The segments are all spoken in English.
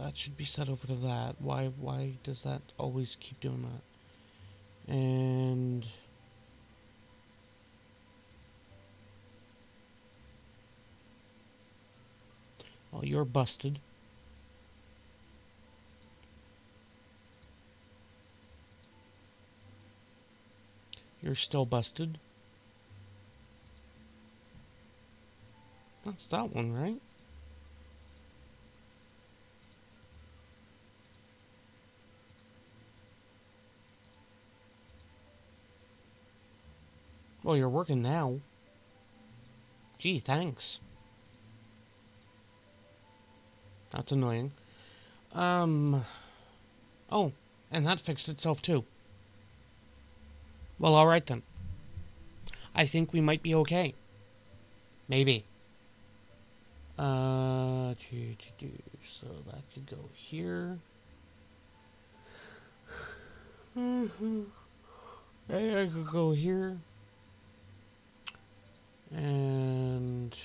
that should be set over to that. Why does that always keep doing that? And well, you're busted. You're still busted. That's that one, right? Well, you're working now. Gee, thanks. That's annoying. Oh, and that fixed itself too. Well, alright then. I think we might be okay. Maybe. So that could go here. And I could go here. And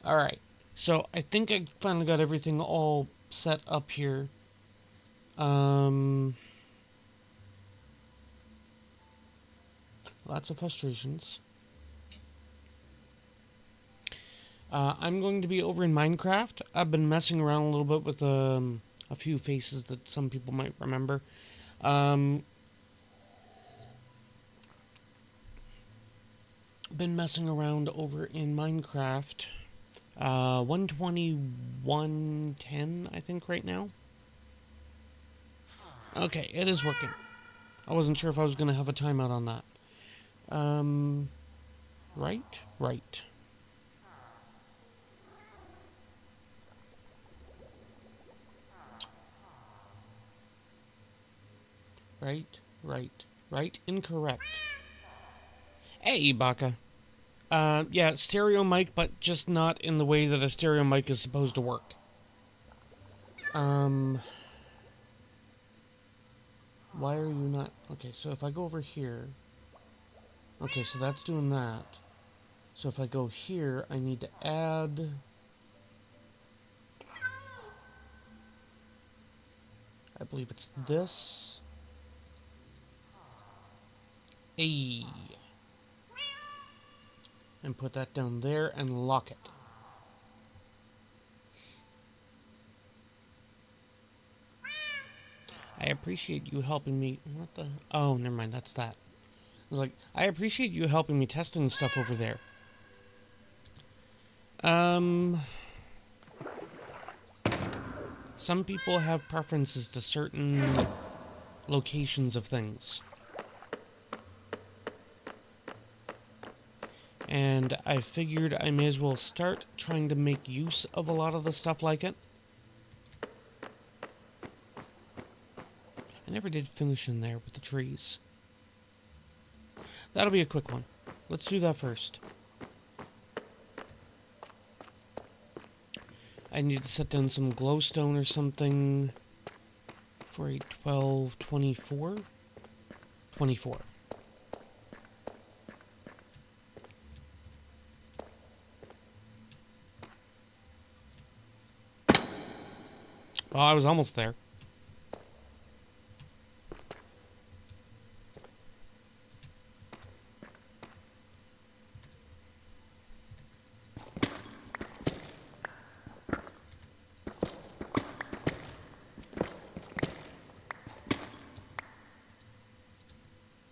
alright. So I think I finally got everything all set up here. Lots of frustrations. I'm going to be over in Minecraft. I've been messing around a little bit with a few faces that some people might remember. Been messing around over in Minecraft. 121.10, I think, right now. Okay, it is working. I wasn't sure if I was going to have a timeout on that. Right. Right, incorrect. Hey, Baka. Yeah, stereo mic, but just not in the way that a stereo mic is supposed to work. Why are you not... Okay, so if I go over here... Okay, so that's doing that. So if I go here, I need to add... I believe it's this. A. And put that down there and lock it. I appreciate you helping me... What the... Oh, never mind, that's that. I was like, I appreciate you helping me testing stuff over there. Some people have preferences to certain locations of things. And I figured I may as well start trying to make use of a lot of the stuff like it. I never did finish in there with the trees. That'll be a quick one. Let's do that first. I need to set down some glowstone or something for a 1224. 24. Well, I was almost there.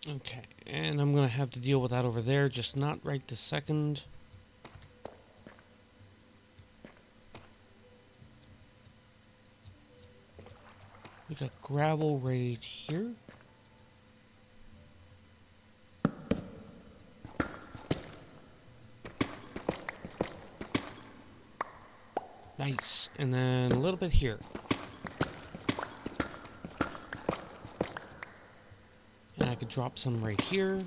Okay, and I'm going to have to deal with that over there, just not right this second. We got gravel right here. Nice, and then a little bit here. And I could drop some right here.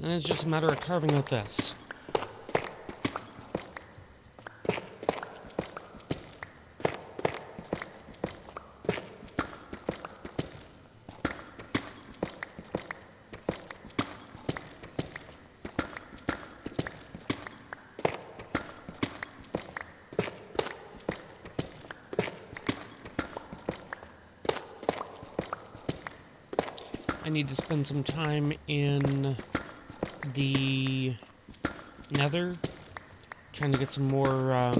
And it's just a matter of carving out this. I need to spend some time in the Nether, trying to get some more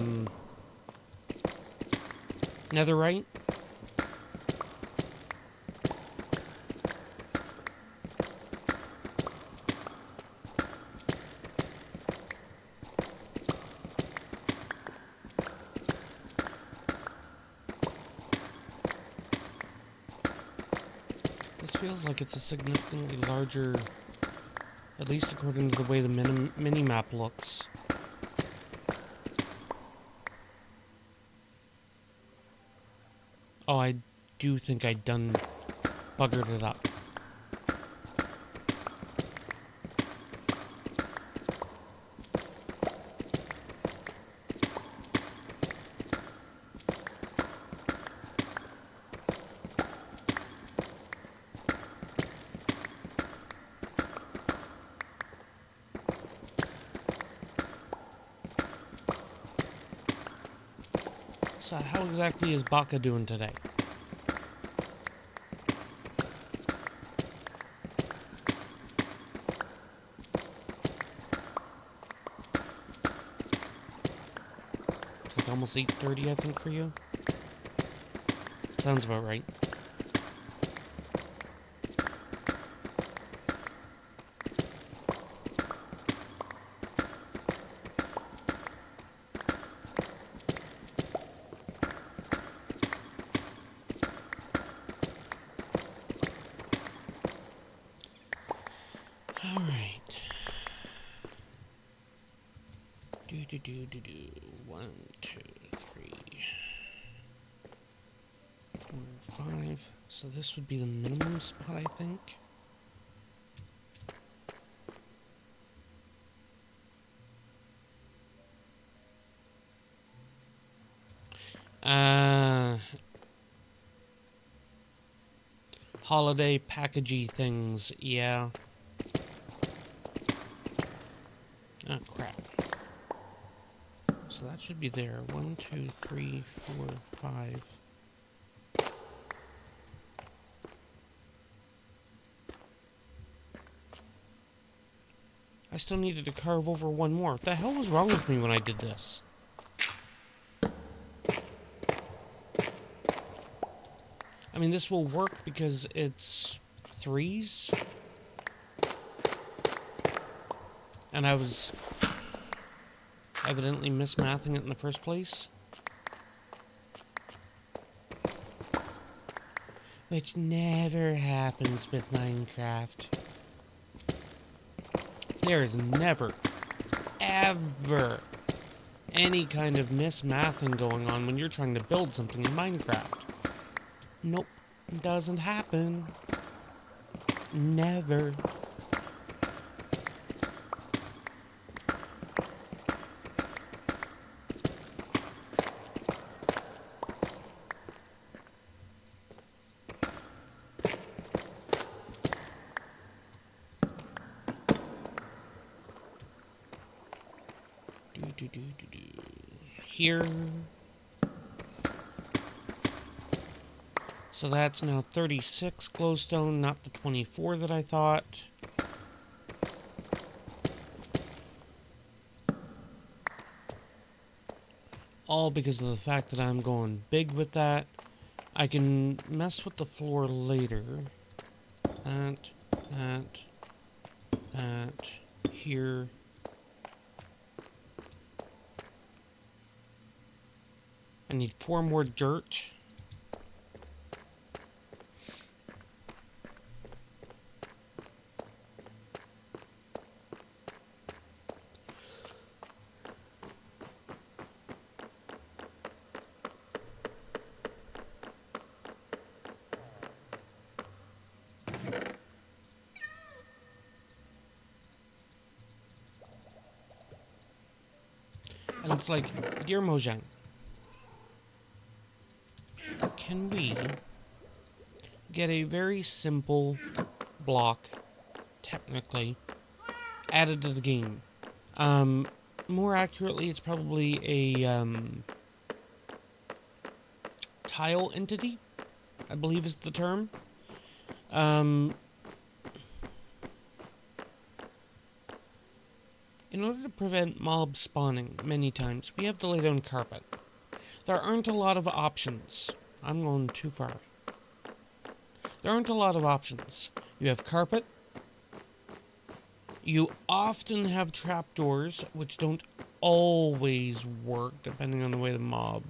netherite. This feels like it's a significantly larger, at least according to the way the mini-map looks. Oh, I do think I done buggered it up. So how exactly is Baka doing today? It's like almost 8:30, I think, for you. Sounds about right. Alright. Do. 1, 2, 3, 4, 5. So this would be the minimum spot, I think. Holiday packagey things, yeah. Oh, crap. So that should be there. 1, 2, 3, 4, 5. I still needed to carve over one more. What the hell was wrong with me when I did this? I mean, this will work because it's 3s. And I was evidently mismathing it in the first place. Which never happens with Minecraft. There is never, ever any kind of mismathing going on when you're trying to build something in Minecraft. Nope, doesn't happen. Never. Here. So that's now 36 glowstone, not the 24 that I thought. All because of the fact that I'm going big with that. I can mess with the floor later. That, here. I need 4 more dirt. And it's like, dear Mojang, can we get a very simple block, technically, added to the game? More accurately, it's probably a tile entity, I believe is the term. In order to prevent mobs spawning many times, we have to lay down carpet. There aren't a lot of options. I'm going too far. There aren't a lot of options. You have carpet. You often have trapdoors, which don't always work, depending on the way the mob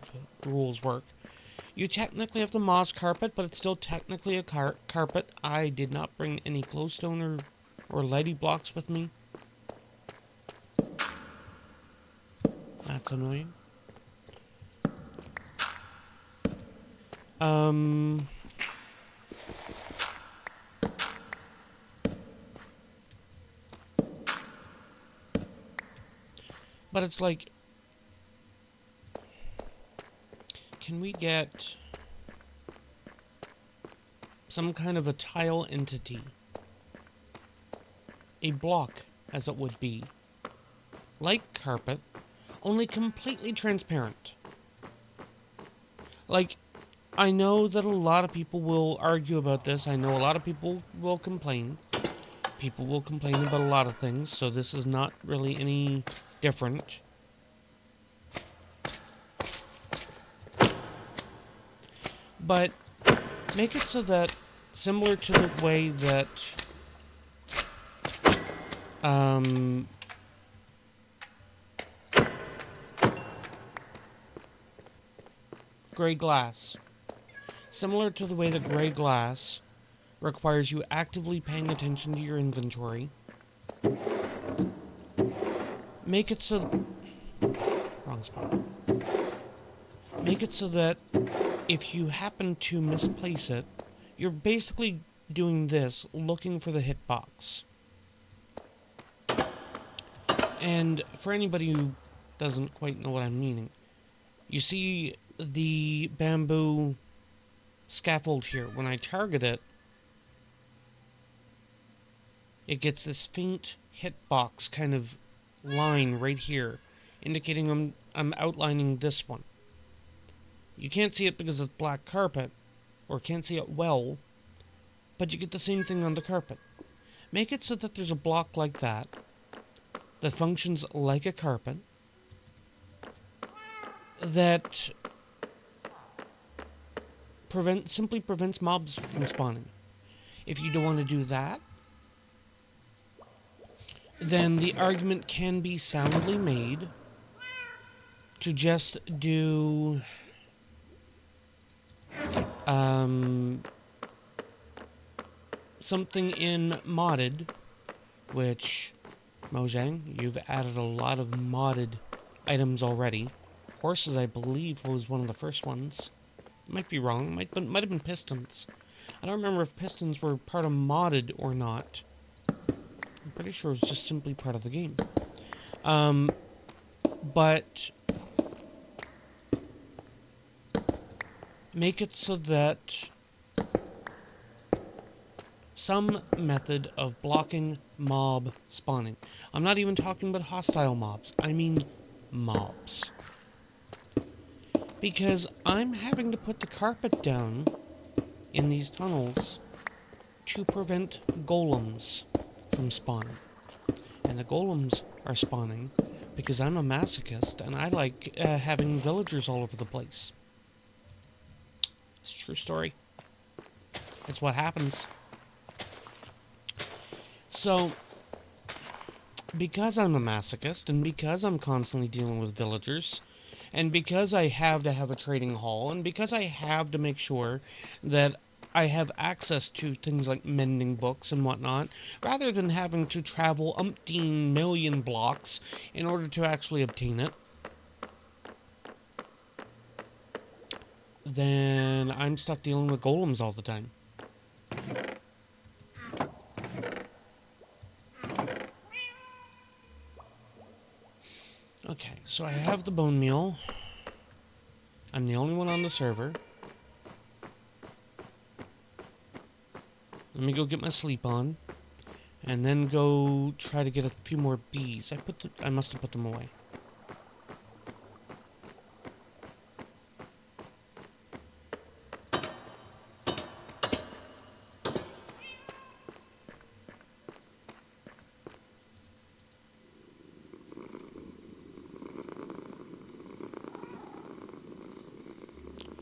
rules work. You technically have the moss carpet, but it's still technically a carpet. I did not bring any glowstone or lighty blocks with me. That's annoying. But it's like, can we get some kind of a tile entity? A block, as it would be. Like carpet, only completely transparent. Like, I know that a lot of people will argue about this. I know a lot of people will complain. People will complain about a lot of things, so this is not really any different. But make it so that, similar to the way that gray glass. Similar to the way that gray glass requires you actively paying attention to your inventory. Make it so... Wrong spot. Make it so that if you happen to misplace it, you're basically doing this, looking for the hitbox. And for anybody who doesn't quite know what I'm meaning, you see the bamboo scaffold here. When I target it, it gets this faint hitbox kind of line right here, indicating I'm outlining this one. You can't see it because it's black carpet, or can't see it well, but you get the same thing on the carpet. Make it so that there's a block like that functions like a carpet, that simply prevents mobs from spawning. If you don't want to do that, then the argument can be soundly made to just do something in modded, which, Mojang, you've added a lot of modded items already. Horses, I believe, was one of the first ones. Might be wrong. Might have been pistons. I don't remember if pistons were part of modded or not. I'm pretty sure it was just simply part of the game. But make it so that some method of blocking mob spawning. I'm not even talking about hostile mobs. I mean mobs. Because I'm having to put the carpet down in these tunnels to prevent golems from spawning. And the golems are spawning because I'm a masochist and I like having villagers all over the place. It's a true story. It's what happens. So, because I'm a masochist, and because I'm constantly dealing with villagers, and because I have to have a trading hall, and because I have to make sure that I have access to things like mending books and whatnot, rather than having to travel umpteen million blocks in order to actually obtain it, then I'm stuck dealing with golems all the time. Okay, So I have the bone meal. I'm the only one on the server. Let me go get my sleep on. And then go try to get a few more bees. I must have put them away.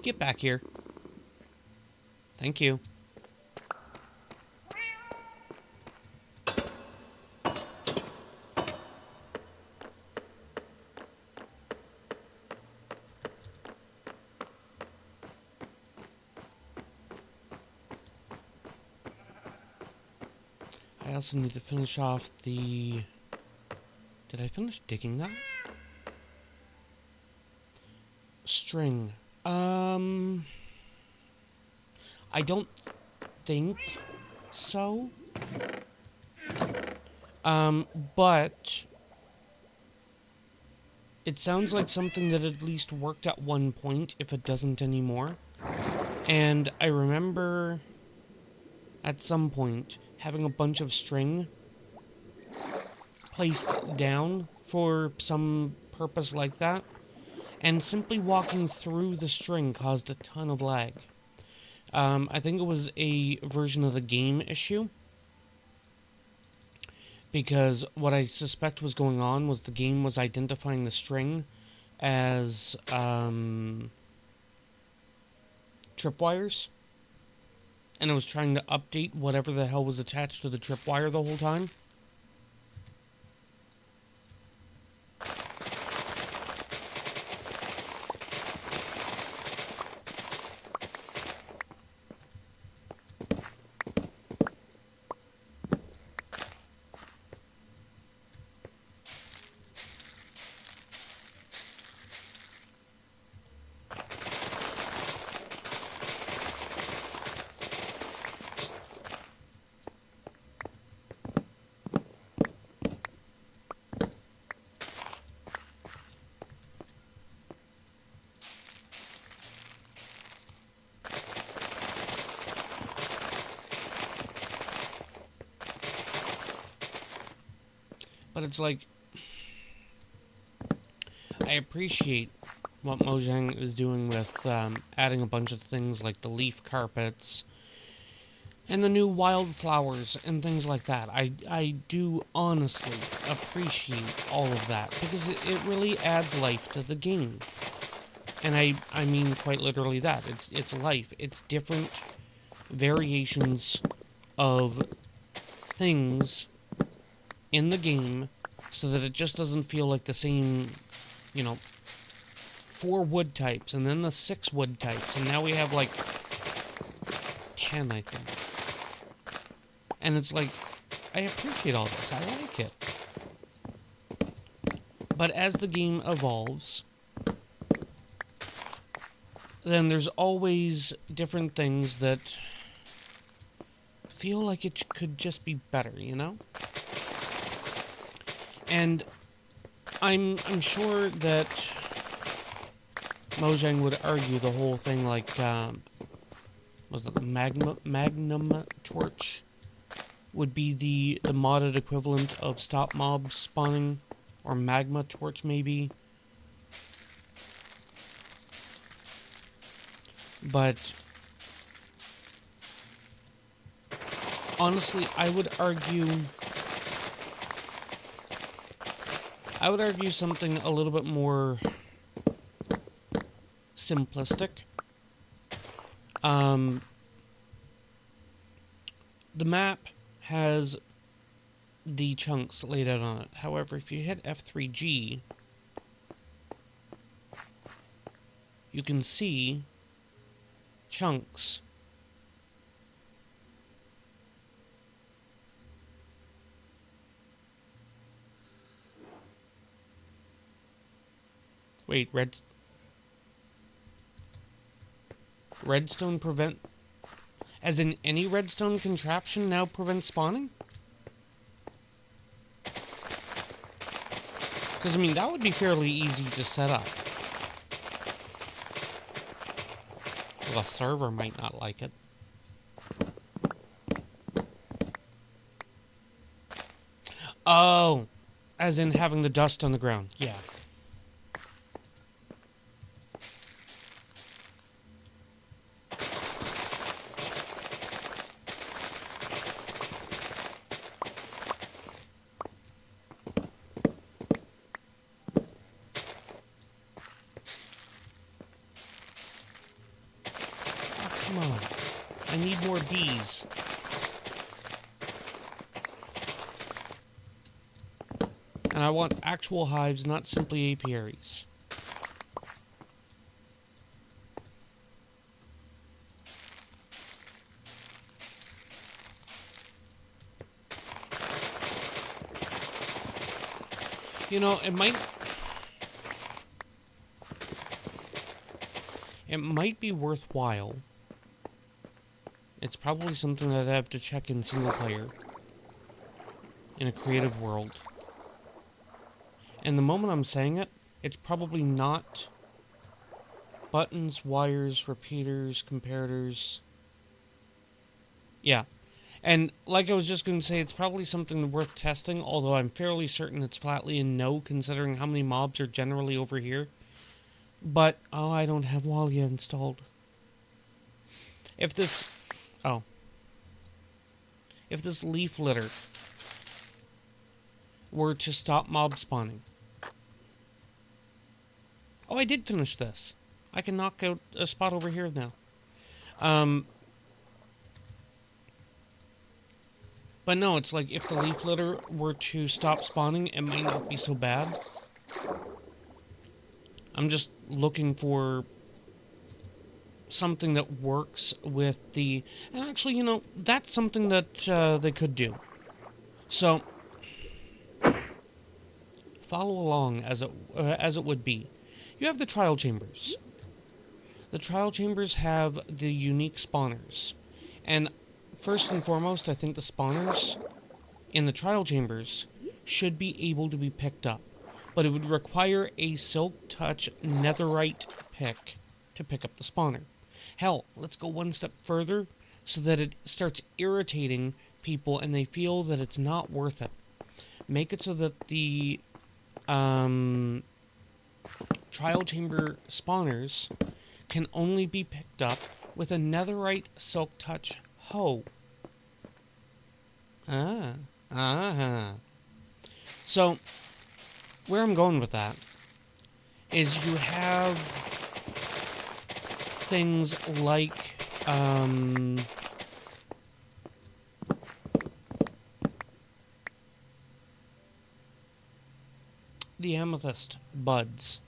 Get back here. Thank you. I also need to finish off the... Did I finish digging that? String. I don't think so. But it sounds like something that at least worked at one point, if it doesn't anymore. And I remember at some point having a bunch of string placed down for some purpose like that, and simply walking through the string caused a ton of lag. I think it was a version of the game issue, because what I suspect was going on was the game was identifying the string as tripwires, and it was trying to update whatever the hell was attached to the tripwire the whole time. But it's like, I appreciate what Mojang is doing with adding a bunch of things like the leaf carpets and the new wildflowers and things like that. I do honestly appreciate all of that, because it really adds life to the game. And I mean quite literally that. It's life. It's different variations of things in the game, so that it just doesn't feel like the same, 4 wood types, and then the 6 wood types, and now we have like 10, I think. And it's like, I appreciate all this, I like it. But as the game evolves, then there's always different things that feel like it could just be better, And I'm sure that Mojang would argue the whole thing like, was it the Magnum Torch would be the modded equivalent of stop mob spawning, or Magma Torch maybe. But honestly, I would argue something a little bit more simplistic. The map has the chunks laid out on it. However, if you hit F3G, you can see chunks. Wait, redstone prevent... As in, any redstone contraption now prevents spawning? Because, I mean, that would be fairly easy to set up. Well, the server might not like it. Oh, as in having the dust on the ground. Yeah. Oh, come on. I need more bees. And I want actual hives, not simply apiaries. You know, it might be worthwhile. It's probably something that I have to check in single player. In a creative world. And the moment I'm saying it, it's probably not buttons, wires, repeaters, comparators. Yeah. And like I was just going to say, it's probably something worth testing, although I'm fairly certain it's flatly a no, considering how many mobs are generally over here. But, oh, I don't have Walia installed. If this leaf litter were to stop mob spawning. Oh, I did finish this. I can knock out a spot over here now. But no, it's like if the leaf litter were to stop spawning, it might not be so bad. I'm just looking for something that works with the... And actually, you know, that's something that they could do. So, follow along as it would be. You have the trial chambers. The trial chambers have the unique spawners. And first and foremost, I think the spawners in the trial chambers should be able to be picked up. But it would require a Silk Touch netherite pick to pick up the spawner. Hell, let's go one step further so that it starts irritating people and they feel that it's not worth it. Make it so that the trial chamber spawners can only be picked up with a netherite Silk Touch hoe. So, where I'm going with that is you have things like the amethyst buds,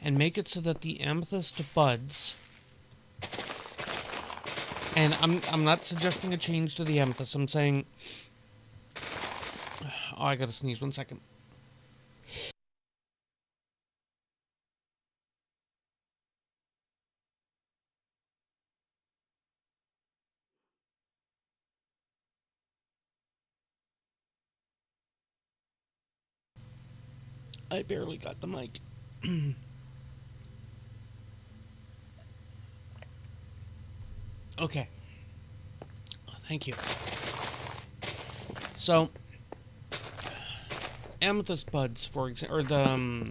and make it so that the amethyst buds, and I'm not suggesting a change to the amethyst. I'm saying, oh, I gotta sneeze 1 second. I barely got the mic. Okay. Thank you. So, amethyst buds, for example, or the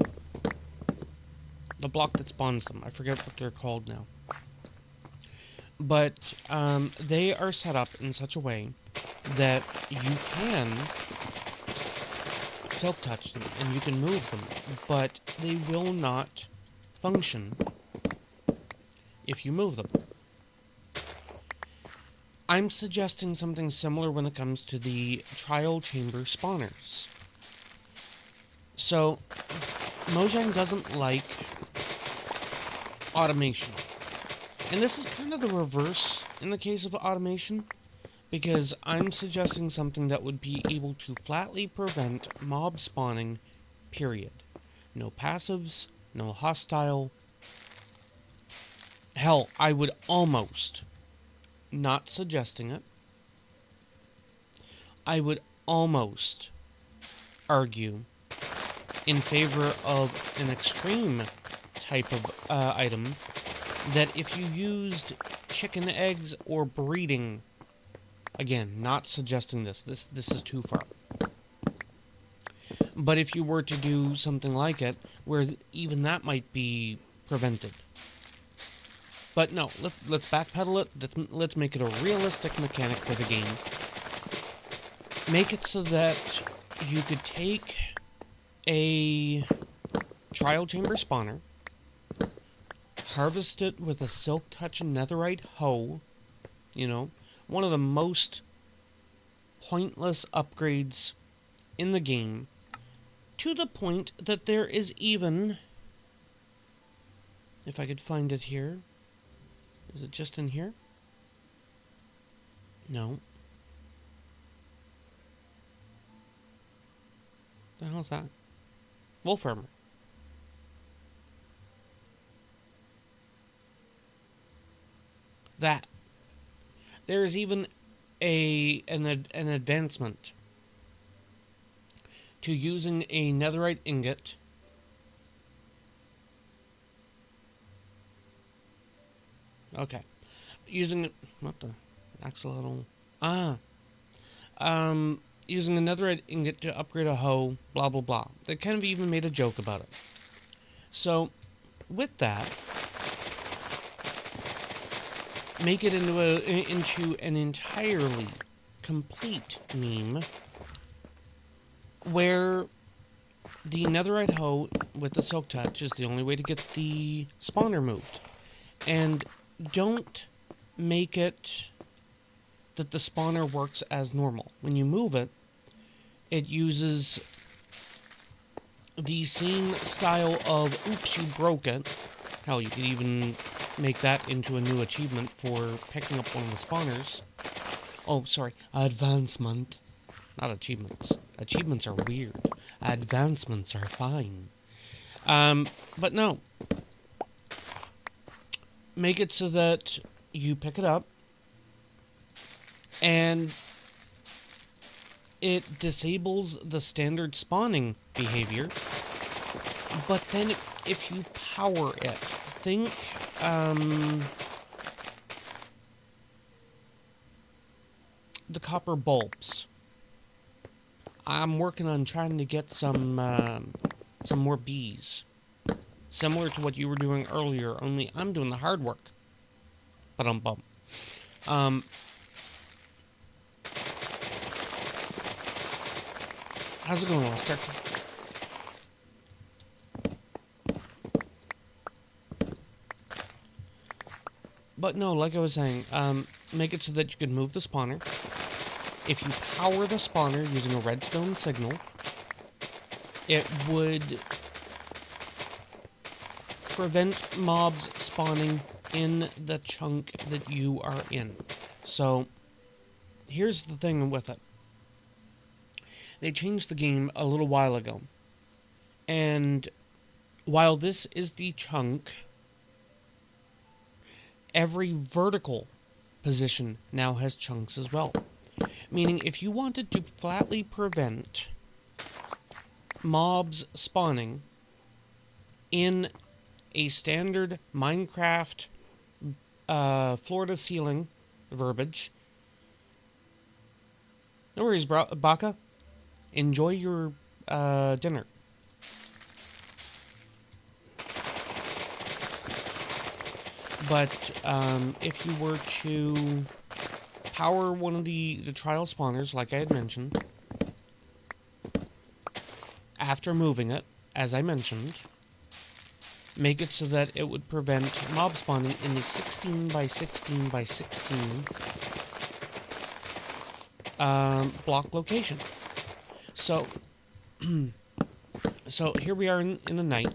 block that spawns them. I forget what they're called now. But they are set up in such a way that you can Silk Touch them and you can move them, but they will not function if you move them. I'm suggesting something similar when it comes to the trial chamber spawners. So, Mojang doesn't like automation. And this is kind of the reverse in the case of automation, because I'm suggesting something that would be able to flatly prevent mob spawning, period. No passives, no hostile. Hell, I would almost, not suggesting it, I would almost argue in favor of an extreme type of item, that if you used chicken eggs or breeding, again, not suggesting this is too far, but if you were to do something like it, where even that might be prevented. But no, let's backpedal it. Let's make it a realistic mechanic for the game. Make it so that you could take a trial chamber spawner, harvest it with a silk touch netherite hoe, you know, one of the most pointless upgrades in the game, to the point that there is even, if I could find it here, is it just in here? No. The hell's that? Wolf armor. That. There is even an advancement to using a netherite ingot using what the axolotl using a netherite ingot to upgrade a hoe, blah blah blah. They kind of even made a joke about it. So with that, make it into an entirely complete meme where the netherite hoe with the silk touch is the only way to get the spawner moved. And don't make it that the spawner works as normal. When you move it, it uses the same style of oops, you broke it. Hell, you could even make that into a new achievement for picking up one of the spawners. Oh, sorry, advancement. Not achievements. Achievements are weird. Advancements are fine. But no. Make it so that you pick it up and it disables the standard spawning behavior. But then if you power it, think the copper bulbs. I'm working on trying to get some more bees. Similar to what you were doing earlier, only I'm doing the hard work. Ba-dum-bum. How's it going, Lester? But no, like I was saying, make it so that you can move the spawner. If you power the spawner using a redstone signal, it would prevent mobs spawning in the chunk that you are in. So, here's the thing with it. They changed the game a little while ago. And while this is the chunk, every vertical position now has chunks as well. Meaning, if you wanted to flatly prevent mobs spawning in a standard Minecraft floor-to-ceiling verbiage, no worries, Baka. Enjoy your dinner. But if you were to power one of the trial spawners, like I had mentioned, after moving it, as I mentioned, make it so that it would prevent mob spawning in the 16 by 16 by 16 block location. So, so here we are in the night.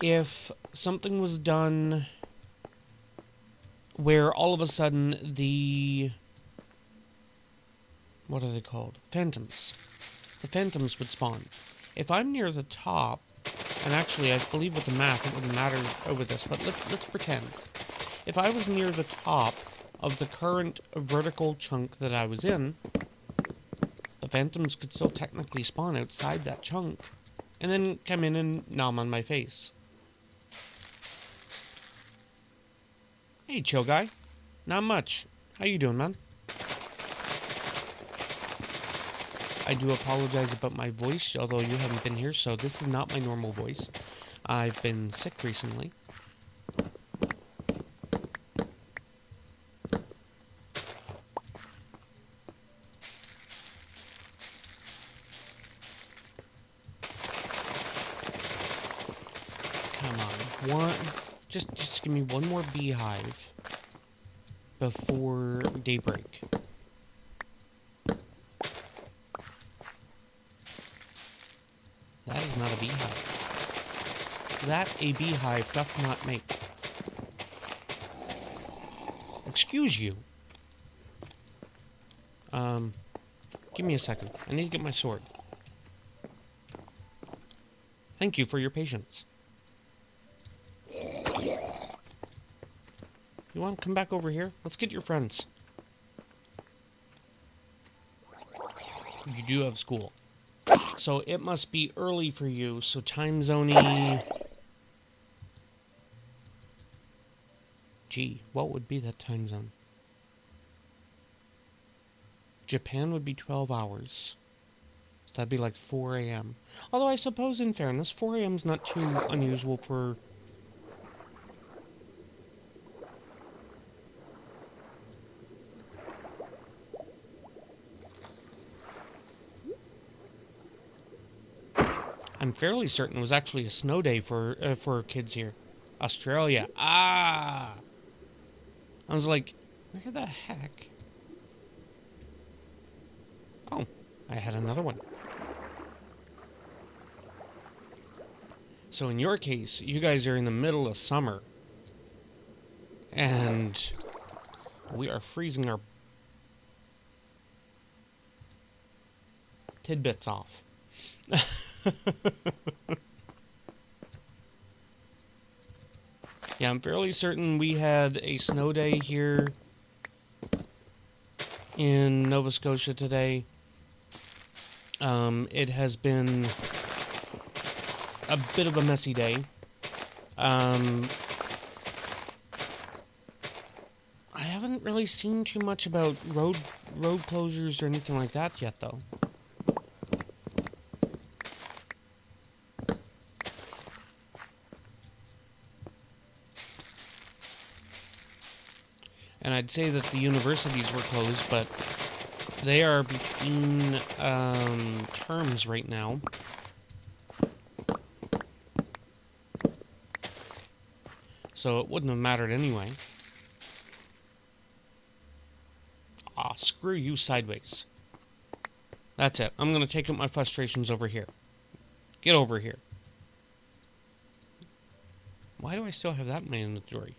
If something was done where all of a sudden the... what are they called? Phantoms. The phantoms would spawn. If I'm near the top, and actually I believe with the math it wouldn't matter over this, but let's pretend. If I was near the top of the current vertical chunk that I was in, the phantoms could still technically spawn outside that chunk, and then come in and nom on my face. Hey, chill guy. Not much. How you doing, man? I do apologize about my voice, although you haven't been here, so this is not my normal voice. I've been sick recently. Come on. Just give me one more beehive before daybreak. That is not a beehive. That a beehive doth not make. Excuse you. Give me a second. I need to get my sword. Thank you for your patience. You want to come back over here? Let's get your friends. You do have school. So it must be early for you, so time zone-y... Gee, what would be that time zone? Japan would be 12 hours. So that'd be like 4 a.m. Although I suppose, in fairness, 4 a.m. is not too unusual for... I'm fairly certain it was actually a snow day for kids here. Australia. Ah! I was like, where the heck? Oh, I had another one. So in your case, you guys are in the middle of summer. And we are freezing our tidbits off. Yeah, I'm fairly certain we had a snow day here in Nova Scotia today. It has been a bit of a messy day. I haven't really seen too much about road closures or anything like that yet, though. And I'd say that the universities were closed, but they are between terms right now. So it wouldn't have mattered anyway. Ah, screw you sideways. That's it. I'm going to take out my frustrations over here. Get over here. Why do I still have that in my inventory?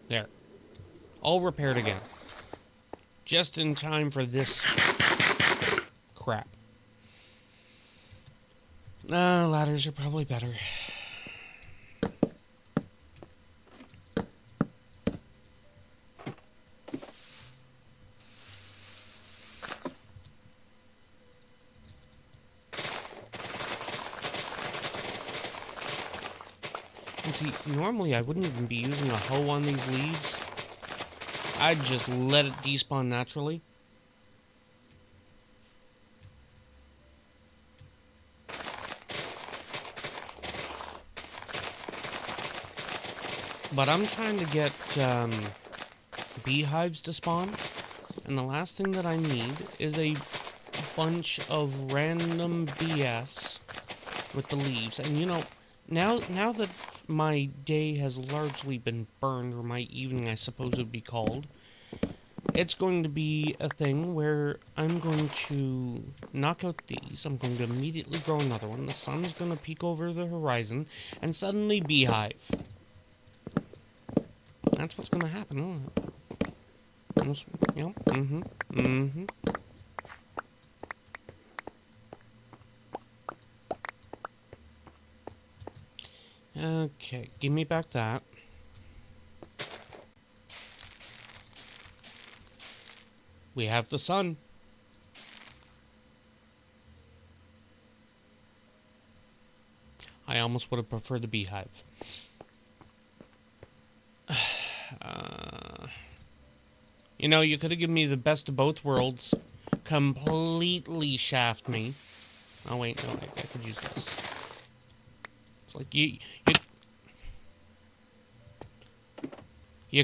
There. All repaired again. Just in time for this crap. Ladders are probably better. And see, normally I wouldn't even be using a hoe on these leaves. I'd just let it despawn naturally. But I'm trying to get beehives to spawn. And the last thing that I need is a bunch of random BS with the leaves. And you know, now that my day has largely been burned, or my evening I suppose it would be called, it's going to be a thing where I'm going to knock out these, I'm going to immediately grow another one, the sun's going to peek over the horizon, and suddenly beehive. That's what's going to happen, isn't it? Yeah, Okay, give me back that. We have the sun. I almost would have preferred the beehive. You know, you could have given me the best of both worlds. Completely shaft me. Oh, wait, no, I could use this. It's like you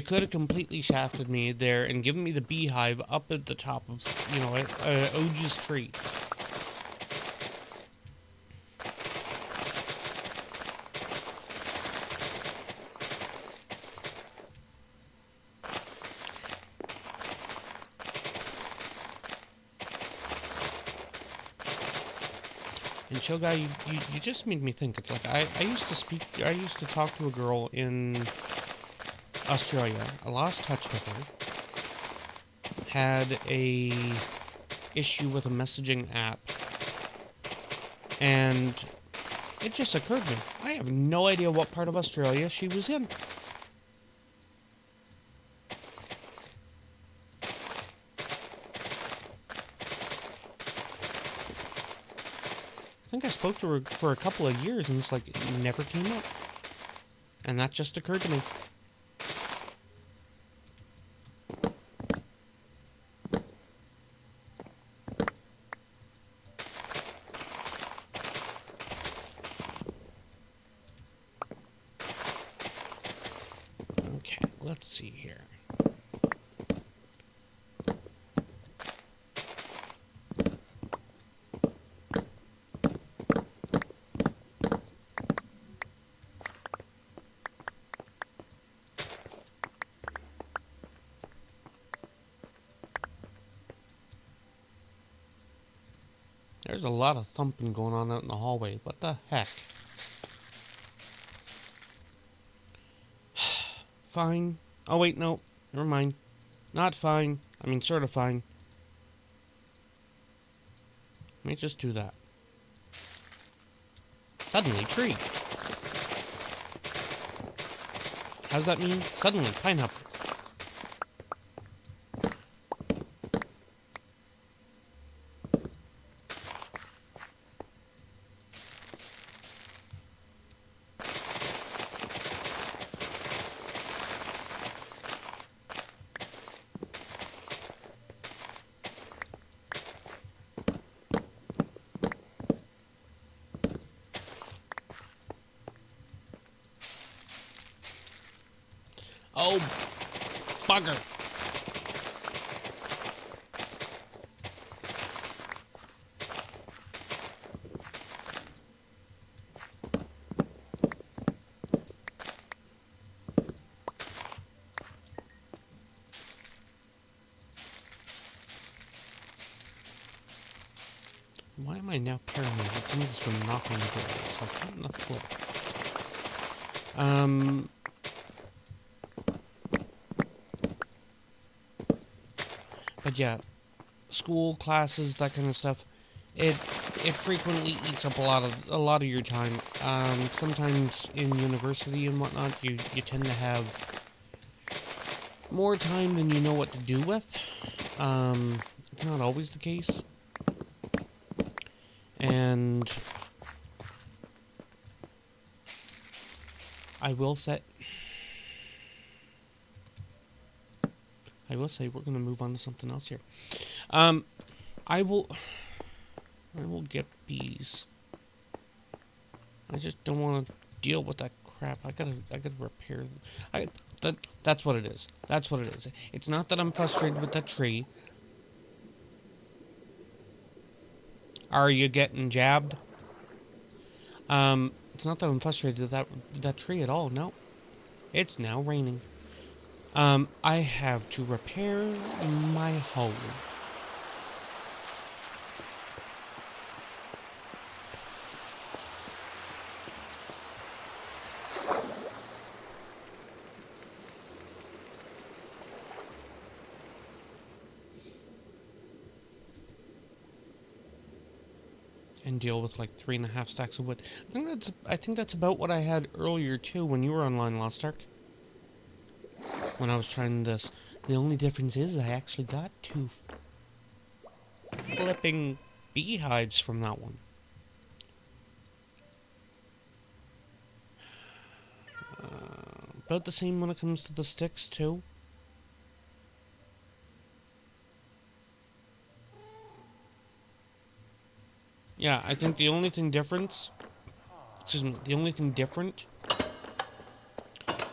could have completely shafted me there and given me the beehive up at the top of, you know, Oge's tree. And Chill Guy, you just made me think. It's like, I used to talk to a girl in Australia. I lost touch with her. Had a issue with a messaging app. And it just occurred to me. I have no idea what part of Australia she was in. I think I spoke to her for a couple of years and it's like, it never came up. And that just occurred to me. Okay, let's see here. There's a lot of thumping going on out in the hallway. What the heck? Fine. Oh, wait, no. Never mind. Not fine. I mean, sort of fine. Let me just do that. Suddenly, tree. How's that mean? Suddenly, pineapple. Oh, bugger. Why am I now paranoid that somebody's going to knock on the door? It's like, what in the flip? But yeah, school, classes, that kind of stuff, it frequently eats up a lot of your time. Sometimes in university and whatnot, you tend to have more time than you know what to do with. It's not always the case. And I will say we're going to move on to something else here. I will get bees. I just don't want to deal with that crap. I gotta repair. That's what it is. That's what it is. It's not that I'm frustrated with that tree. Are you getting jabbed? It's not that I'm frustrated with that tree at all. No. It's now raining. I have to repair my hole. and deal with like 3.5 stacks of wood. I think that's about what I had earlier too when you were online, Lost Ark. When I was trying this. The only difference is I actually got 2 flipping beehives from that one. About the same when it comes to the sticks too. Yeah, I think the only thing different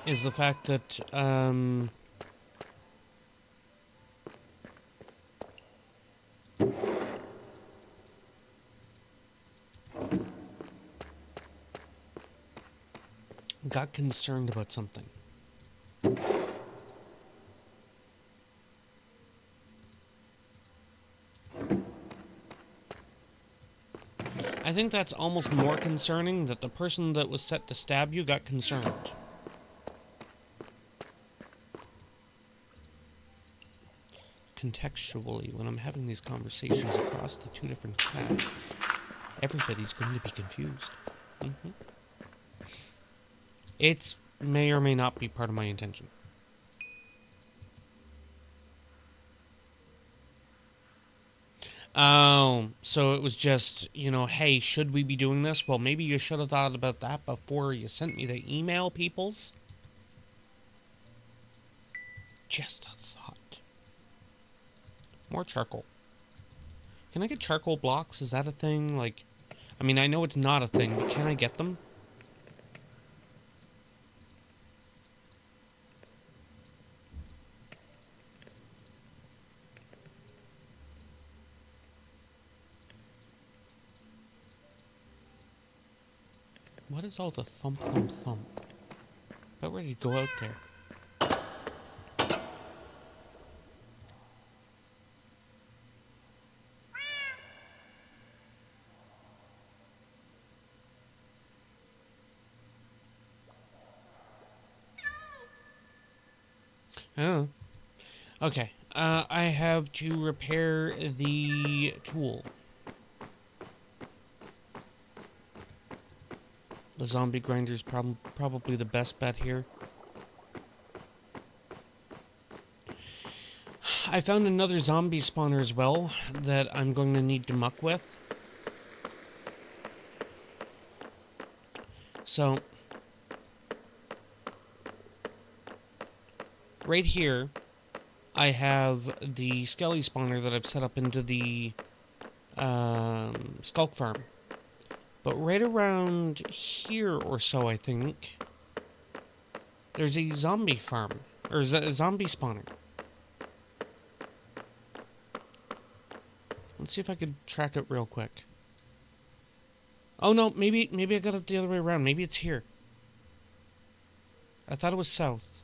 is the fact that, got concerned about something. I think that's almost more concerning that the person that was set to stab you got concerned. Contextually, when I'm having these conversations across the 2 different chats, everybody's going to be confused. It may or may not be part of my intention. Oh, so it was just, you know, hey, should we be doing this? Well, maybe you should have thought about that before you sent me the email, peoples. Just a thought. More charcoal. Can I get charcoal blocks? Is that a thing? Like, I mean, I know it's not a thing, but can I get them? What is all the thump, thump, thump? About ready to go out there. Oh. Okay. I have to repair the tool. The zombie grinder's probably the best bet here. I found another zombie spawner as well that I'm going to need to muck with. So, right here, I have the skelly spawner that I've set up into the skulk farm. But right around here or so, I think, there's a zombie farm, or a zombie spawner. Let's see if I could track it real quick. Oh no, maybe I got it the other way around. Maybe it's here. I thought it was south.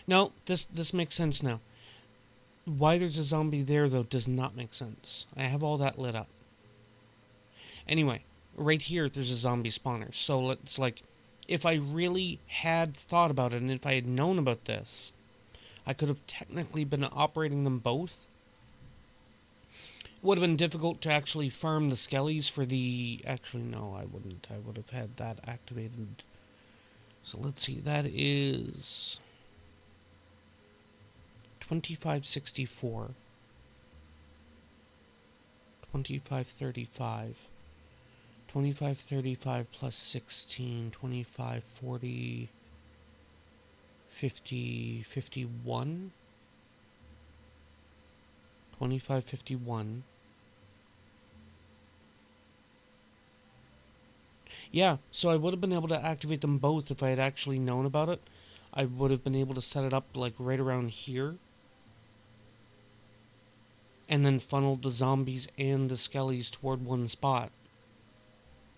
No, this makes sense now. Why there's a zombie there, though, does not make sense. I have all that lit up. Anyway, right here, there's a zombie spawner. So it's like, if I really had thought about it, and if I had known about this, I could have technically been operating them both. Would have been difficult to actually farm the skellies for the... Actually, no, I wouldn't. I would have had that activated. So let's see, that is... 2564. 2535. 2535 plus 16. 2540. 50. 51. 2551. Yeah, so I would have been able to activate them both if I had actually known about it. I would have been able to set it up like right around here. And then funneled the zombies and the skellies toward one spot.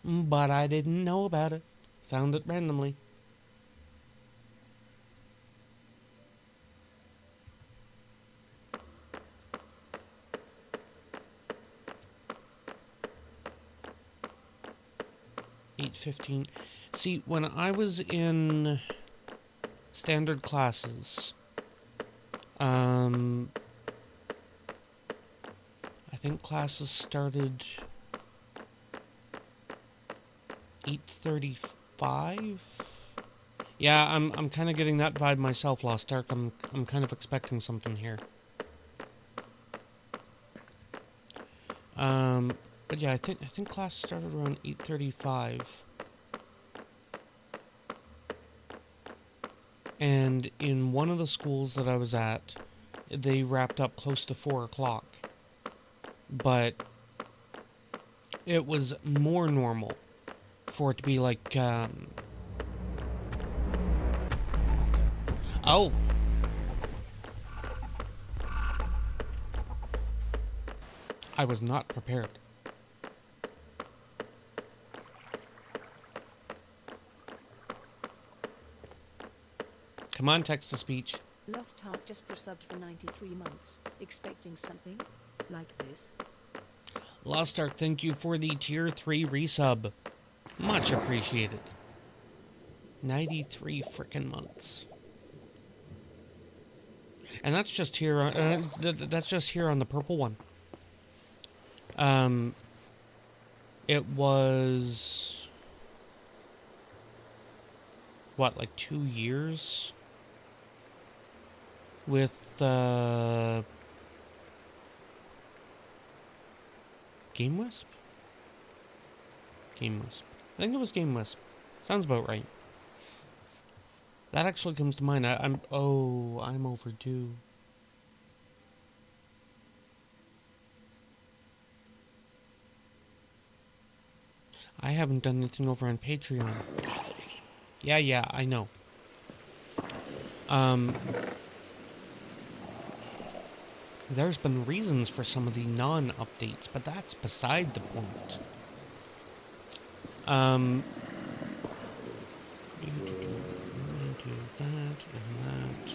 But I didn't know about it. Found it randomly. $8.15. See, when I was in standard classes. I think classes started 8:35. Yeah, I'm kind of getting that vibe myself, Lost Ark. I'm kind of expecting something here. But yeah, I think class started around 8:35. And in one of the schools that I was at, they wrapped up close to 4 o'clock. But it was more normal for it to be like, oh! I was not prepared. Come on, text-to-speech. Lost Heart just resubbed for 93 months. Expecting something like this? Lost Ark, thank you for the tier 3 resub. Much appreciated. 93 frickin' months. And that's just here, that's just here on the purple one. It was... what, like 2 years? With, Game Wisp? Game Wisp. I think it was Game Wisp. Sounds about right. That actually comes to mind. I'm overdue. I haven't done anything over on Patreon. Yeah, I know. There's been reasons for some of the non-updates, but that's beside the point. Let me do that and that.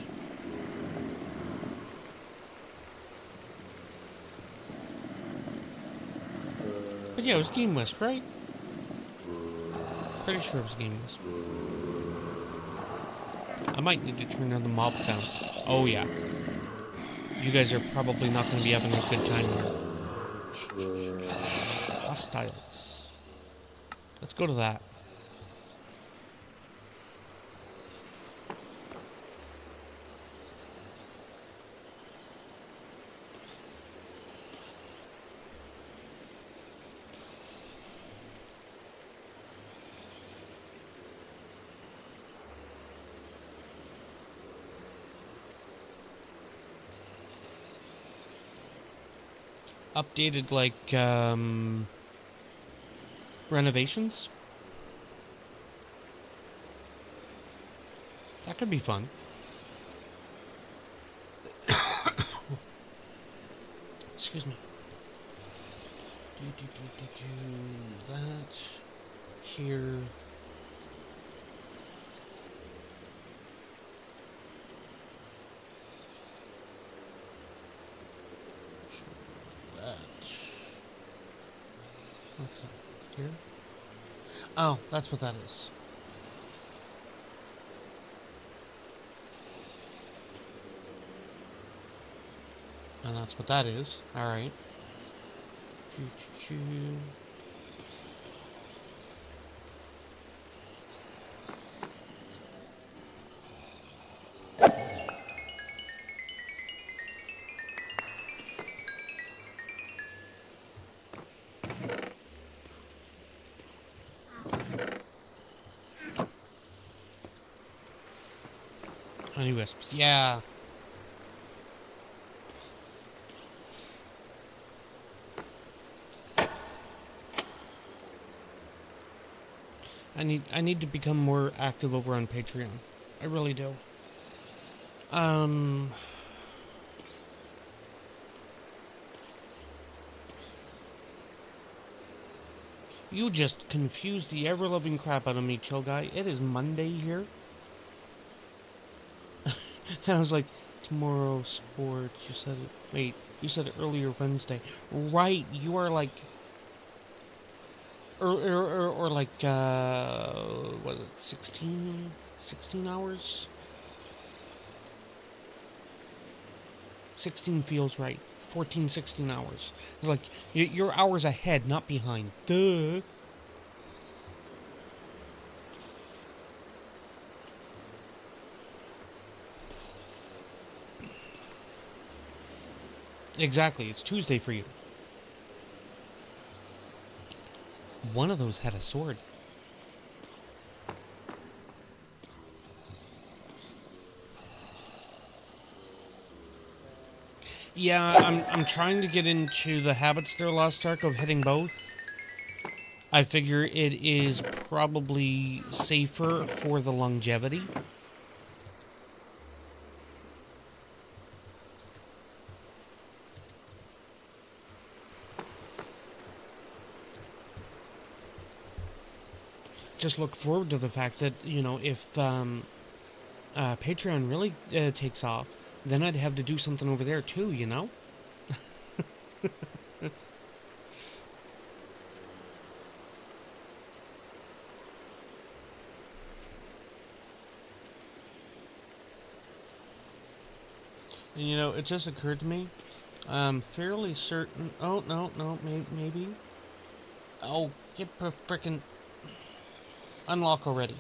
But yeah, it was Game Wisp, right? Pretty sure it was Game Wisp. I might need to turn down the mob sounds. Oh yeah. You guys are probably not going to be having a good time here. Hostiles. Let's go to that. Updated, like, renovations? That could be fun. Excuse me. That here. What's that? Here? Oh, that's what that is. And that's what that is. Alright. Honey wisps, yeah. I need to become more active over on Patreon. I really do. You just confused the ever-loving crap out of me, chill guy. It is Monday here. And I was like, tomorrow, sport, you said it. Wait, you said it earlier Wednesday. Right, you are like... Or like, was it 16 hours 16 feels right. 14, 16 hours. It's like, you're hours ahead, not behind. Duh. Exactly, it's Tuesday for you. One of those had a sword. Yeah, I'm trying to get into the habits there, Lost Ark, of hitting both. I figure it is probably safer for the longevity. Just look forward to the fact that, if Patreon really takes off, then I'd have to do something over there too, you know? And it just occurred to me. I'm fairly certain. Oh, no, maybe. Oh, get frickin' unlock already.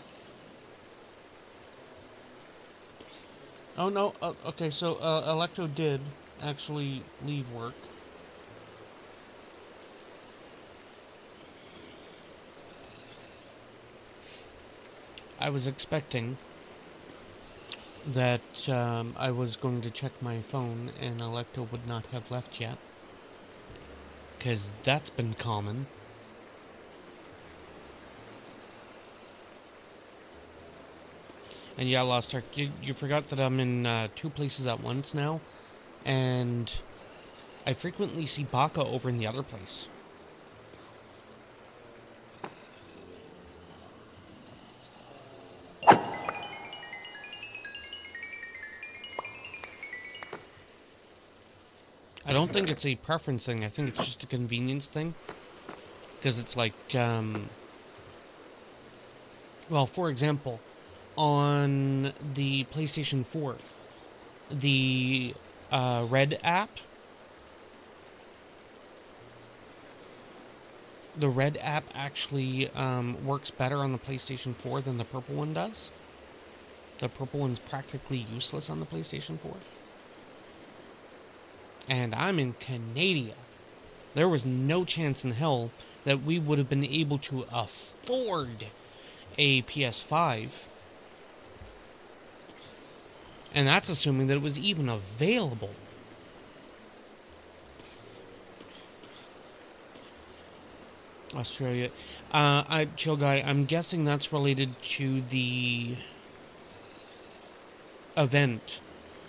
Oh, no. Okay, so Electro did actually leave work. I was expecting that I was going to check my phone and Electro would not have left yet. Because that's been common. And yeah, Lost Ark, you forgot that I'm in 2 places at once now. And I frequently see Baka over in the other place. I don't think it's a preference thing. I think it's just a convenience thing. Because it's like, well, for example, on the PlayStation 4, the Red app, actually works better on the PlayStation 4 than the purple one does. The purple one's practically useless on the PlayStation 4. And I'm in Canada. There was no chance in hell that we would have been able to afford a PS5. And that's assuming that it was even available. Australia. Chill guy, I'm guessing that's related to the event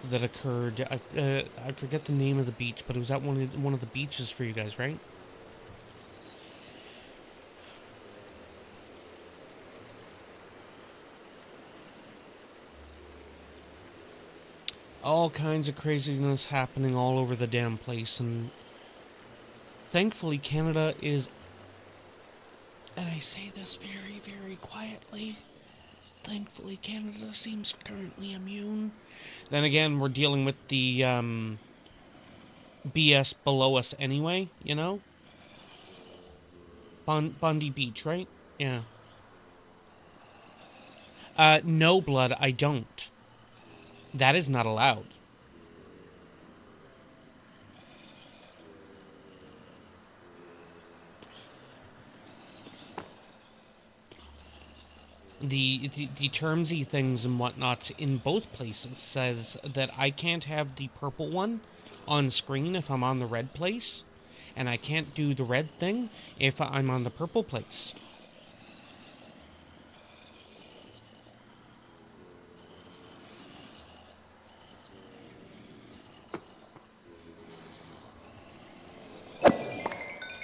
that occurred. I forget the name of the beach, but it was at one of the beaches for you guys, right? All kinds of craziness happening all over the damn place, and thankfully Canada is, and I say this very, very quietly, thankfully Canada seems currently immune. Then again, we're dealing with the BS below us anyway, you know? Bondi Beach, right? Yeah. No, blood, I don't. That is not allowed. The termsy things and whatnots in both places says that I can't have the purple one on screen if I'm on the red place, and I can't do the red thing if I'm on the purple place.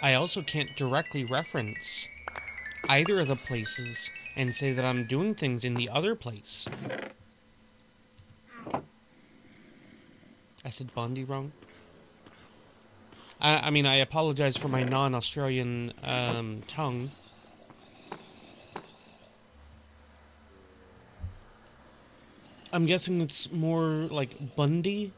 I also can't directly reference either of the places and say that I'm doing things in the other place. I said Bondi wrong. I mean, I apologize for my non-Australian tongue. I'm guessing it's more like Bundy.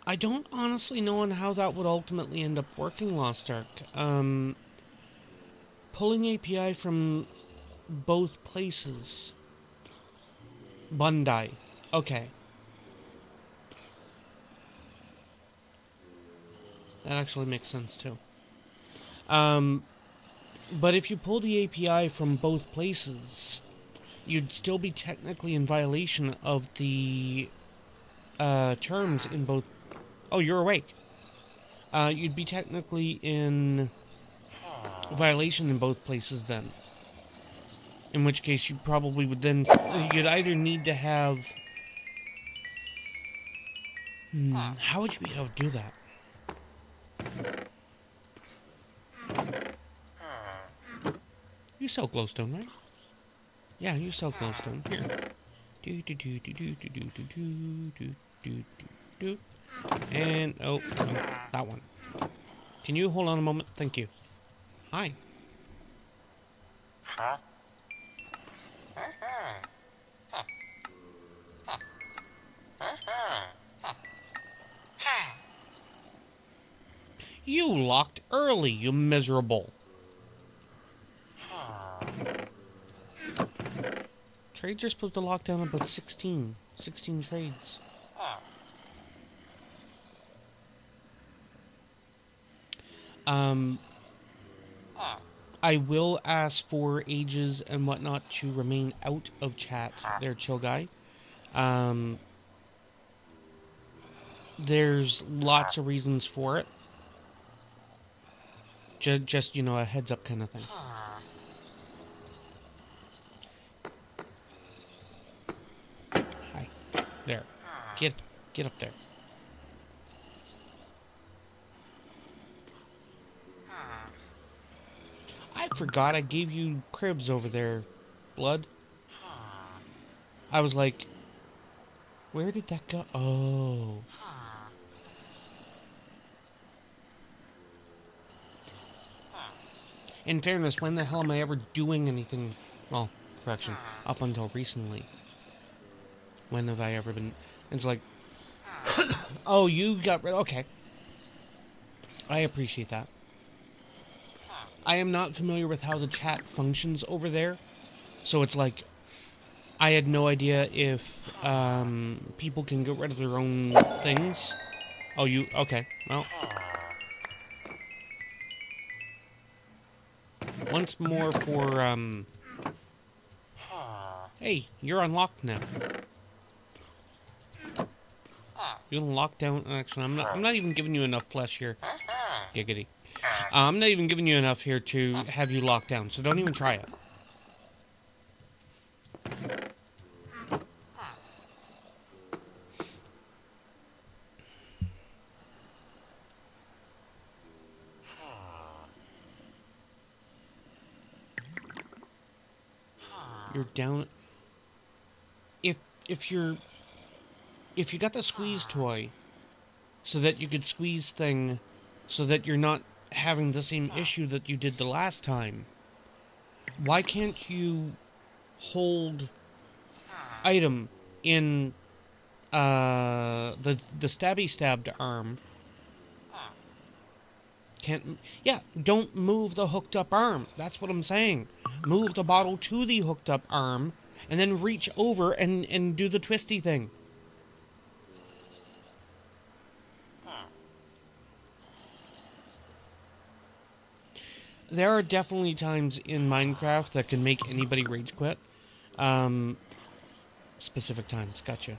I don't honestly know on how that would ultimately end up working, Lost Ark. Pulling API from both places. Bandai. Okay. That actually makes sense too. But if you pull the API from both places, you'd still be technically in violation of the terms in both. Oh, you're awake. You'd be technically in violation in both places then. In which case, you probably would then. You'd either need to have. How would you be able to do that? You sell glowstone, right? Yeah, you sell glowstone. Here. Do do do do do do do do do do do. And oh, no, that one. Can you hold on a moment? Thank you. Hi. You locked early, you miserable. Trades are supposed to lock down about 16 trades. I will ask for ages and whatnot to remain out of chat there, chill guy. There's lots of reasons for it. Just you know, a heads up kind of thing. Hi. There. Get up there. I forgot I gave you cribs over there, Blood. I was like, where did that go? Oh. In fairness, when the hell am I ever doing anything? Well, correction, up until recently. When have I ever been? It's like, oh, you got rid. Okay. I appreciate that. I am not familiar with how the chat functions over there. So it's like, I had no idea if people can get rid of their own things. Oh, you, okay, well. Once more for, hey, you're unlocked now. You're locked down. Actually, I'm not even giving you enough flesh here. Giggity. I'm not even giving you enough here to have you locked down, so don't even try it. You're down. If you got the squeeze toy, so that you could squeeze thing, so that you're not having the same issue that you did the last time, why can't you hold item in the stabby stabbed arm? Don't move the hooked up arm. That's what I'm saying. Move the bottle to the hooked up arm and then reach over and do the twisty thing. There are definitely times in Minecraft that can make anybody rage quit. Specific times, gotcha.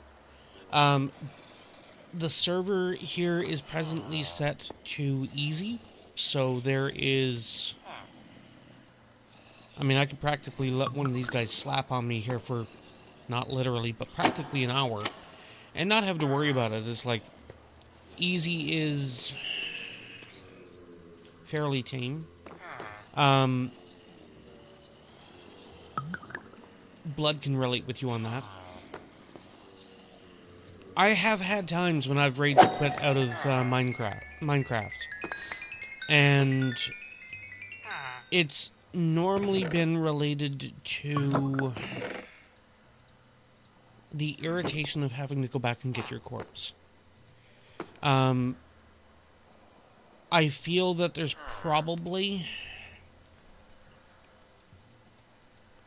The server here is presently set to easy, so there is... I mean, I could practically let one of these guys slap on me here for, not literally, but practically an hour, and not have to worry about it. It's like, easy is fairly tame. Blood can relate with you on that. I have had times when I've rage quit out of Minecraft. And it's normally been related to the irritation of having to go back and get your corpse. Um, I feel that there's probably...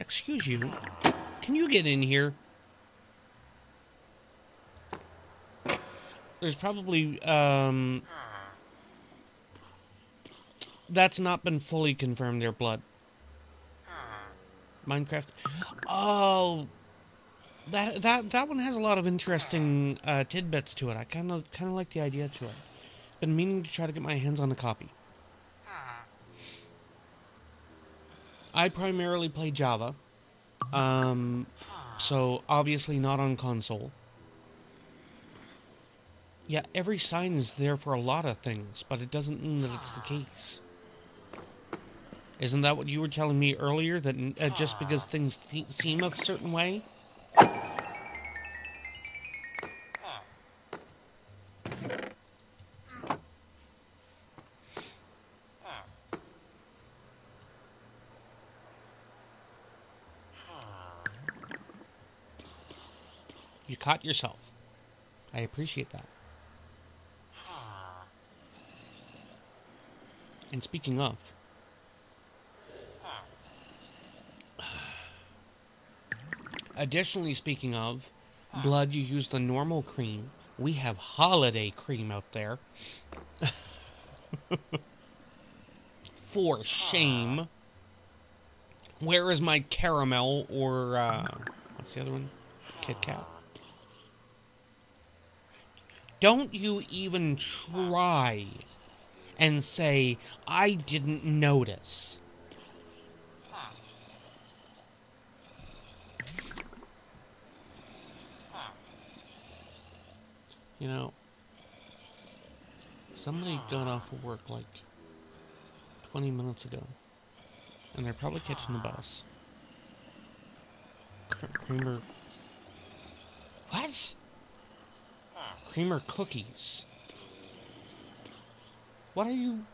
Excuse you. Can you get in here? There's probably, that's not been fully confirmed, their blood. Minecraft. Oh, that one has a lot of interesting tidbits to it. I kind of like the idea to it. Been meaning to try to get my hands on a copy. I primarily play Java, so obviously not on console. Yeah, every sign is there for a lot of things, but it doesn't mean that it's the case. Isn't that what you were telling me earlier? That just because things seem a certain way? You caught yourself. I appreciate that. And speaking of... Additionally, speaking of blood, you use the normal cream. We have holiday cream out there. For shame. Where is my caramel or, what's the other one? Kit Kat. Don't you even try and say, I didn't notice. You know, somebody got off of work like 20 minutes ago. And they're probably catching the bus. Creamer... What? Creamer cookies. What are you...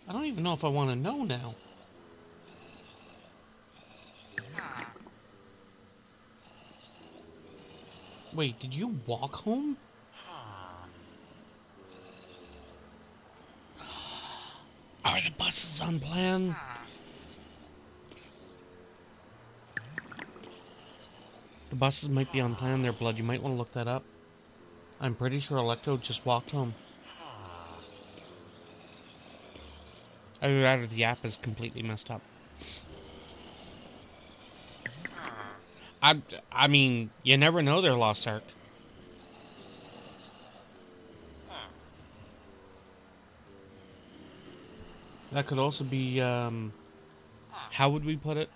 I don't even know if I want to know now. Wait, did you walk home? Are the buses on plan? The buses might be on plan there, blood. You might want to look that up. I'm pretty sure Electo just walked home. Either that or the app is completely messed up. I mean, you never know there, Lost Ark. That could also be, how would we put it?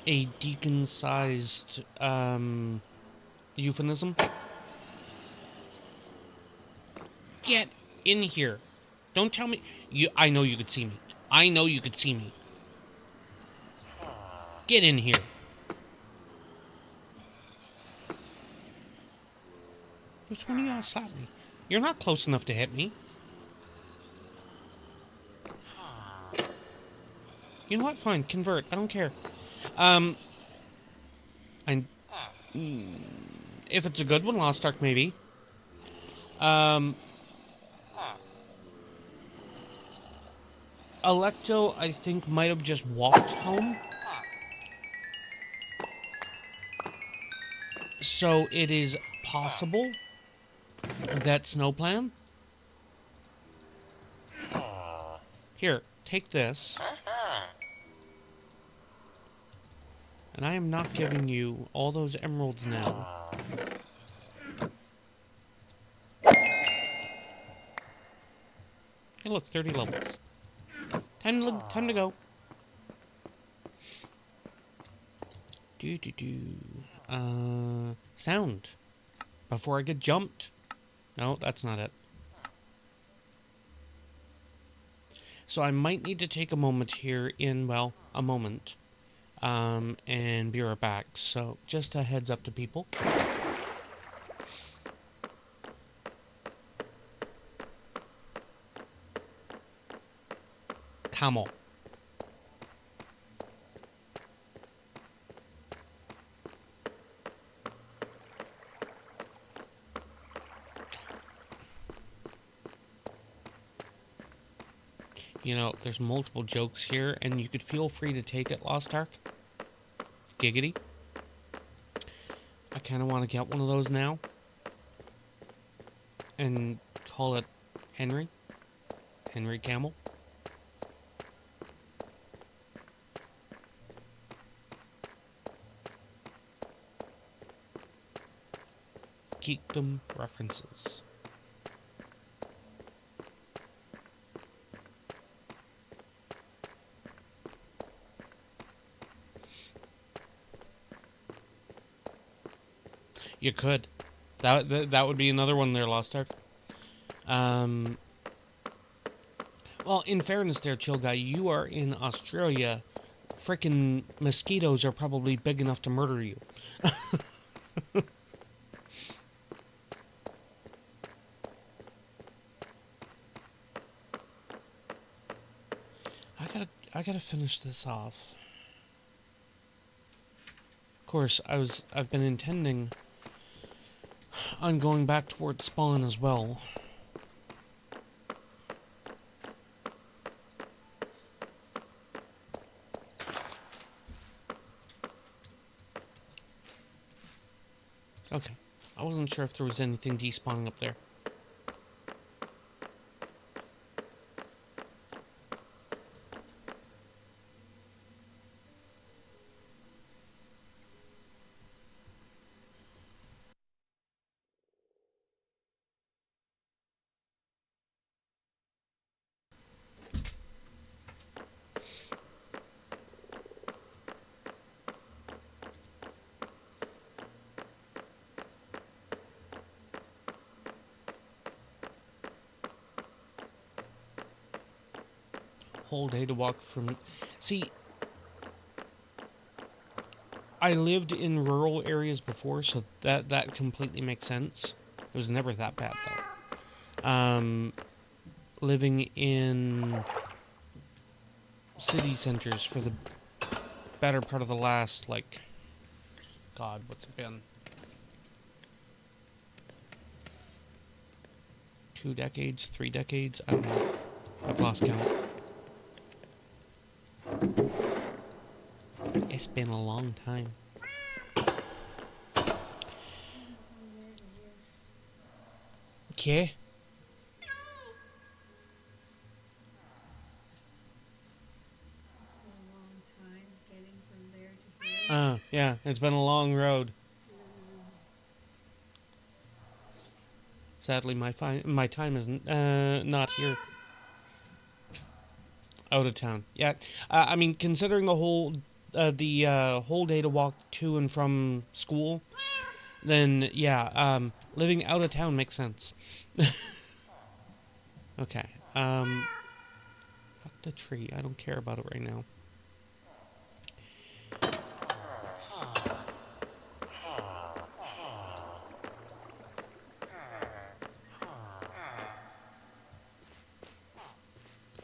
A deacon-sized, euphemism? Get in here. Don't tell me... I know you could see me. I know you could see me. Get in here. Which one of y'all slapped me? You're not close enough to hit me. You know what? Fine. Convert. I don't care. If it's a good one, Lost Ark, maybe. Electo, I think, might have just walked home. So it is possible that Snowplan... Here, take this. And I am not giving you all those emeralds now. Hey, look, 30 levels. Time to go. Sound. Before I get jumped. No, that's not it. So I might need to take a moment here in, well, a moment. And be right back. So, just a heads up to people. Camel. there's multiple jokes here, and you could feel free to take it, Lost Ark. Giggity. I kind of want to get one of those now. And call it Henry. Henry Camel. Geekdom references. You could. That would be another one there, Lost Ark. Well, in fairness there, Chill Guy, you are in Australia. Frickin' mosquitoes are probably big enough to murder you. I gotta finish this off. Of course, I've been intending on going back towards spawn as well. Okay. I wasn't sure if there was anything despawning up there. Whole day to walk from... See, I lived in rural areas before, so that completely makes sense. It was never that bad, though. Living in city centers for the better part of the last, like... God, what's it been? 2 decades? 3 decades? I don't know. I've lost count. It's been a long time. Okay. Yeah, it's been a long road. Sadly, my time is not here. Out of town. Yeah, I mean, considering the whole day to walk to and from school, then yeah, living out of town makes sense. Okay. Fuck the tree. I don't care about it right now.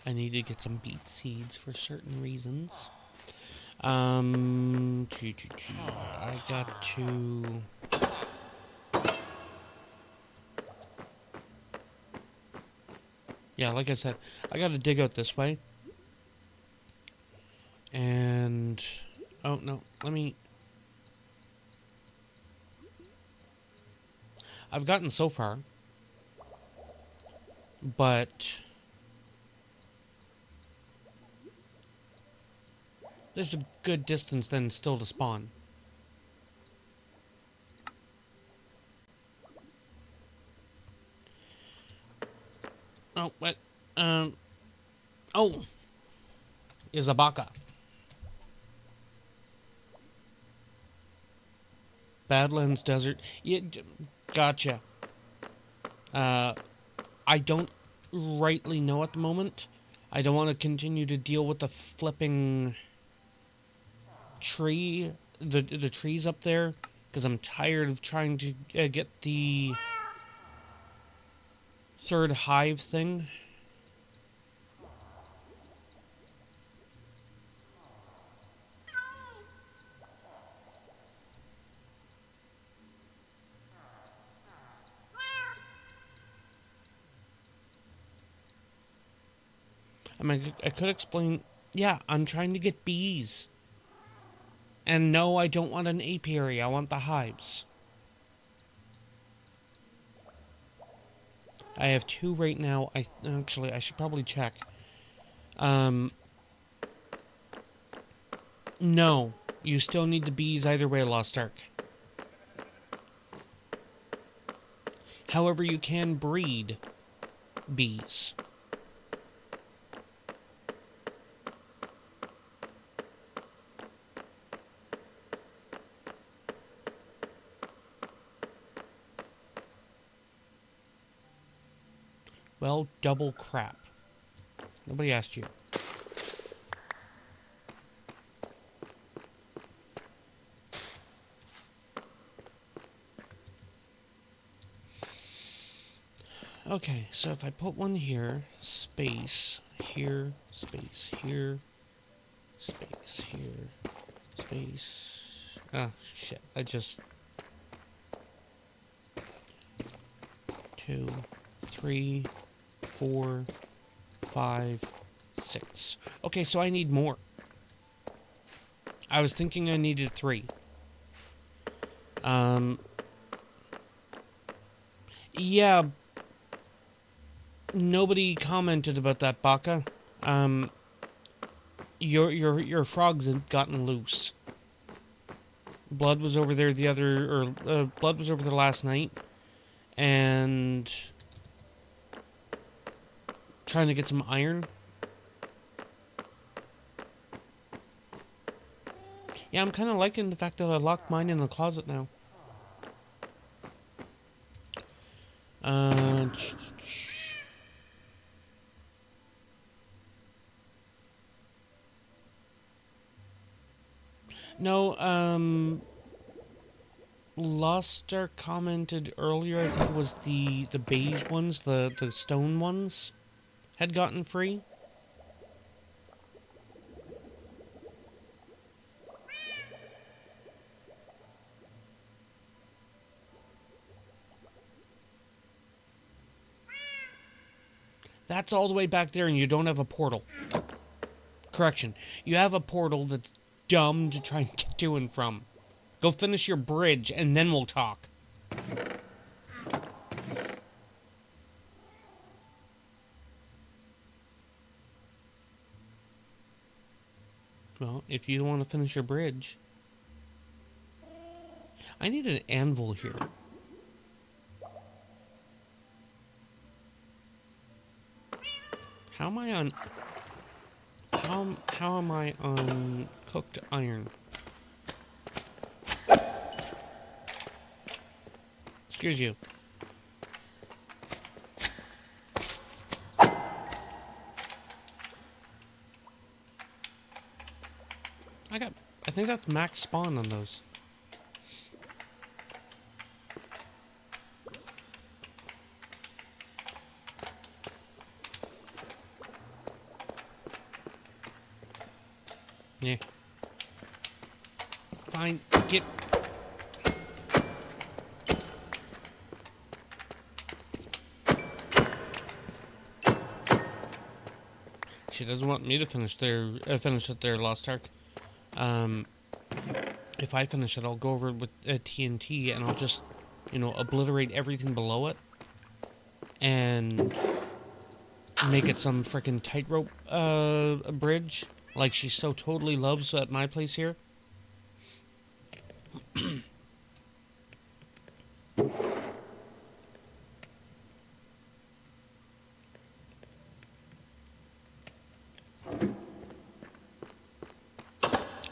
I need to get some beet seeds for certain reasons. I got to... Yeah, like I said, I got to dig out this way. And... Oh, no, let me... I've gotten so far. But... there's a good distance then still to spawn. Oh, what? Oh! Izabaka. Badlands Desert. Yeah, gotcha. I don't rightly know at the moment. I don't want to continue to deal with the flipping... tree, the trees up there, because I'm tired of trying to get the third hive thing. I mean, I could explain, yeah, I'm trying to get bees. And no, I don't want an apiary, I want the hives. I have 2 right now. Actually, I should probably check. No, you still need the bees either way, Lost Ark. However, you can breed bees. Well, double crap. Nobody asked you. Okay, so if I put one here, space, here, space, here, space, here, space... Ah, shit. I just... 2, 3, 4, 5, 6. Okay, so I need more. I was thinking I needed 3. Yeah. Nobody commented about that, Baka. Your frogs had gotten loose. Blood was over there Blood was over there last night, and trying to get some iron. Yeah, I'm kind of liking the fact that I locked mine in the closet now. No, Luster commented earlier, I think it was the beige ones, the stone ones, had gotten free. That's all the way back there and you don't have a portal. Correction, you have a portal that's dumb to try and get to and from. Go finish your bridge and then we'll talk. Well, if you don't want to finish your bridge... I need an anvil here. How am I on... How am I on cooked iron? Excuse you. I think that's max spawn on those. Yeah. Fine, get... She doesn't want me to finish it there, Lost Ark. If I finish it, I'll go over it with TNT and I'll just, obliterate everything below it. And make it some frickin' tightrope bridge. Like she so totally loves at my place here.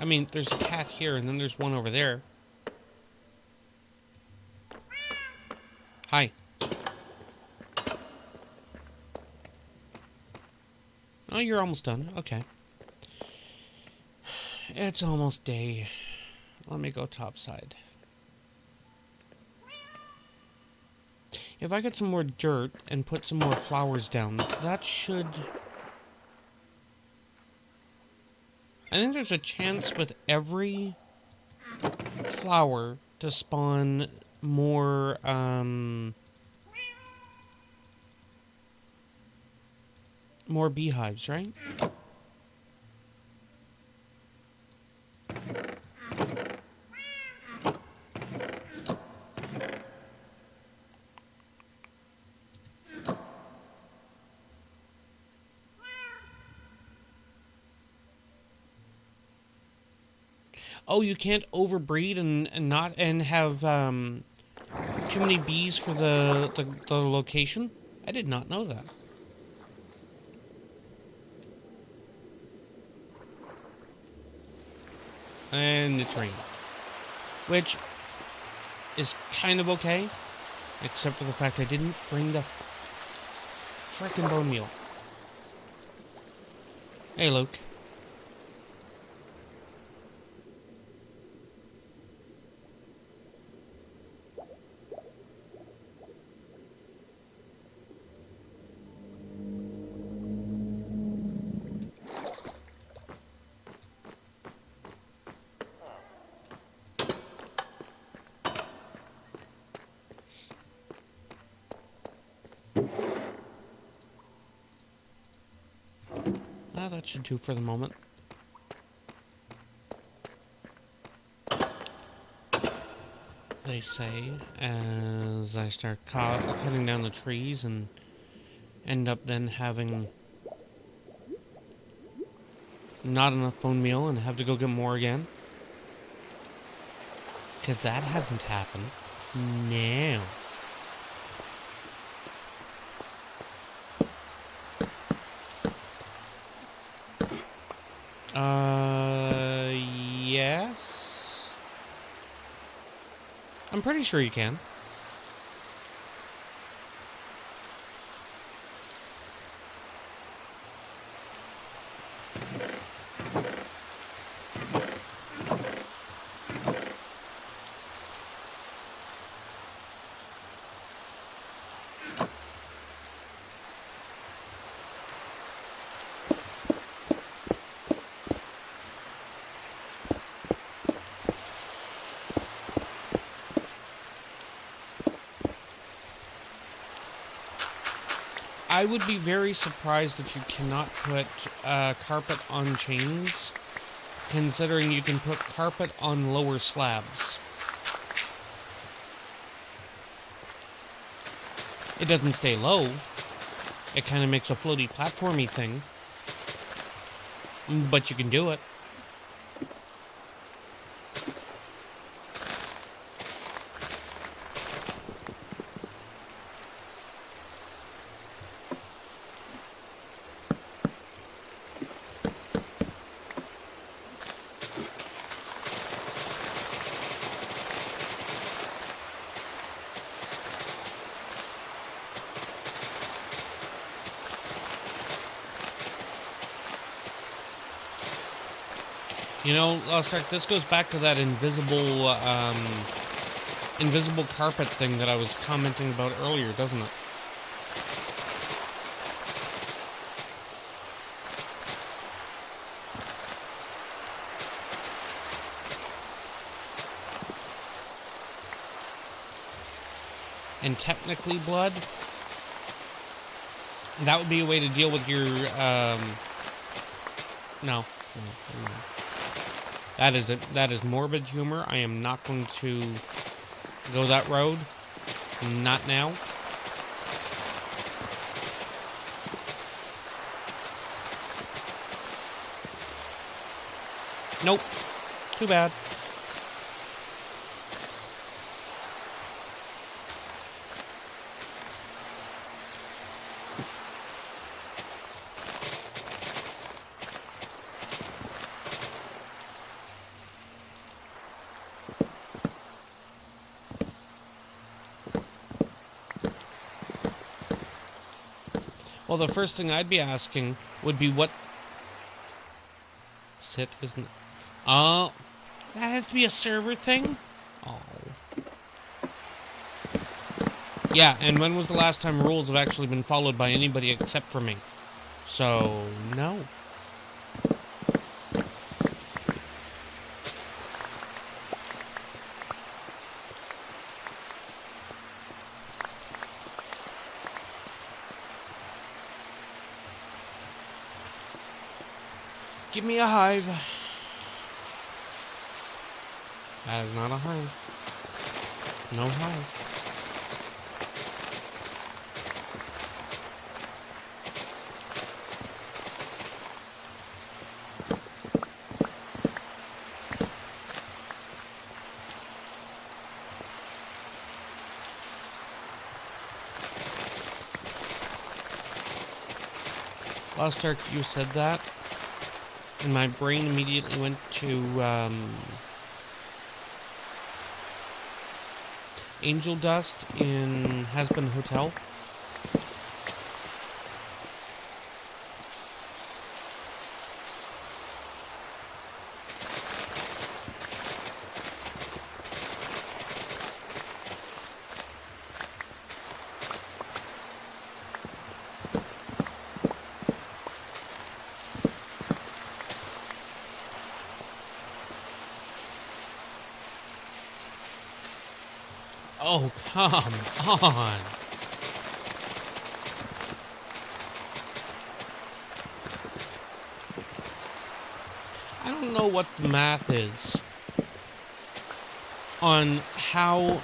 I mean, there's a cat here and then there's one over there. Hi. Oh, you're almost done. Okay. It's almost day. Let me go topside. If I get some more dirt and put some more flowers down, that should... I think there's a chance with every flower to spawn more, more beehives, right? Oh, you can't overbreed and have too many bees for the location? I did not know that. And it's raining. Which is kind of okay. Except for the fact I didn't bring the frickin' bone meal. Hey, Luke. That should do for the moment. They say, as I start cutting down the trees and end up then having not enough bone meal and have to go get more again. Because that hasn't happened. No. Yes? I'm pretty sure you can. I would be very surprised if you cannot put carpet on chains, considering you can put carpet on lower slabs. It doesn't stay low. It kind of makes a floaty platformy thing. But you can do it. You know, this goes back to that invisible carpet thing that I was commenting about earlier, doesn't it? And technically, blood, that would be a way to deal with your, no. That is it. That is morbid humor. I am not going to go that road. Not now. Nope. Too bad. Well, the first thing I'd be asking would be what... Sit, isn't it? Oh, that has to be a server thing? Oh. Yeah, and when was the last time rules have actually been followed by anybody except for me? So, no. Give me a hive. That is not a hive. No hive. Last time you said that, and my brain immediately went to Angel Dust in Has-Been Hotel. Oh, come on. I don't know what the math is on how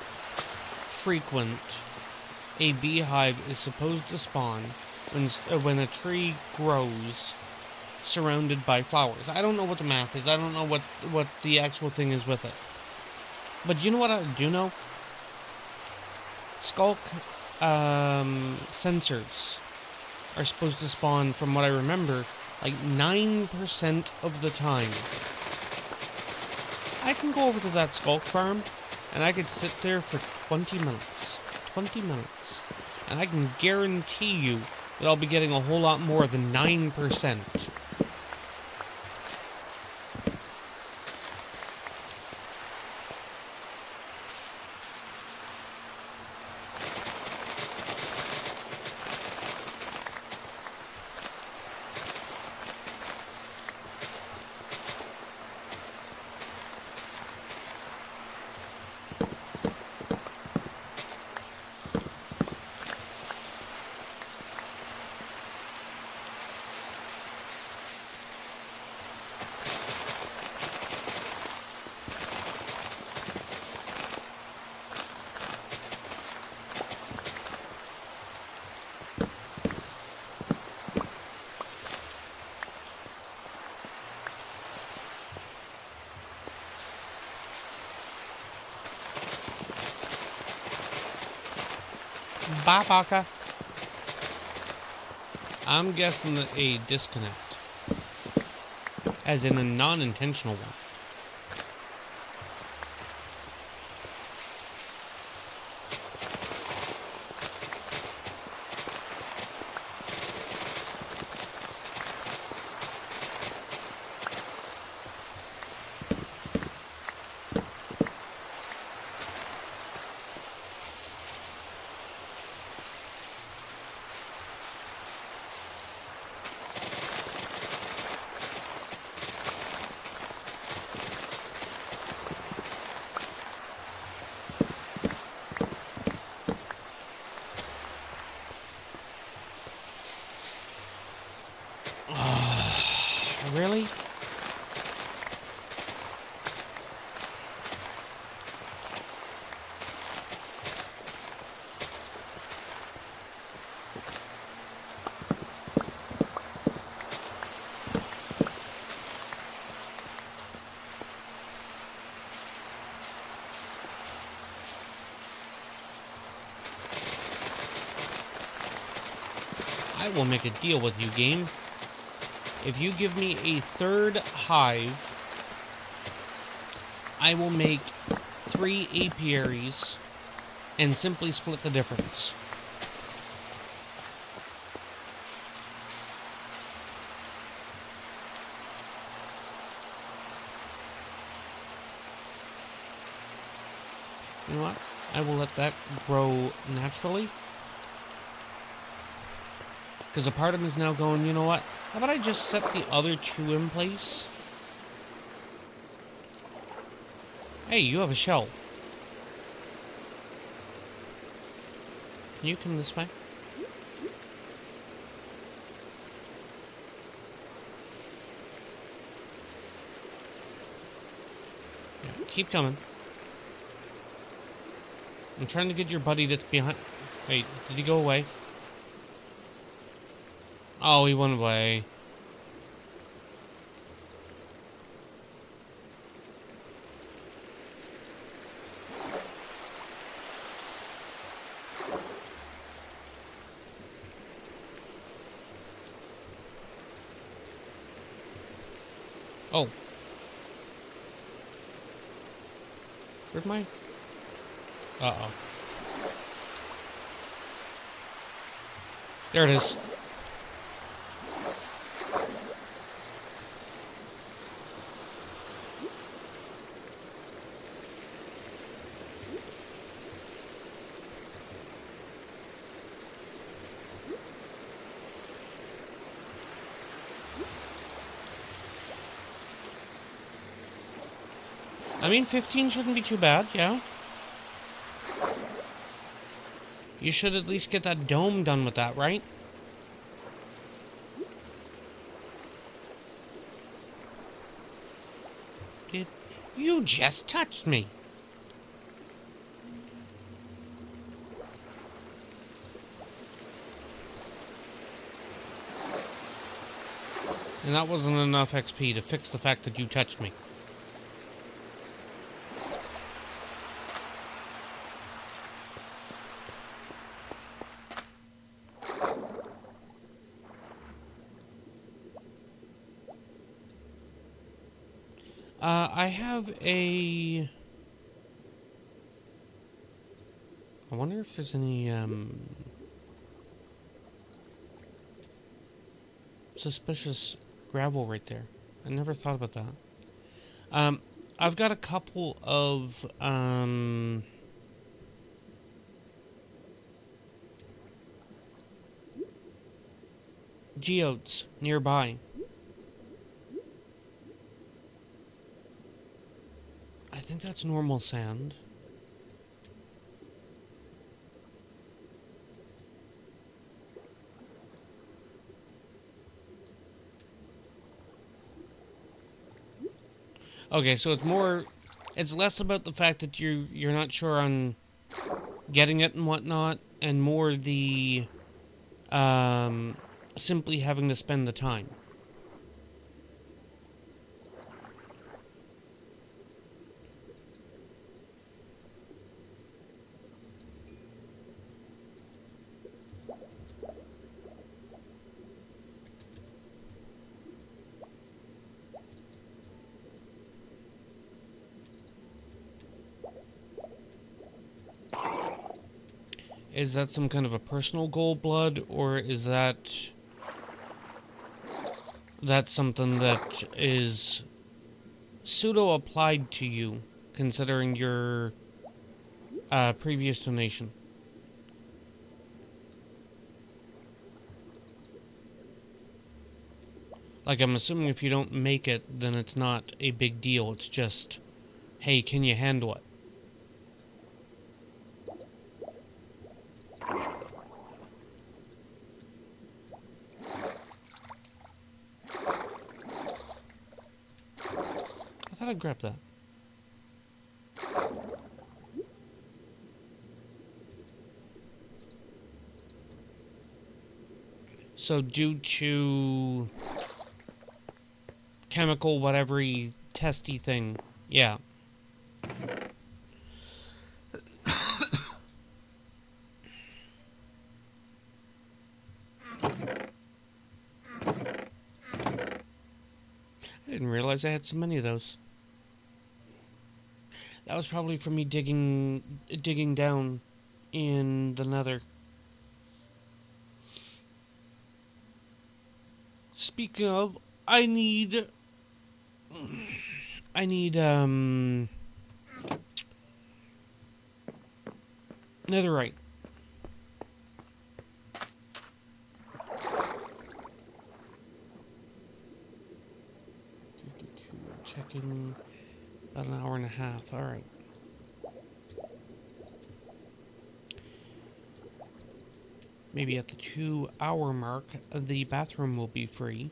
frequent a beehive is supposed to spawn when a tree grows surrounded by flowers. I don't know what the math is. I don't know what the actual thing is with it. But you know what I do know? Skulk sensors are supposed to spawn, from what I remember, like 9% of the time. I can go over to that skulk farm, and I could sit there for 20 minutes. 20 minutes. And I can guarantee you that I'll be getting a whole lot more than 9%. Bye, Baka. I'm guessing that a disconnect. As in a non-intentional one. Really? I will make a deal with you, game. If you give me a third hive, I will make 3 apiaries and simply split the difference. You know what? I will let that grow naturally. Because a part of me is now going, you know what? How about I just set the other 2 in place? Hey, you have a shell. Can you come this way? keep coming. I'm trying to get your buddy that's behind. Wait, did he go away? Oh, he went away. Oh. Where'd my... Uh-oh. There it is. I mean, 15 shouldn't be too bad, yeah. You should at least get that dome done with that, right? You just touched me. And that wasn't enough XP to fix the fact that you touched me. I have a... I wonder if there's any, suspicious gravel right there. I never thought about that. I've got a couple of, geodes nearby. I think that's normal sand. Okay, so it's less about the fact that you're not sure on getting it and whatnot, and more the, simply having to spend the time. Is that some kind of a personal goal, Blood, or is that's something that is pseudo-applied to you, considering your previous donation? Like, I'm assuming if you don't make it, then it's not a big deal. It's just, hey, can you handle it? I thought I'd grab that. So due to chemical whatever-y testy thing, yeah. I didn't realize I had so many of those. That was probably from me digging down in the nether. Speaking of, I need netherite. Checking about an hour and a half. All right. Maybe at the 2-hour mark, the bathroom will be free.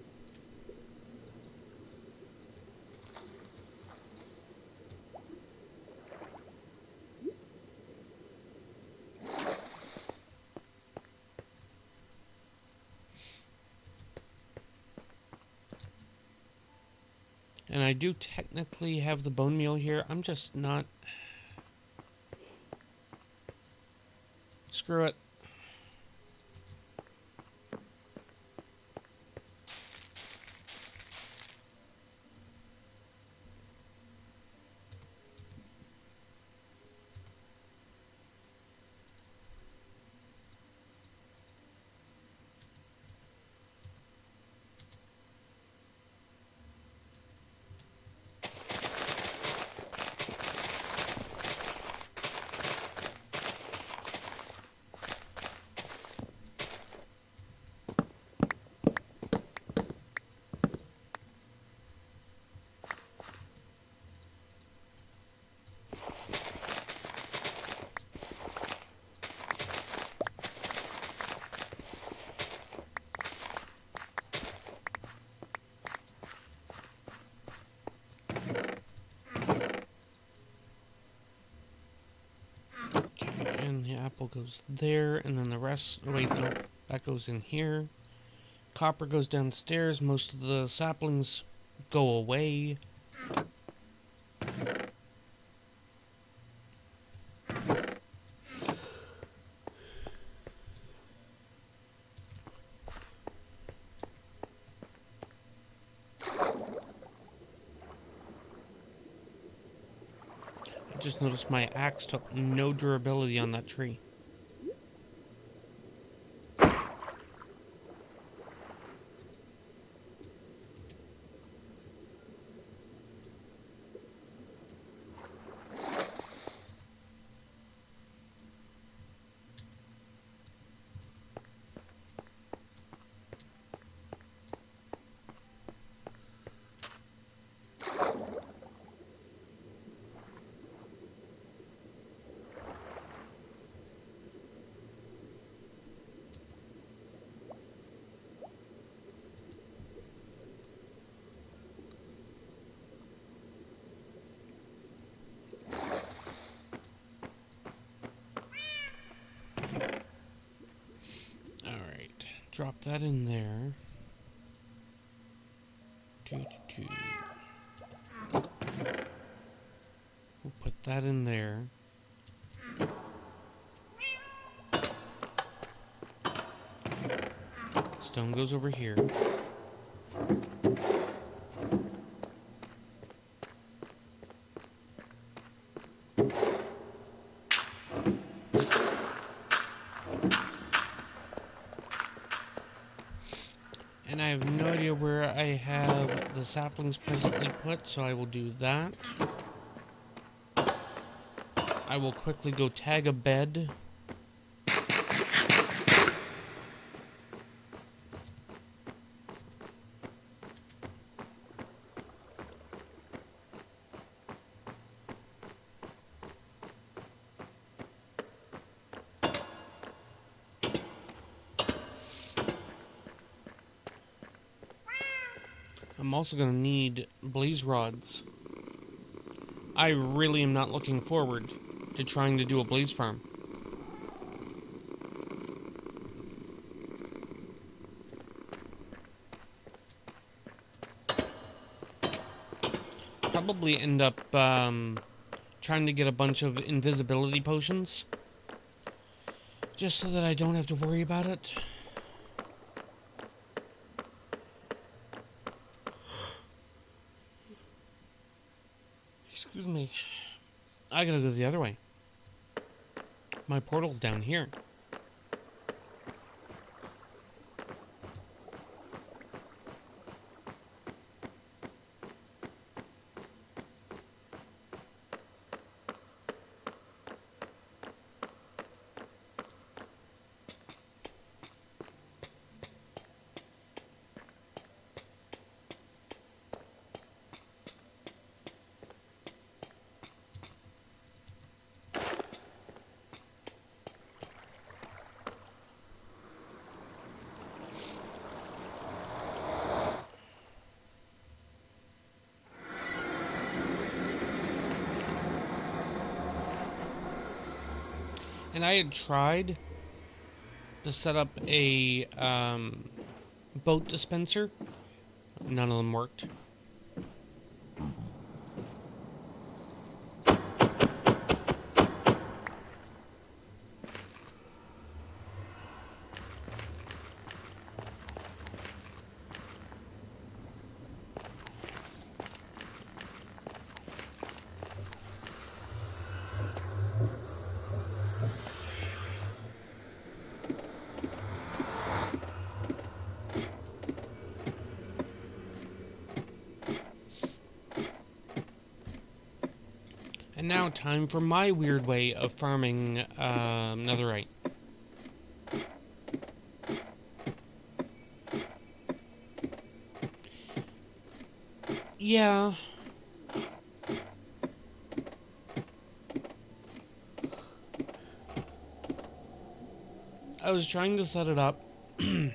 And I do technically have the bone meal here. I'm just not... Screw it. And the apple goes there, and then the rest... Wait, no. That goes in here. Copper goes downstairs. Most of the saplings go away. I just noticed my axe took no durability on that tree. Alright. Drop that in there. We'll put that in there. Stone goes over here. And I have no idea where I have the saplings presently put, so I will do that. I will quickly go tag a bed. I'm also going to need blaze rods. I really am not looking forward to trying to do a blaze farm. Probably end up trying to get a bunch of invisibility potions. Just so that I don't have to worry about it. Excuse me. I gotta go the other way. My portal's down here. And I had tried to set up a boat dispenser. None of them worked. And now time for my weird way of farming netherite. Yeah. I was trying to set it up. I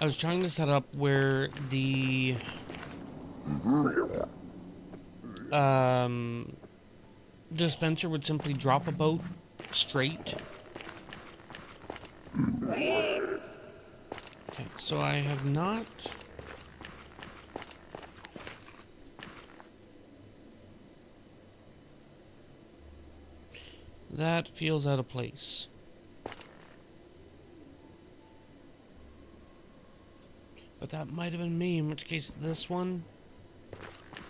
was trying to set up where the dispenser would simply drop a boat straight. Okay, so I have not. That feels out of place. But that might have been me, in which case this one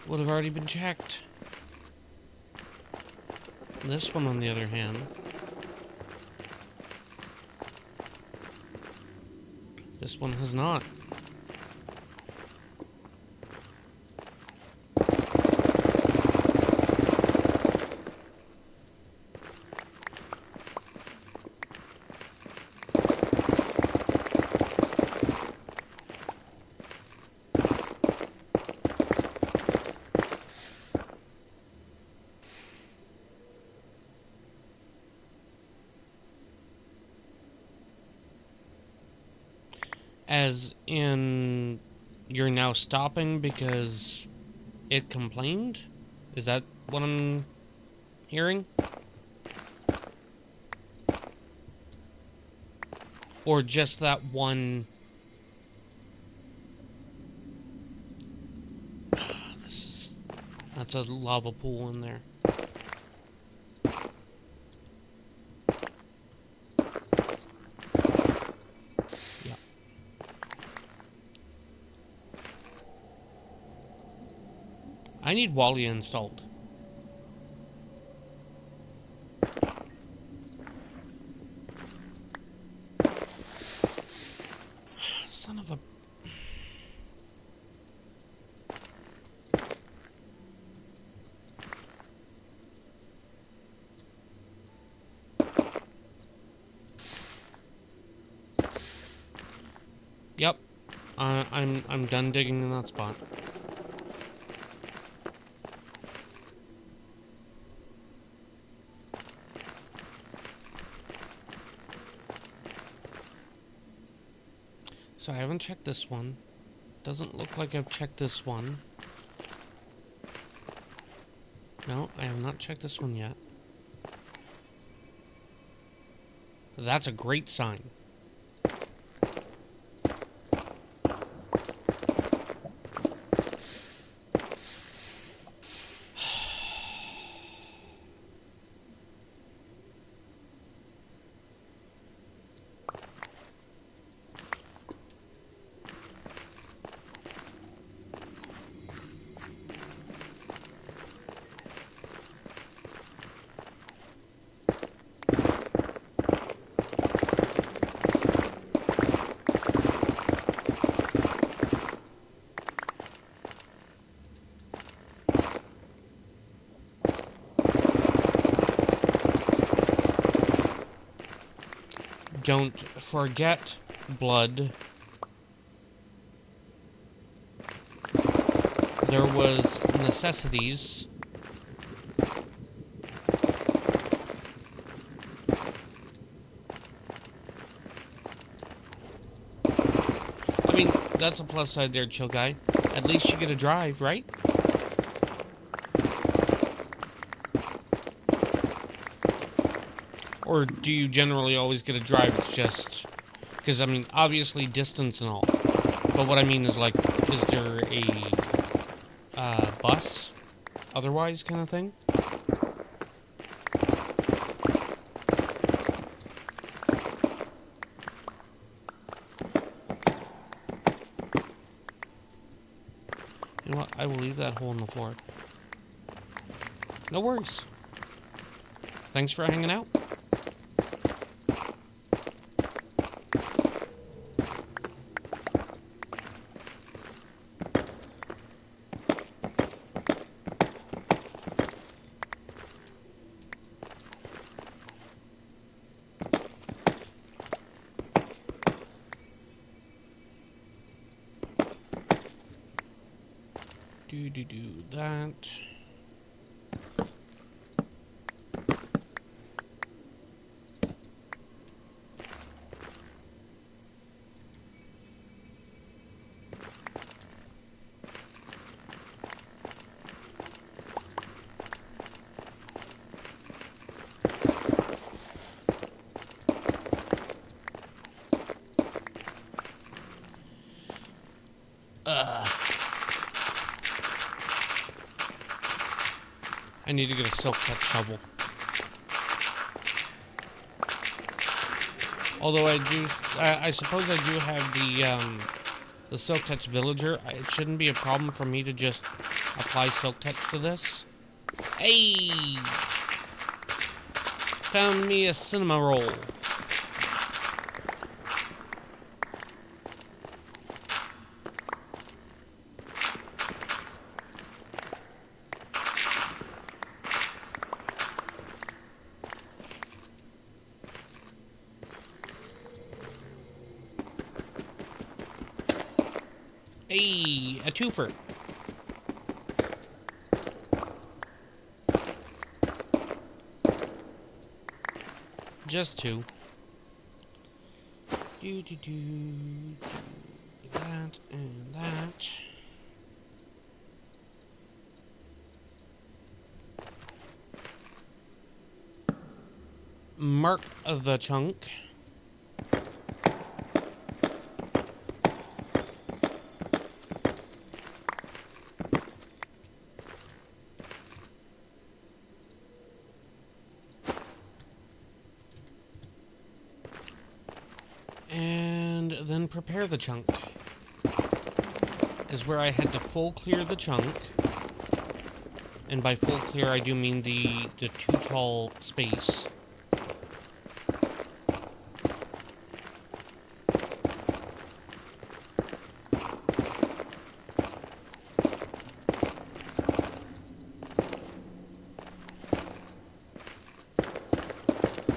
would have already been checked. This one, on the other hand, this one has not. As in, you're now stopping because it complained? Is that what I'm hearing? Or just that one... That's a lava pool in there. I need Walia installed. Son of a... Yep. I'm done digging in that spot. So I haven't checked this one. Doesn't look like I've checked this one. No, I have not checked this one yet. That's a great sign. Don't forget, blood. There was necessities. I mean, that's a plus side there, chill guy. At least you get a drive, right? Or do you generally always get a drive? It's just... Because, I mean, obviously distance and all. But what I mean is, like, is there a bus otherwise kind of thing? You know what? I will leave that hole in the floor. No worries. Thanks for hanging out. Do that. I need to get a silk touch shovel. Although I suppose I do have the silk touch villager. It shouldn't be a problem for me to just apply silk touch to this. Hey! Found me a cinema roll. Hey, a twofer. Just two. Do that and that. Mark the chunk. And then prepare the chunk. Is where I had to full clear the chunk. And by full clear, I do mean the too tall space.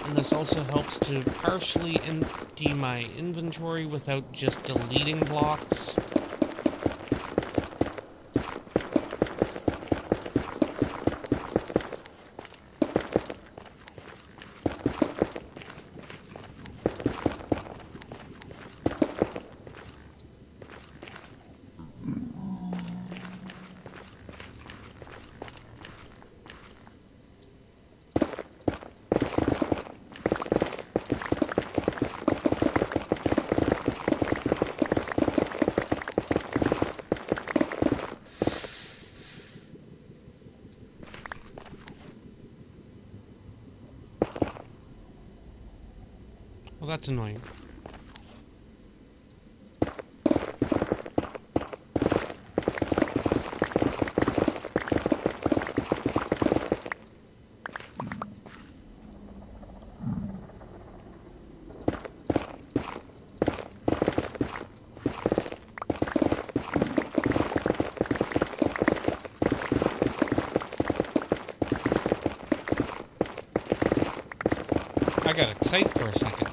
And this also helps to partially empty my inventory without just deleting blocks. Well, that's annoying. I got excited for a second.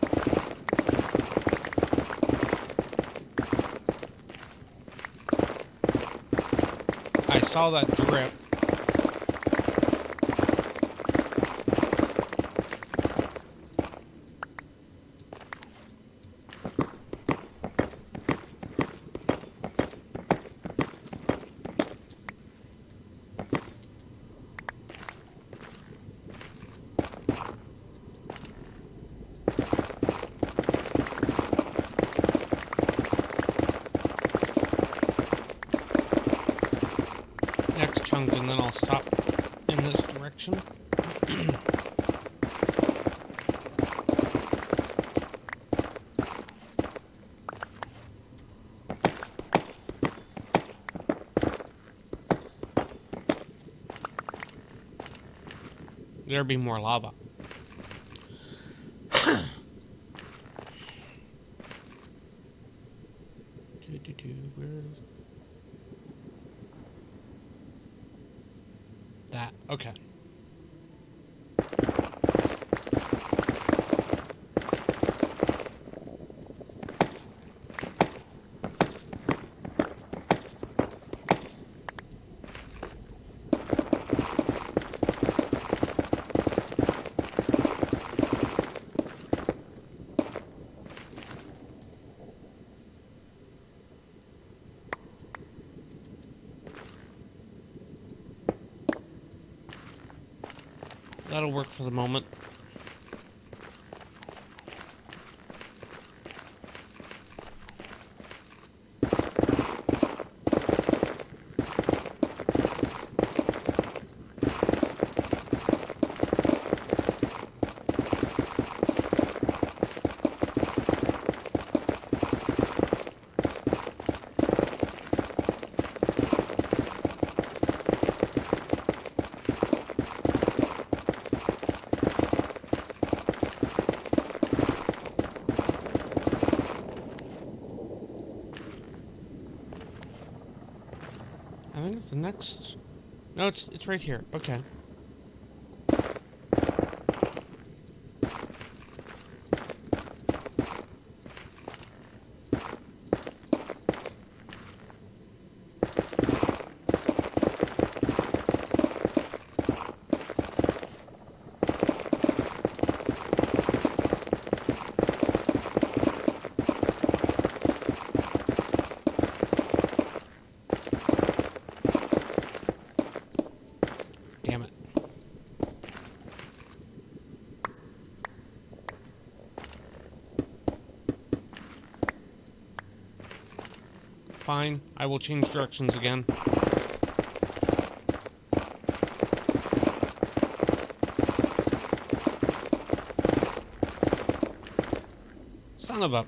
I saw that drip. Next chunk, and then I'll stop in this direction. There'll be more lava. Where? That. Okay. That'll work for the moment. I think it's the next... No, it's right here. Okay. Damn it. Fine, I will change directions again. Son of a...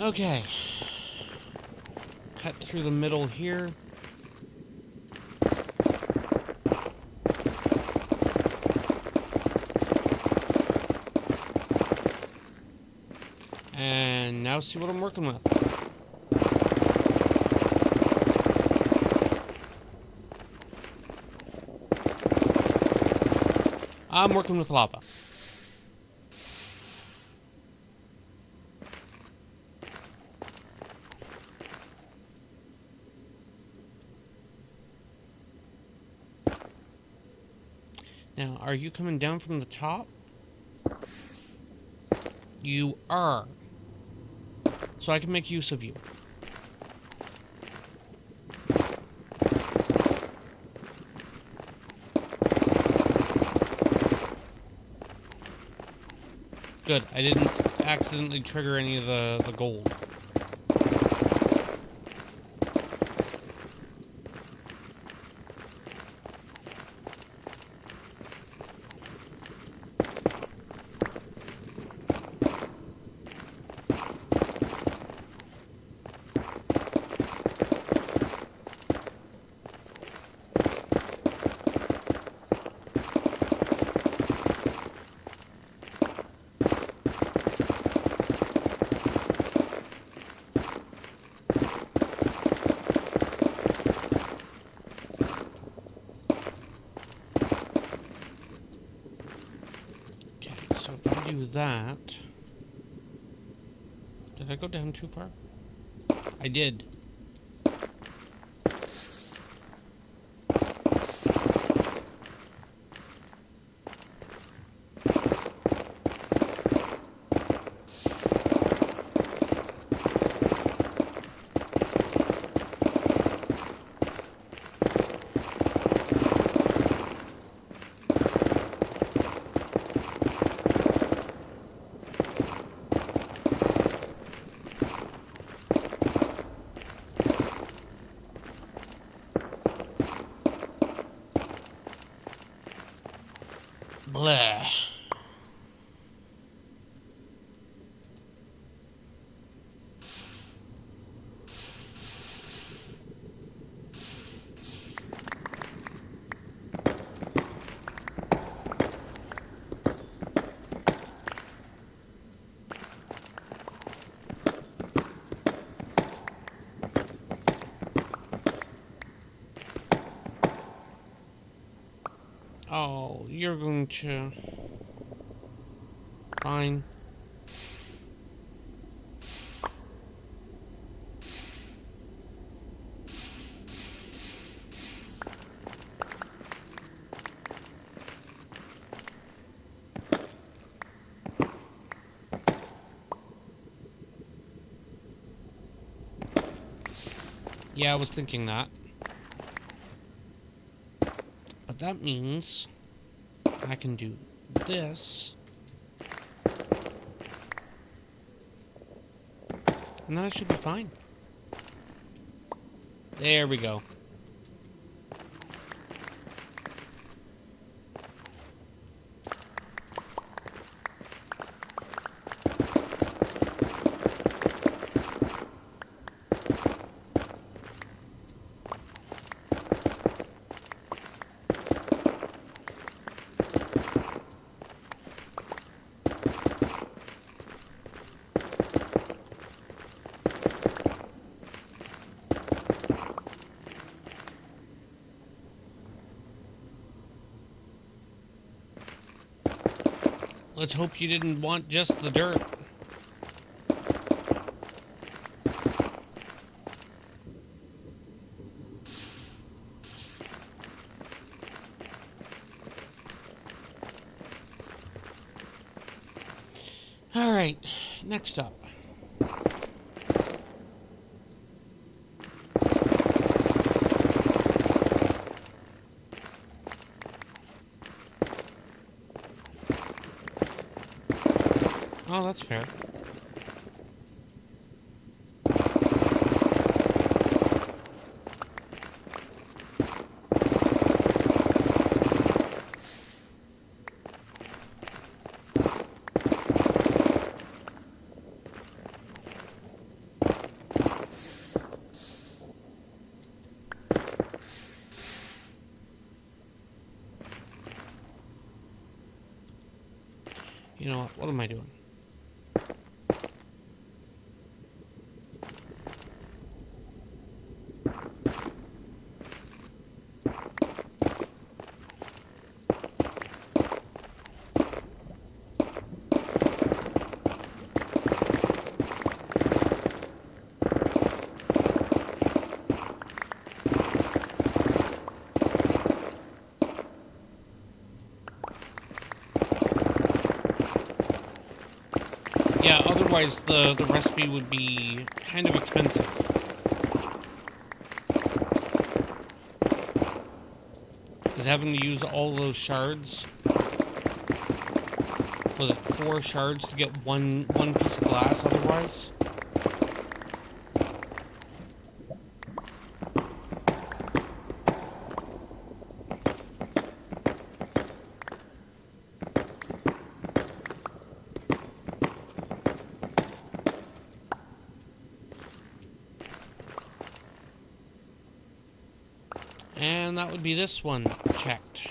Okay. Cut through the middle here. And now see what I'm working with. I'm working with lava. Now, are you coming down from the top? You are. So I can make use of you. Good, I didn't accidentally trigger any of the gold. So if I do that... Did I go down too far? I did. Blah. Oh, you're going to... Fine. Yeah, I was thinking that. But that means I can do this. And then I should be fine. There we go. Let's hope you didn't want just the dirt. Alright, next up. Oh, that's fair. You know what? What am I doing? Yeah, otherwise the recipe would be kind of expensive. Because having to use all those shards... Was it 4 shards to get one piece of glass otherwise? And that would be this one checked.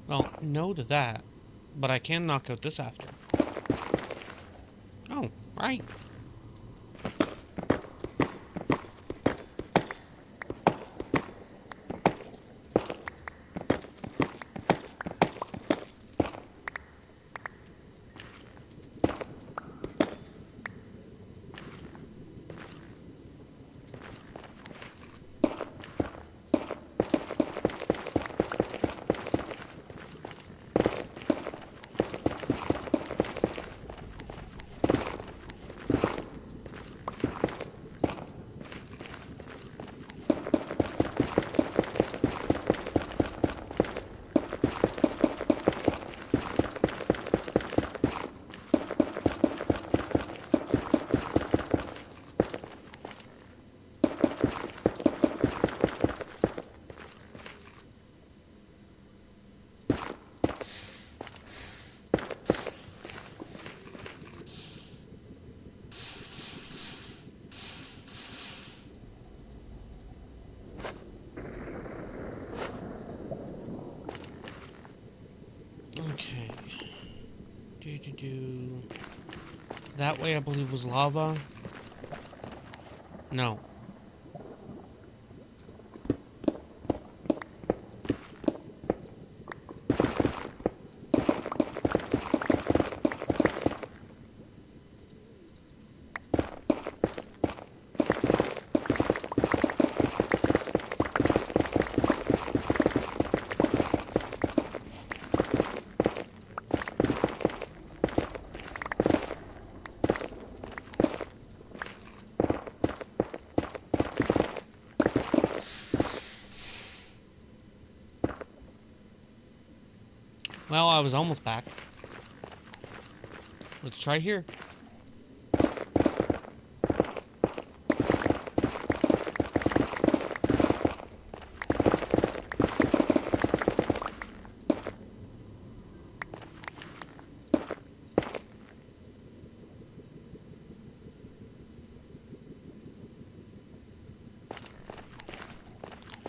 Well, no to that, but I can knock out this after. Oh, right. Okay. That way I believe was lava. No. Well, I was almost back. Let's try here.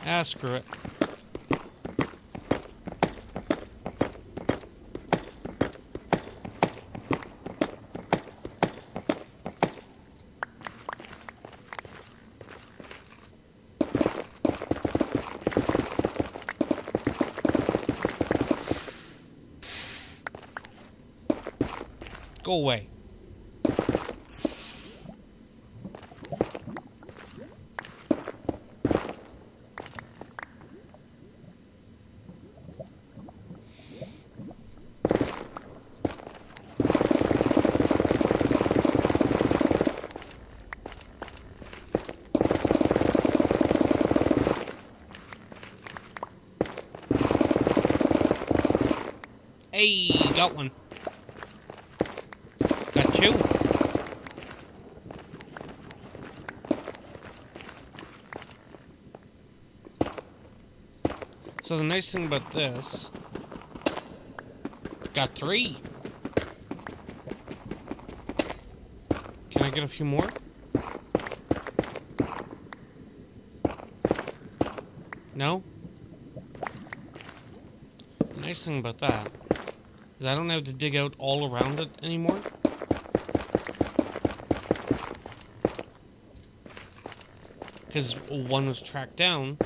Ah, screw it. Go away. Hey, got one. Got two. So the nice thing about this, got three. Can I get a few more? No? The nice thing about that is I don't have to dig out all around it anymore. Because one was tracked down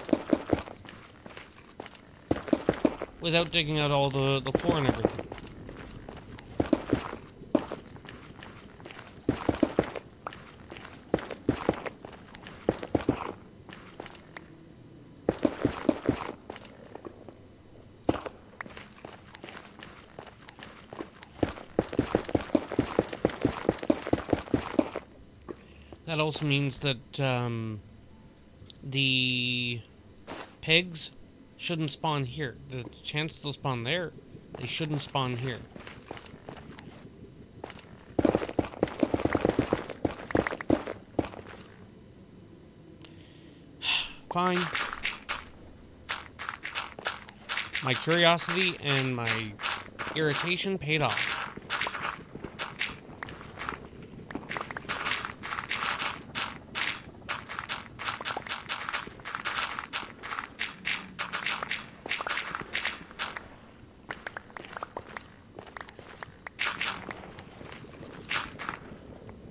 without digging out all the floor and everything. That also means that the pigs shouldn't spawn here. The chance they'll spawn there, they shouldn't spawn here. Fine. My curiosity and my irritation paid off.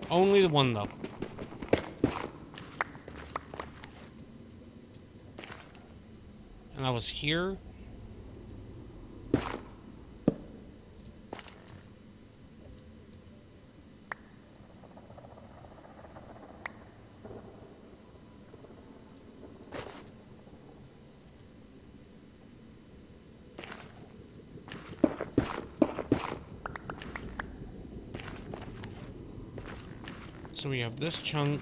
Only the one, though. And I was here. So we have this chunk.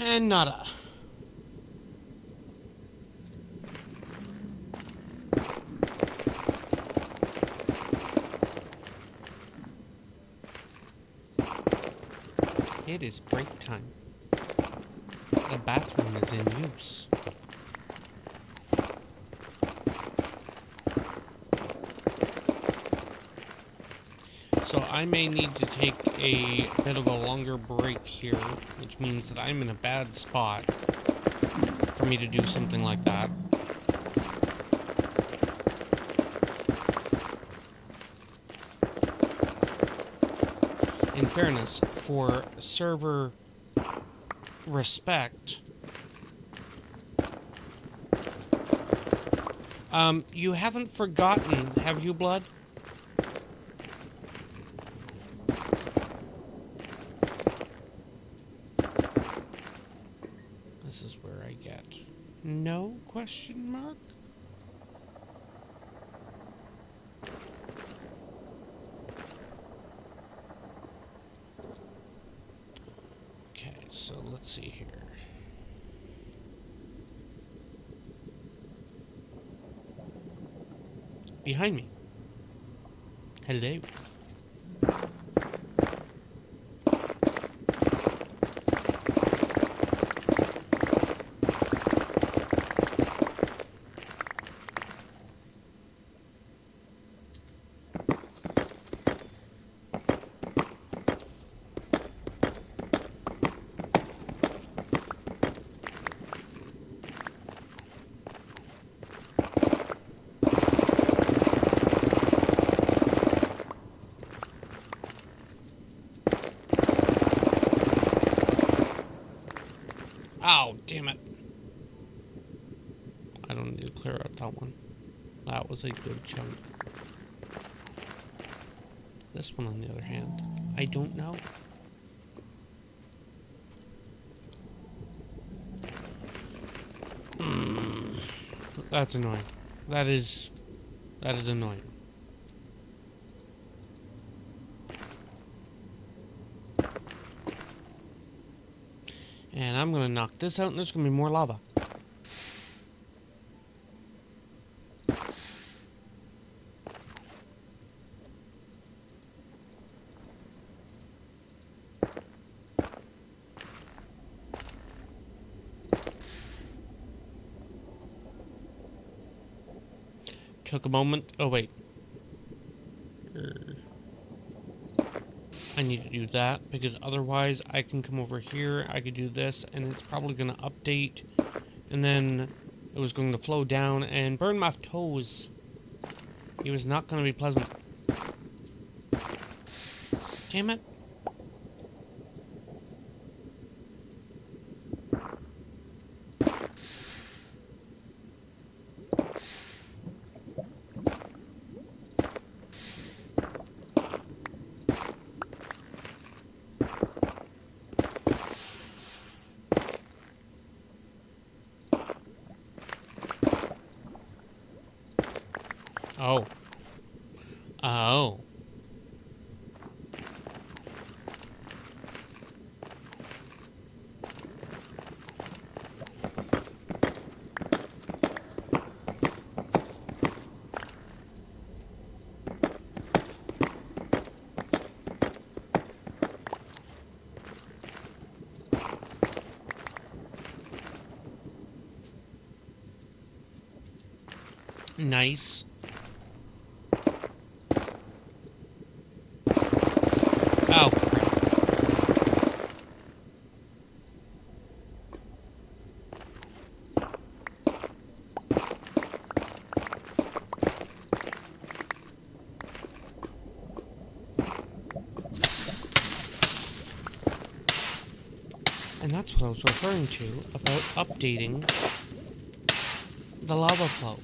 And nada. It is break time. The bathroom is in use. So I may need to take a bit of a longer break here, which means that I'm in a bad spot for me to do something like that. In fairness, for server respect, you haven't forgotten, have you, Blood? This is where I get no question mark. Okay, so let's see here. Behind me. Hello. Oh, damn it. I don't need to clear out that one. That was a good chunk. This one, on the other hand, I don't know. That's annoying. That is annoying. And I'm gonna knock this out, and there's gonna be more lava. Took a moment. Oh, wait. I need to do that, because otherwise I can come over here, I could do this, and it's probably going to update, and then it was going to flow down and burn my toes. It was not going to be pleasant. Damn it. Oh. Oh. Nice. Oh, crap. And that's what I was referring to about updating the lava flow.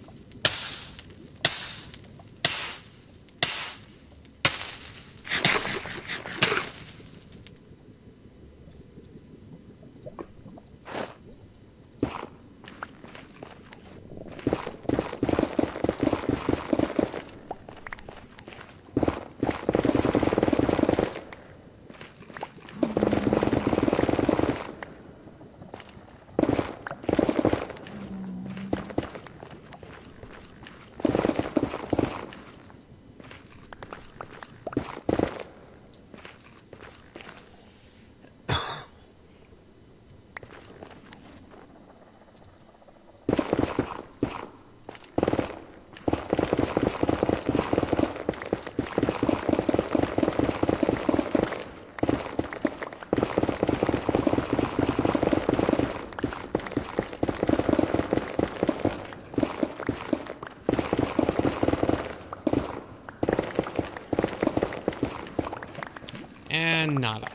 And nada.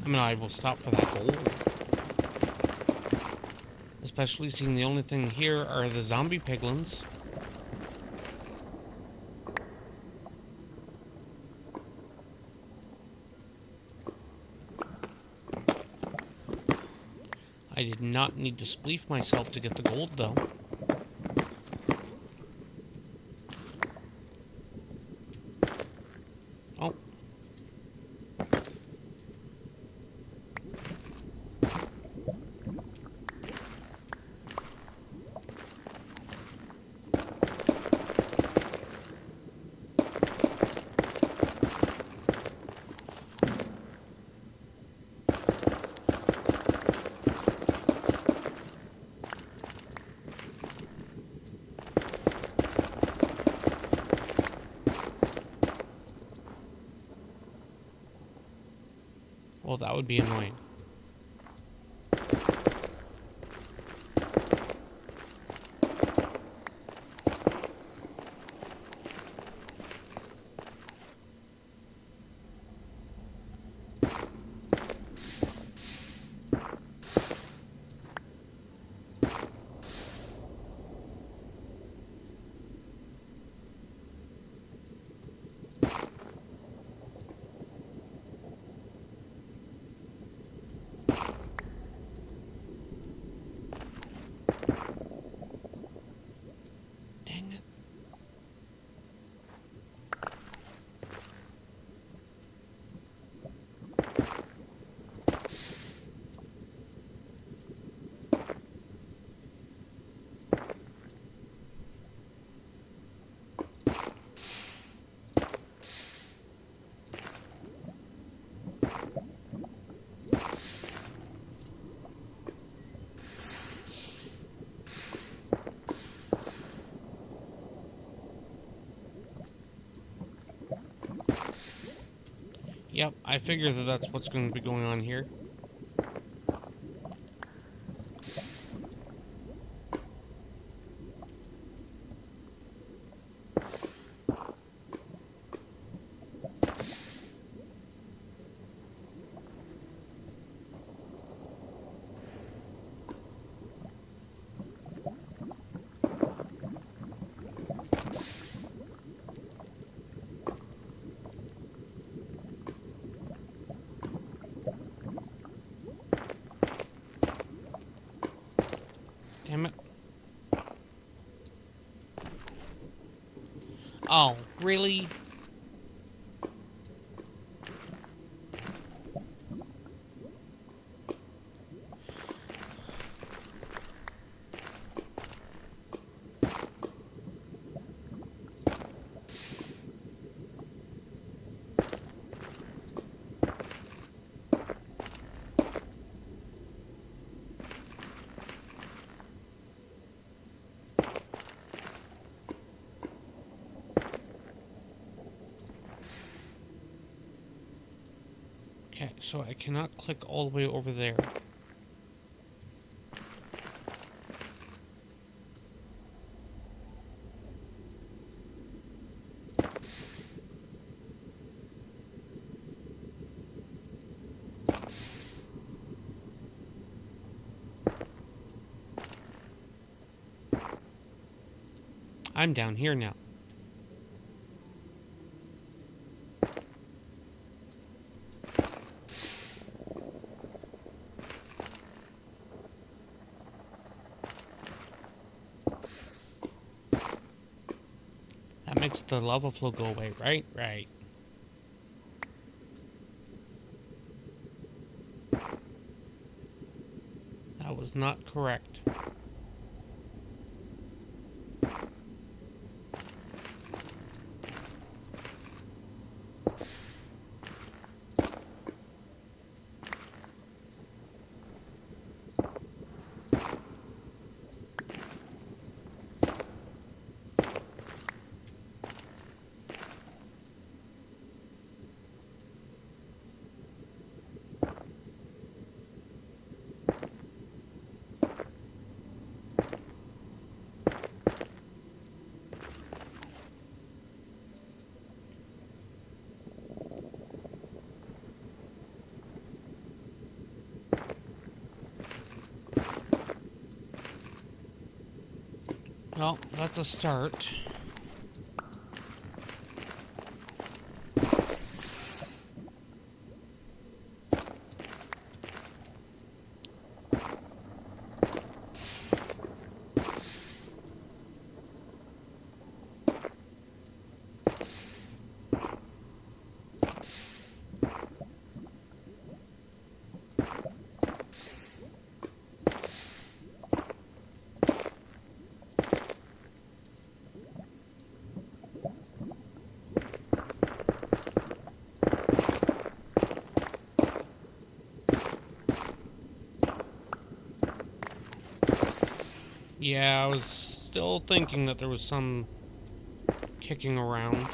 I mean, I will stop for that gold. Especially seeing the only thing here are the zombie piglins. I did not need to spleef myself to get the gold, though. Oh. Well, that would be annoying. Dang it. Yep, I figure that that's what's going to be going on here. Damn it. Oh, really? Okay, so I cannot click all the way over there. I'm down here now. That makes the lava flow go away, right? Right. That was not correct. Well, that's a start. Yeah, I was still thinking that there was some kicking around.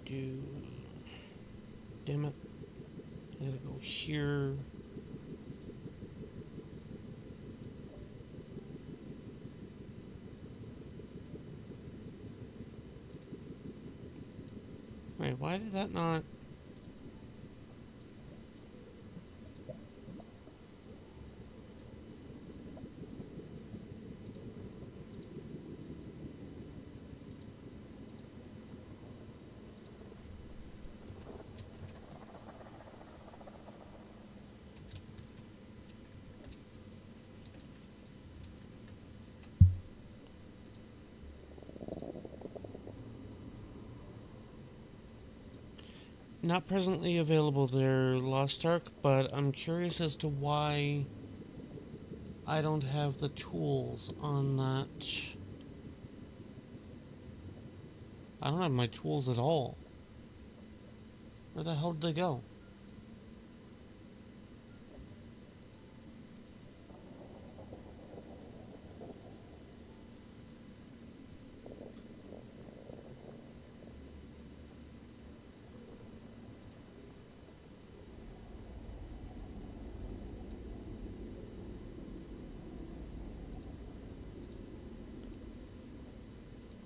Do. Damn it. I gotta go here. Wait, why did that not... Not presently available there, Lost Ark, but I'm curious as to why I don't have the tools on that. I don't have my tools at all. Where the hell did they go?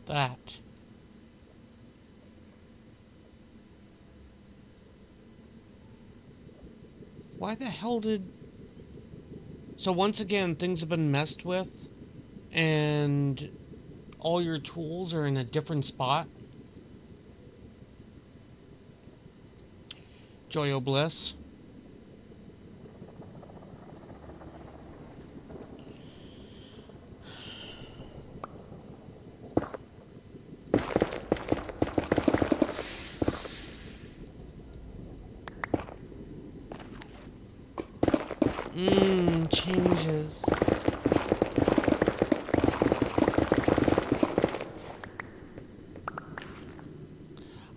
That. Why the hell did... So once again, things have been messed with, and all your tools are in a different spot. Joyo Bliss. Changes.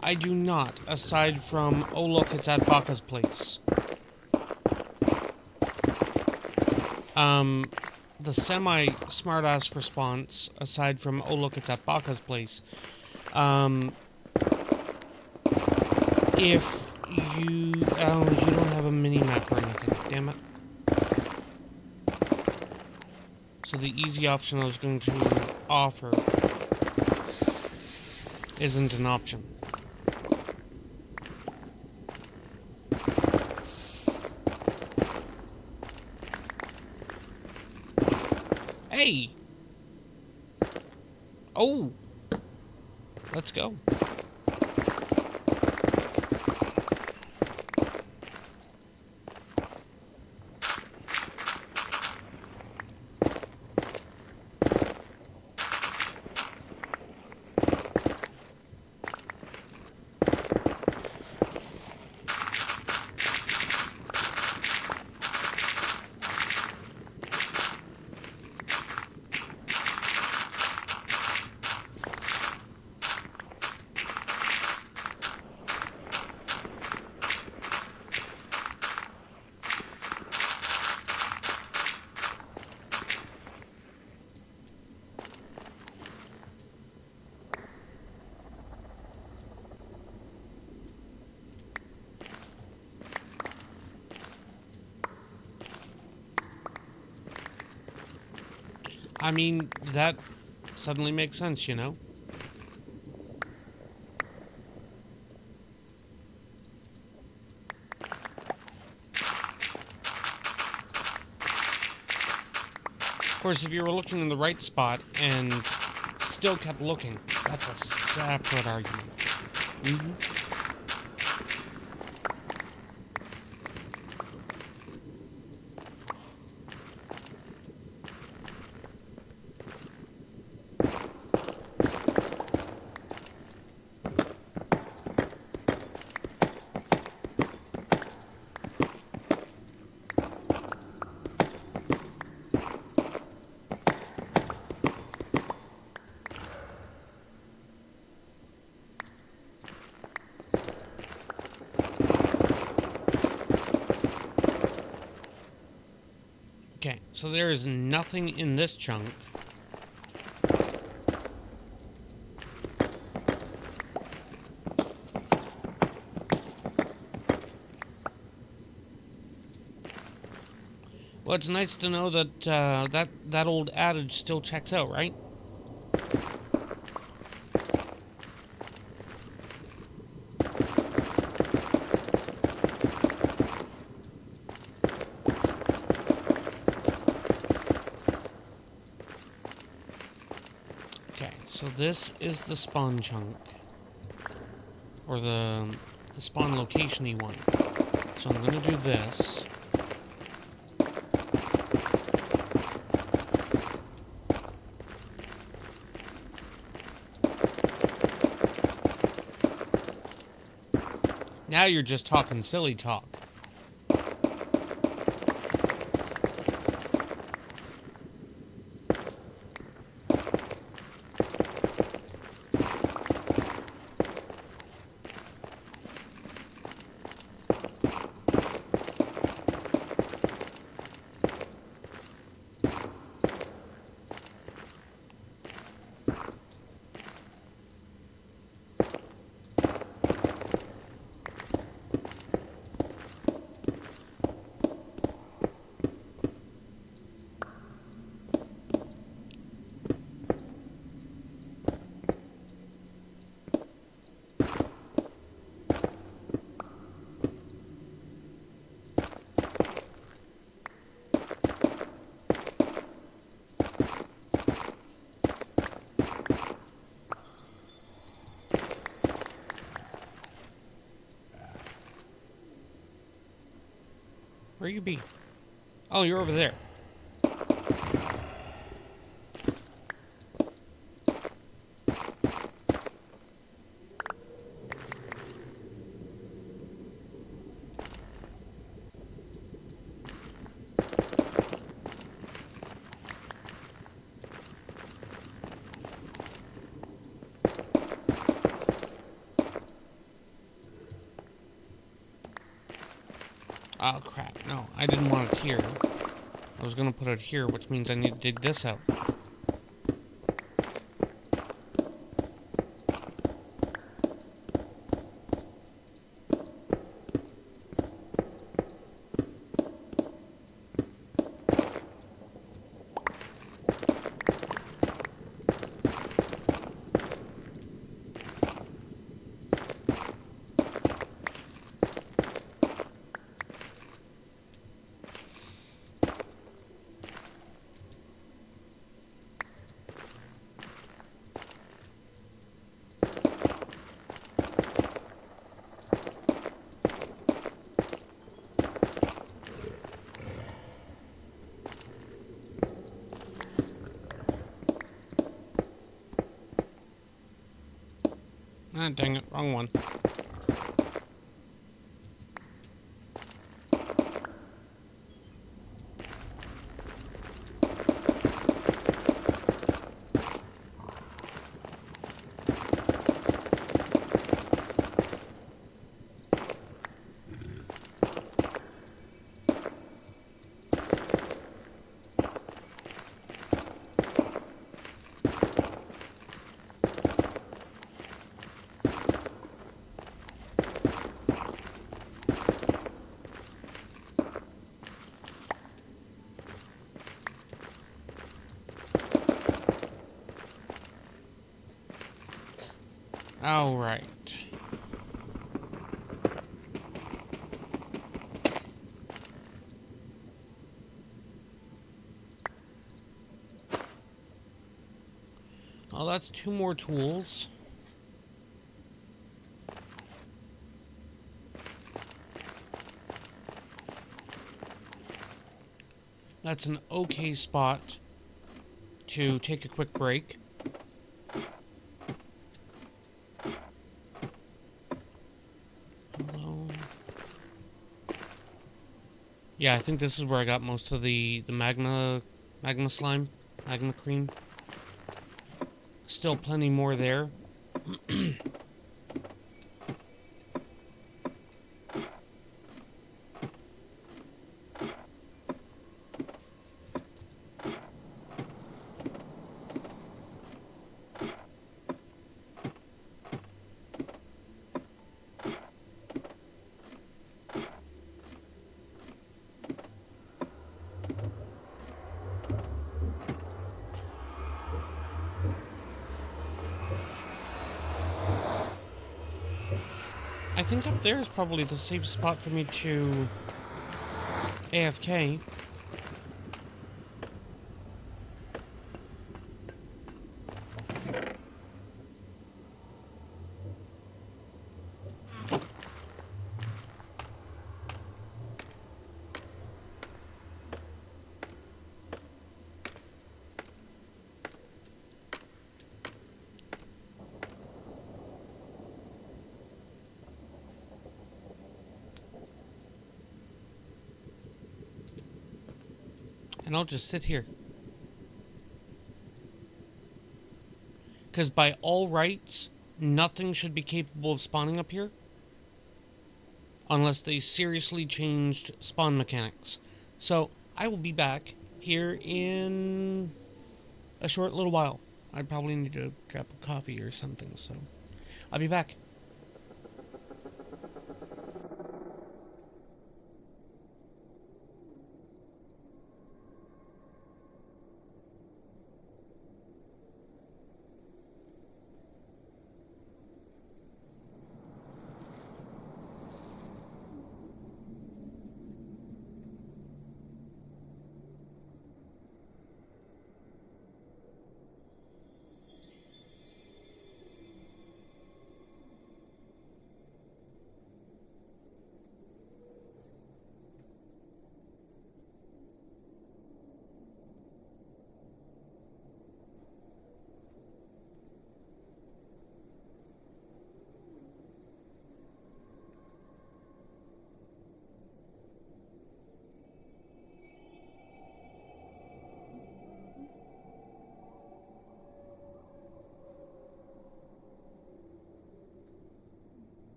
I do not, aside from, oh look, it's at Baka's place. The semi-smartass response, aside from, oh look, it's at Baka's place. If you, oh, you don't have a mini-map or anything, damn it. So the easy option I was going to offer isn't an option. Hey! Oh! Let's go. I mean, that suddenly makes sense, you know? Of course, if you were looking in the right spot and still kept looking, that's a separate argument. Mm-hmm. Okay, so there is nothing in this chunk. Well, it's nice to know that that old adage still checks out, right? Okay, so this is the spawn chunk. Or the spawn location-y one. So I'm gonna do this. Now you're just talking silly talk. Where you be? Oh, you're over there. Oh, crap. No, I didn't want it here. I was gonna put it here, which means I need to dig this out. Ah, dang it, wrong one. All right. Well, that's 2 more tools. That's an okay spot to take a quick break. Hello. Yeah, I think this is where I got most of the magma slime, magma cream. Still plenty more there. I think up there is probably the safe spot for me to AFK. And I'll just sit here. Because by all rights, nothing should be capable of spawning up here. Unless they seriously changed spawn mechanics. So, I will be back here in a short little while. I probably need to grab a coffee or something, so I'll be back.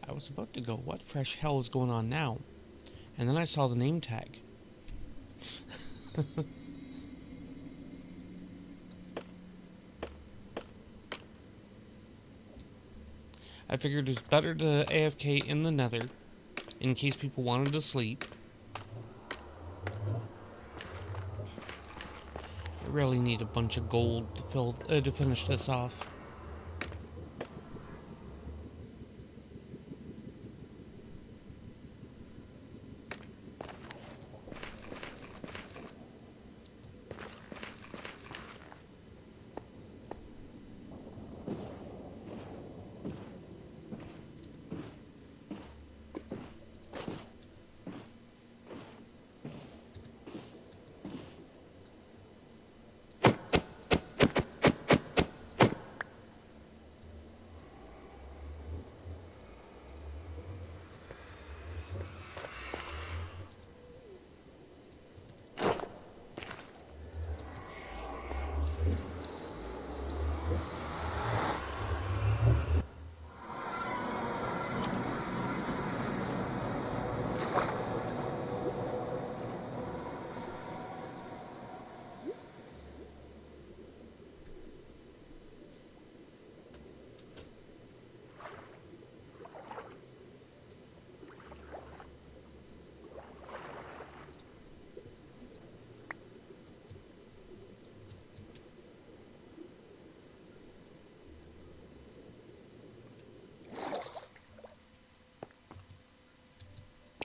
I was about to go, what fresh hell is going on now? And then I saw the name tag. I figured it's better to AFK in the nether, in case people wanted to sleep. I really need a bunch of gold to finish this off.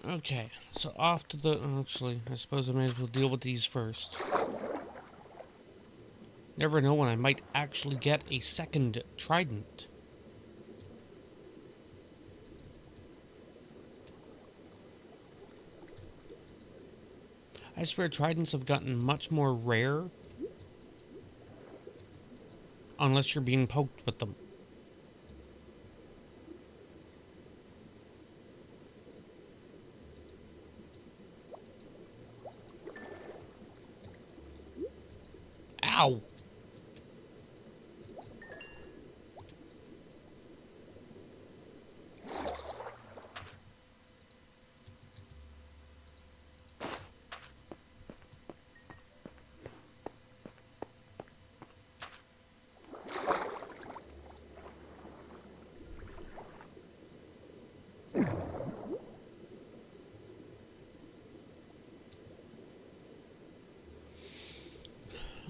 Okay, so off to the... Actually, I suppose I may as well deal with these first. Never know when I might actually get a second trident. I swear tridents have gotten much more rare. Unless you're being poked with them. Ow!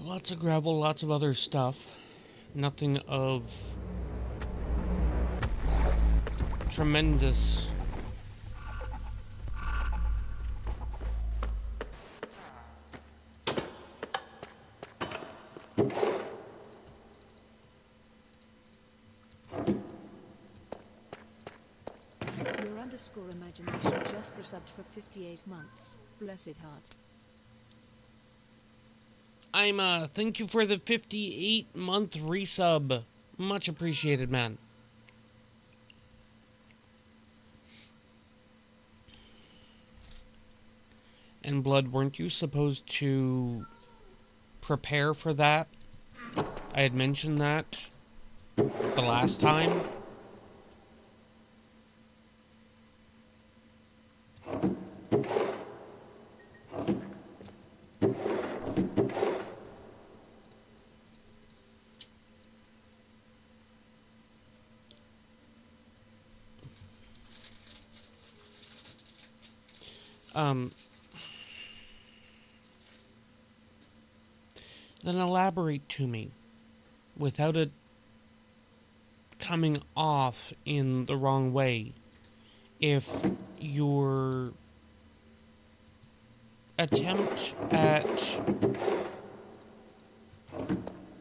Lots of gravel, lots of other stuff. Nothing of tremendous. Your underscore imagination just resubbed for 58 months. Blessed heart. Thank you for the 58-month resub. Much appreciated, man. And Blood, weren't you supposed to prepare for that? I had mentioned that the last time. Then elaborate to me without it coming off in the wrong way. If your attempt at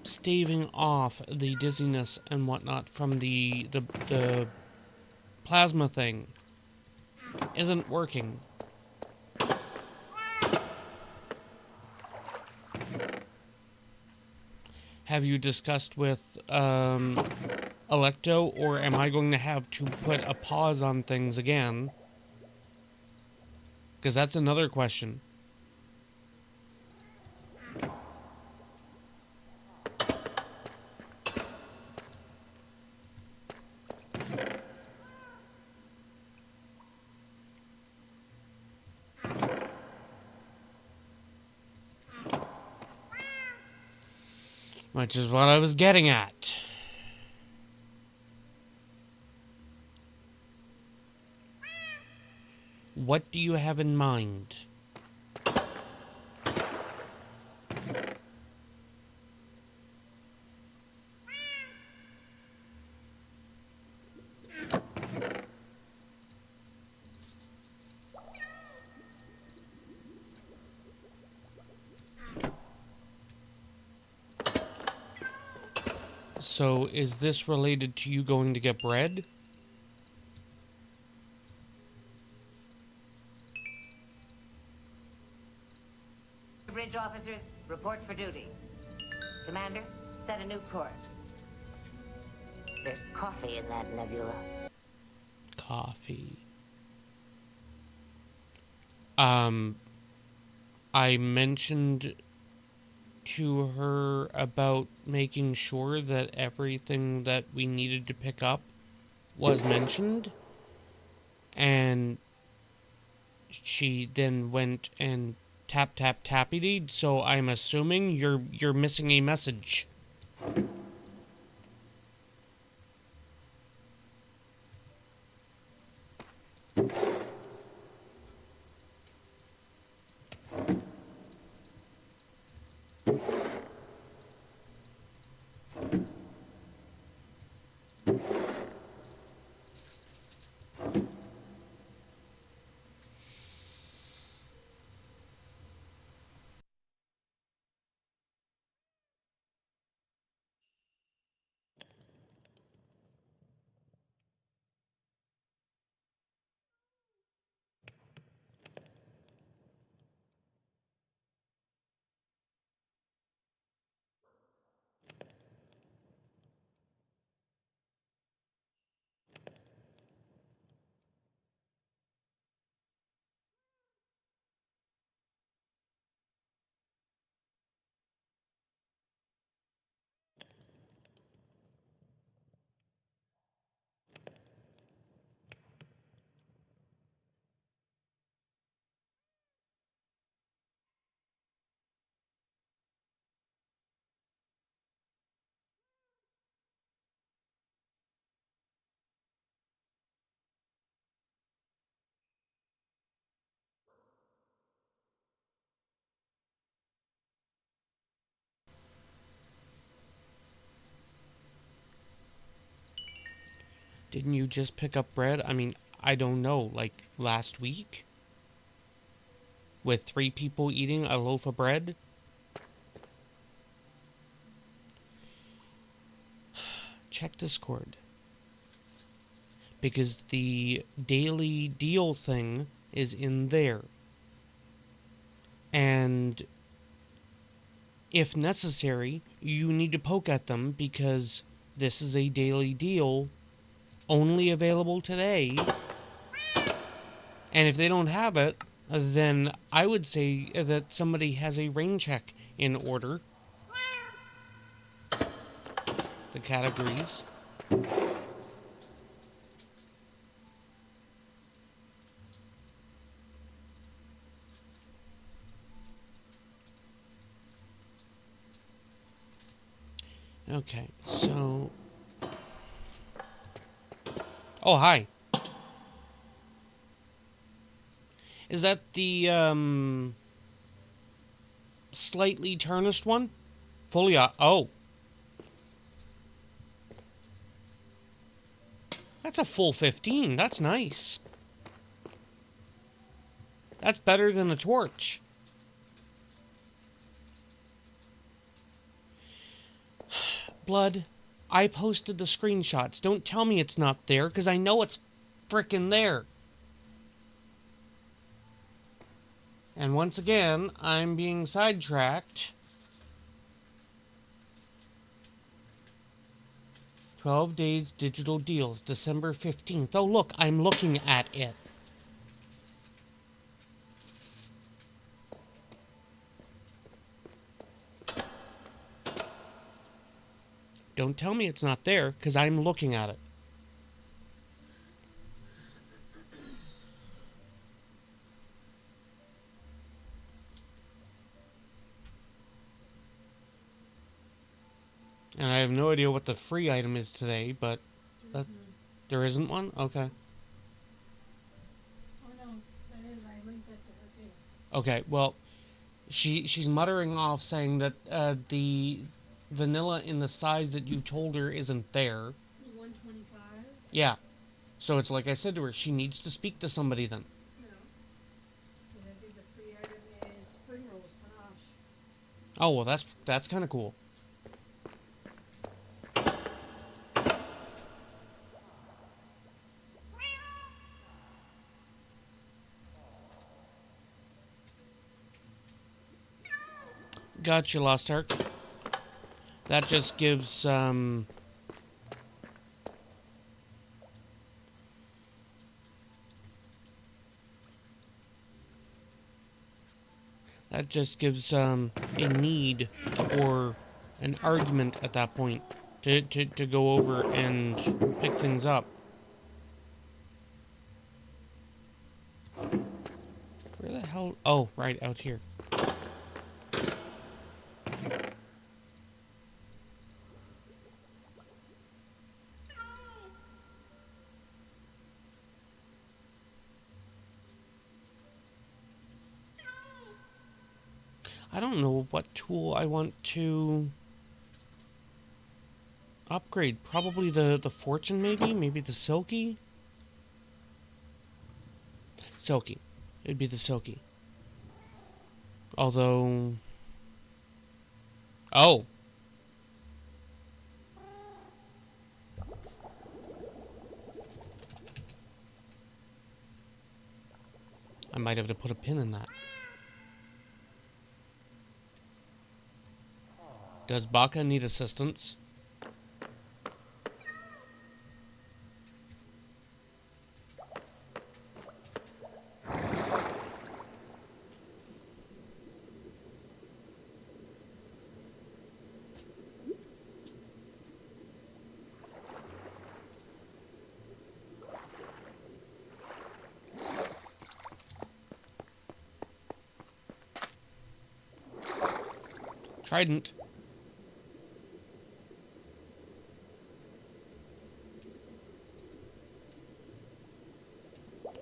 staving off the dizziness and whatnot from the plasma thing isn't working. Have you discussed with Electo, or am I going to have to put a pause on things again? Because that's another question. Which is what I was getting at. What do you have in mind? So, is this related to you going to get bread? Bridge officers, report for duty. Commander, set a new course. There's coffee in that nebula. Coffee. I mentioned to her about making sure that everything that we needed to pick up was mentioned, and she then went and tappity, so I'm assuming you're missing a message. Didn't you just pick up bread? I mean, I don't know, like last week? With 3 people eating a loaf of bread? Check Discord. Because the daily deal thing is in there. And if necessary, you need to poke at them because this is a daily deal only available today. And if they don't have it, then I would say that somebody has a rain check in order. The cat agrees. Okay, so... Oh, hi. Is that the, slightly tarnished one? Fully, oh. That's a full 15. That's nice. That's better than a torch. Blood, I posted the screenshots. Don't tell me it's not there, because I know it's frickin' there. And once again, I'm being sidetracked. 12 days digital deals, December 15th. Oh, look, I'm looking at it. Don't tell me it's not there, because I'm looking at it. And I have no idea what the free item is today, but there isn't one? Okay. Oh no, there is. I linked that to her too. Okay, well, she's muttering off saying that the vanilla in the size that you told her isn't there. 125. Yeah. So it's like I said to her, she needs to speak to somebody then. No. And I think the free item is spring rolls panache. Oh, well, that's kind of cool. Gotcha, Lost Ark. That just gives, that just gives, a need or an argument at that point to go over and pick things up. Where the hell? Oh, right, out here. I don't know what tool I want to upgrade. Probably the Fortune, maybe? Maybe the Silky? Silky. It'd be the Silky. Although... Oh! I might have to put a pin in that. Does Baka need assistance? Trident.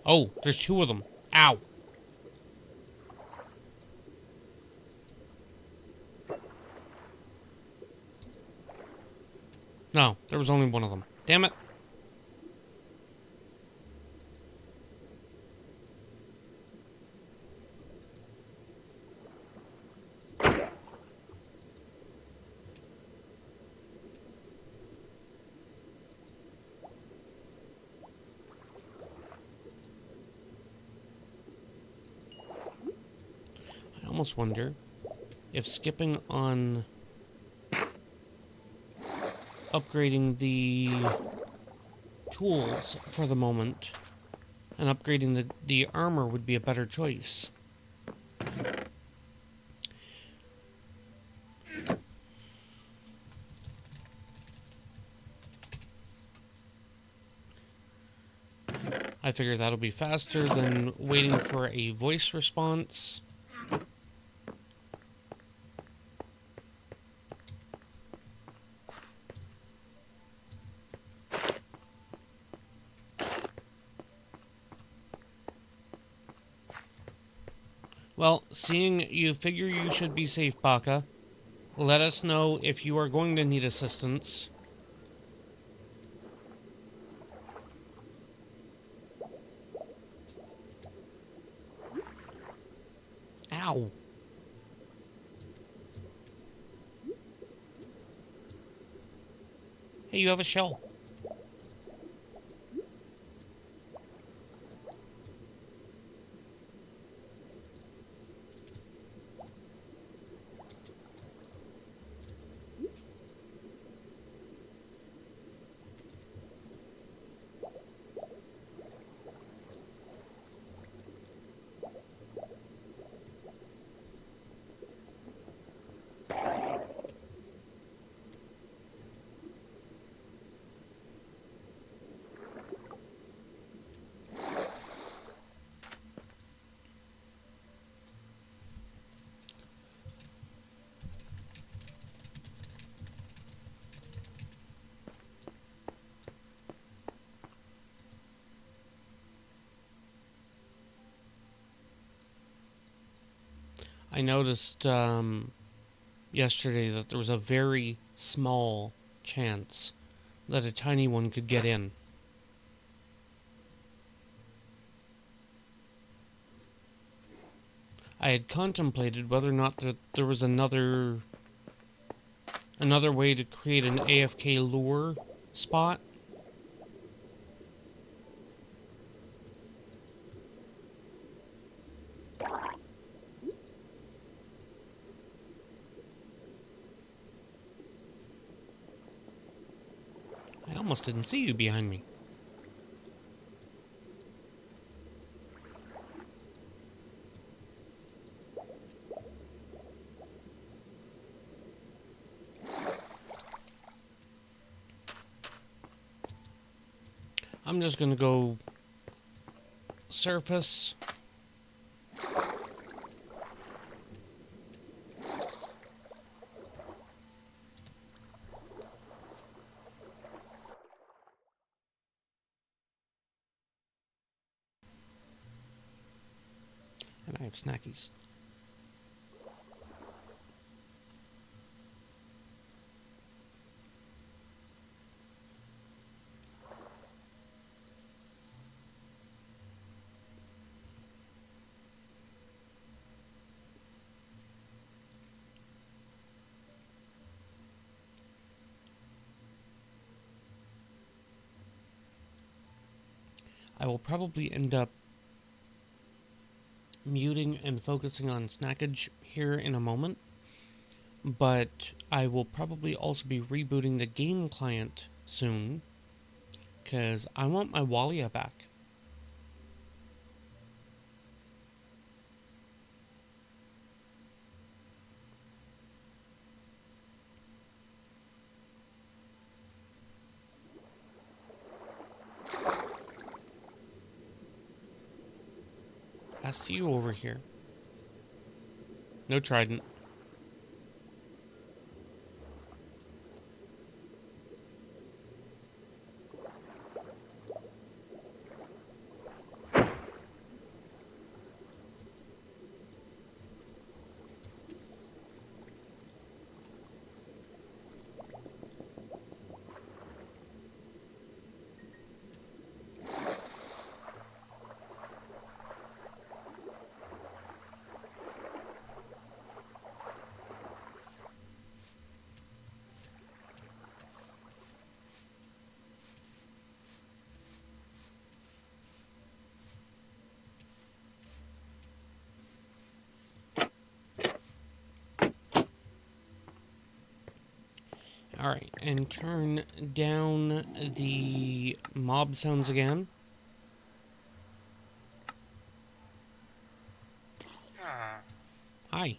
Oh, there's two of them. Ow. No, there was only one of them. Damn it. I almost wonder if skipping on upgrading the tools for the moment and upgrading the armor would be a better choice. I figure that'll be faster than waiting for a voice response. Well, seeing you figure you should be safe, Baka, let us know if you are going to need assistance. Ow. Hey, you have a shell. I noticed yesterday that there was a very small chance that a tiny one could get in. I had contemplated whether or not there was another way to create an AFK lure spot. I almost didn't see you behind me. I'm just gonna go surface. And I have snackies. I will probably end up muting and focusing on snackage here in a moment, but I will probably also be rebooting the game client soon, because I want my Walia back. I see you over here. No trident. Alright, and turn down the mob sounds again. Hi.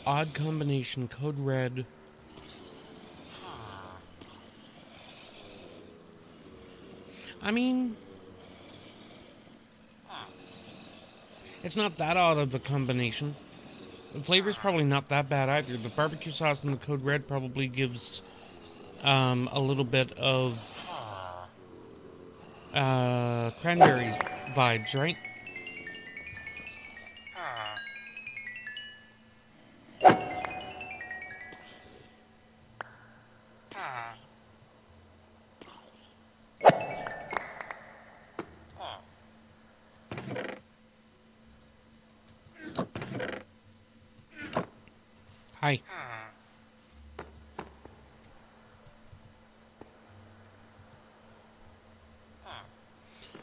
Odd combination, code red. I mean, it's not that odd of a combination. The flavor's probably not that bad either. The barbecue sauce and the code red probably gives a little bit of cranberries vibes, right? Hi.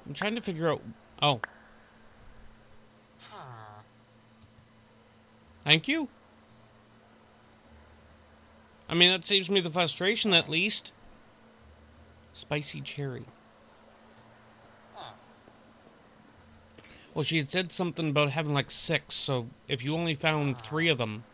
I'm trying to figure out... Oh. Thank you. I mean, that saves me the frustration, at least. Spicy cherry. Well, she had said something about having like 6, so if you only found 3 of them...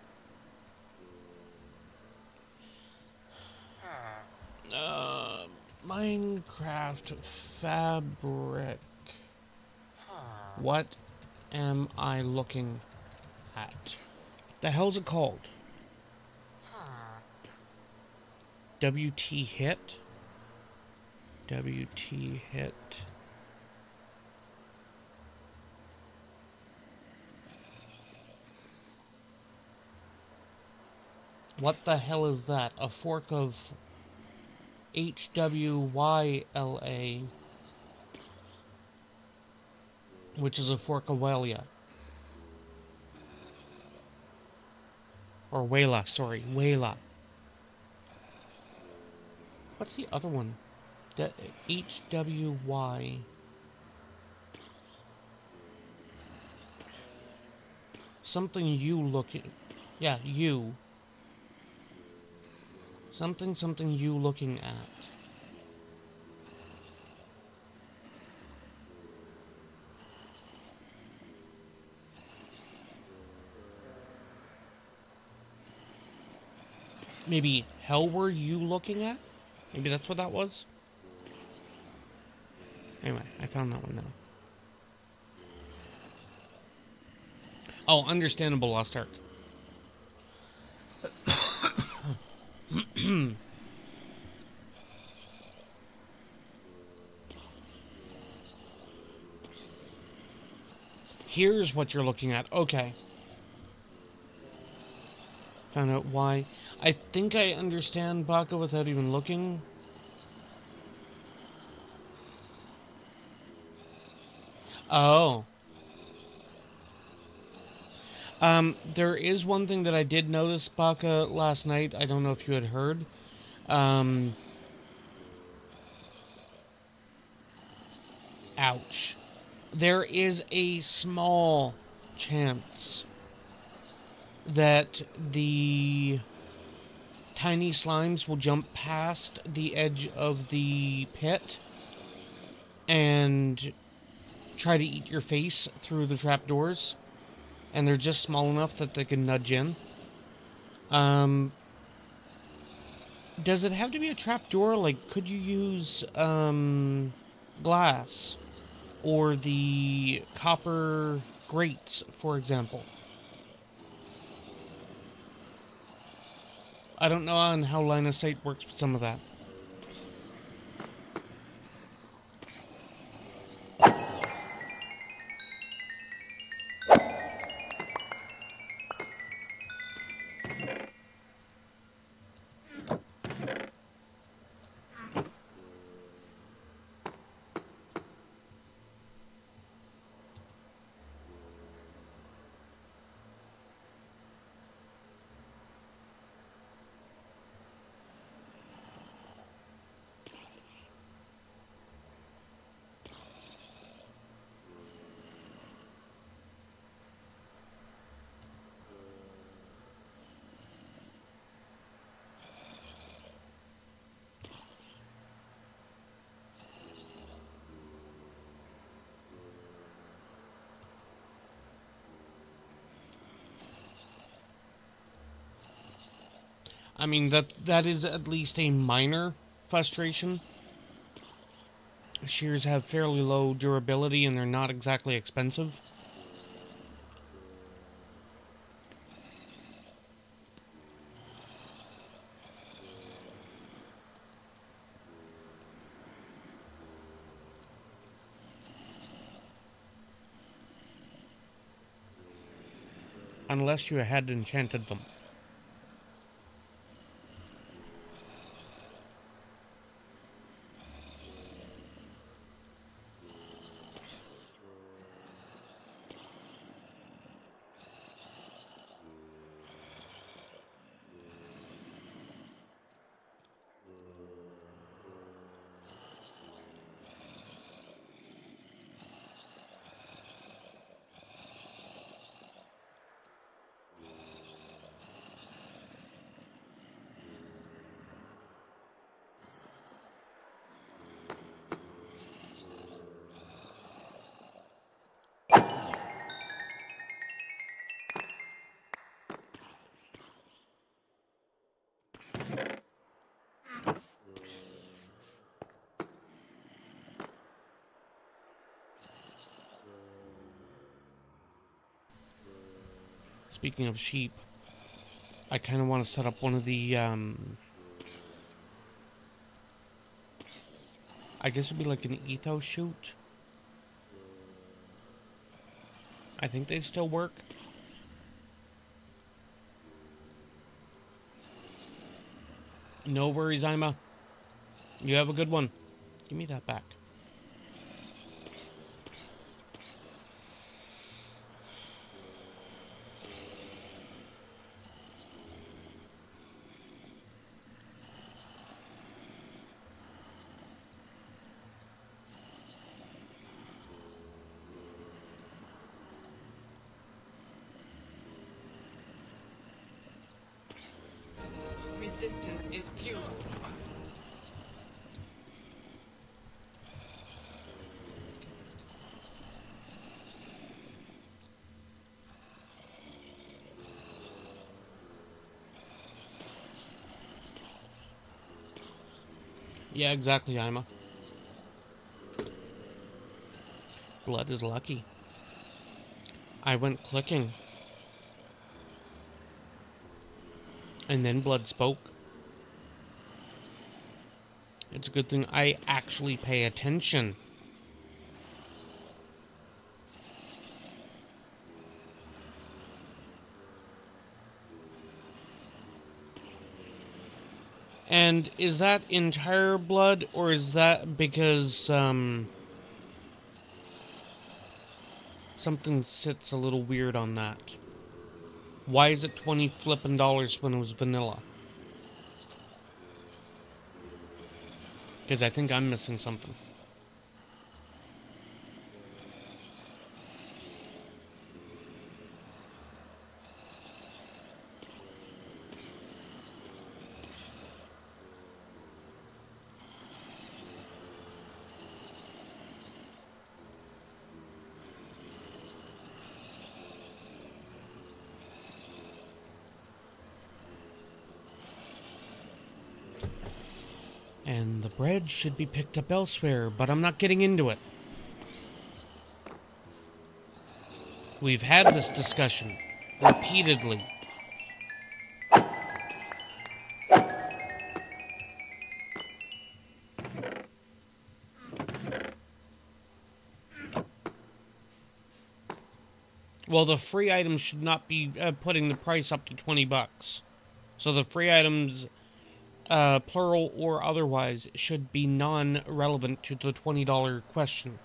Minecraft fabric. What am I looking at? The hell's it called? WT hit? WT hit. What the hell is that? A fork of HWYLA, which is a fork of Walia. Or Wayla, sorry, Wayla. What's the other one? HWY. Something you looking... Yeah, you. Something you looking at. Maybe hell were you looking at? Maybe that's what that was? Anyway, I found that one now. Oh, understandable, Lost Ark. Here's what you're looking at. Okay. Found out why. I think I understand Baka without even looking. Oh. There is one thing that I did notice, Baka, last night. I don't know if you had heard. Ouch. There is a small chance that the tiny slimes will jump past the edge of the pit and try to eat your face through the trapdoors. And they're just small enough that they can nudge in. Does it have to be a trapdoor? Like, could you use glass? Or the copper grates, for example? I don't know on how line of sight works with some of that. I mean, that is at least a minor frustration. Shears have fairly low durability and they're not exactly expensive. Unless you had enchanted them. Speaking of sheep, I kind of want to set up one of the, I guess it'd be like an ethos shoot. I think they still work. No worries, Ima. You have a good one. Give me that back. Resistance is futile. Yeah, exactly, Ima. Blood is lucky. I went clicking. And then blood spoke. It's a good thing I actually pay attention. And is that entire blood, or is that because, something sits a little weird on that? Why is it $20 flippin' when it was vanilla? Because I think I'm missing something. And the bread should be picked up elsewhere, but I'm not getting into it. We've had this discussion repeatedly. Well, the free items should not be putting the price up to $20. So the free items, plural or otherwise, should be non-relevant to the $20 question.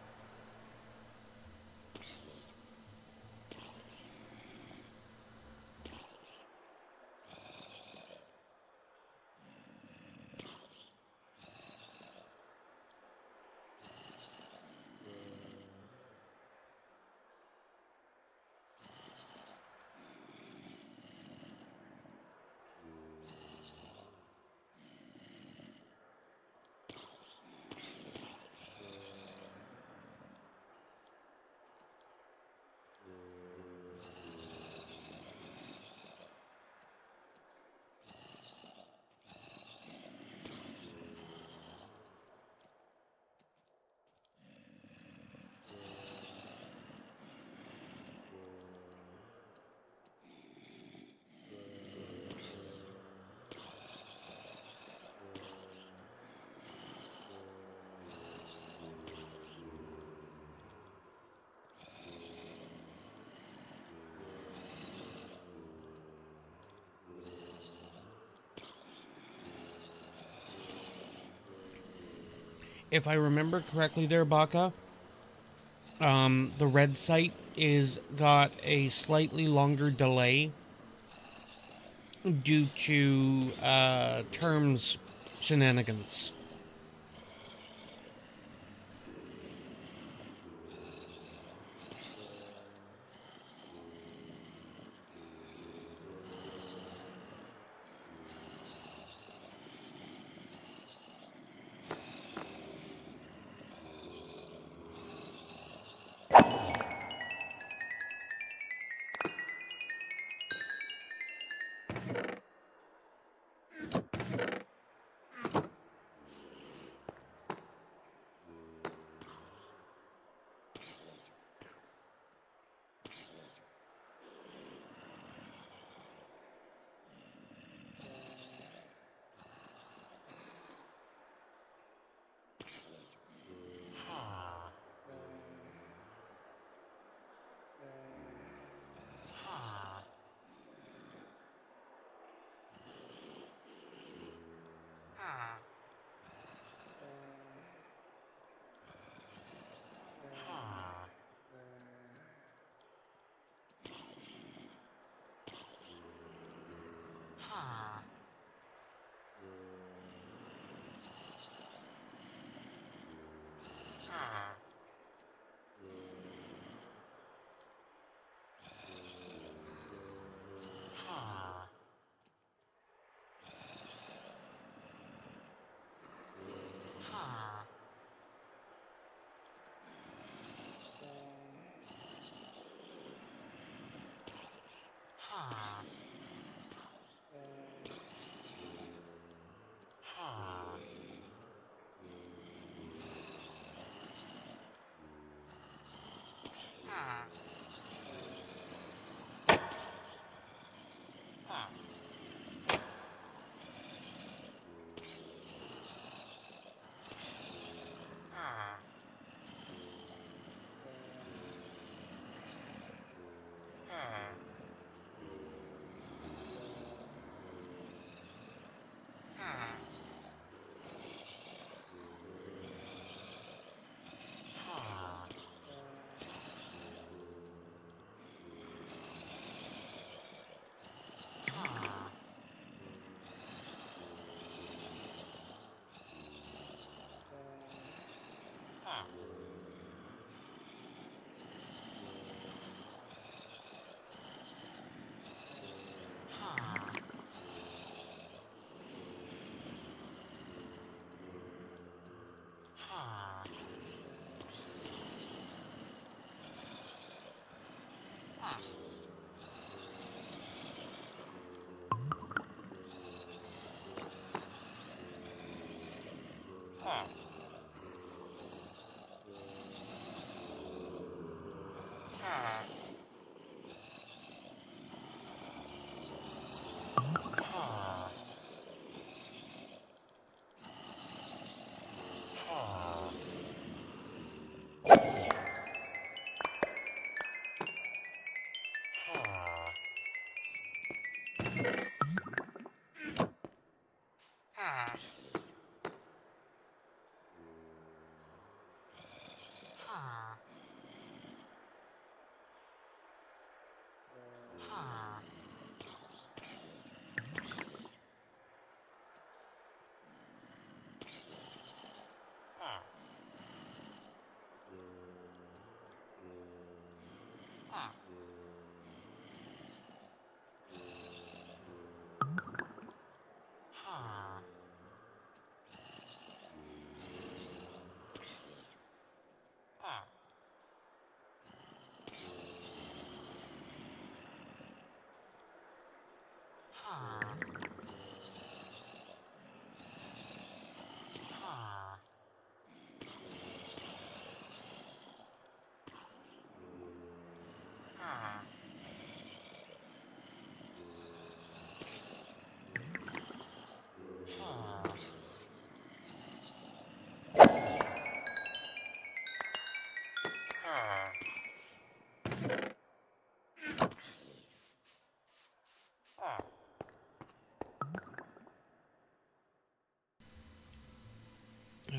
if I remember correctly there, Baka, the red site is got a slightly longer delay due to terms shenanigans.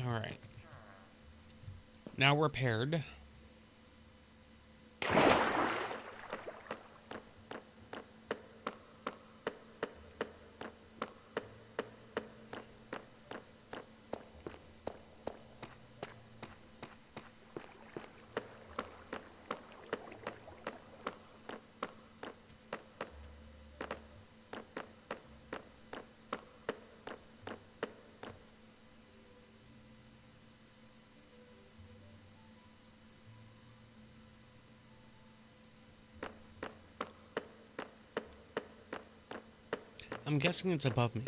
All right. Now repaired. I'm guessing it's above me.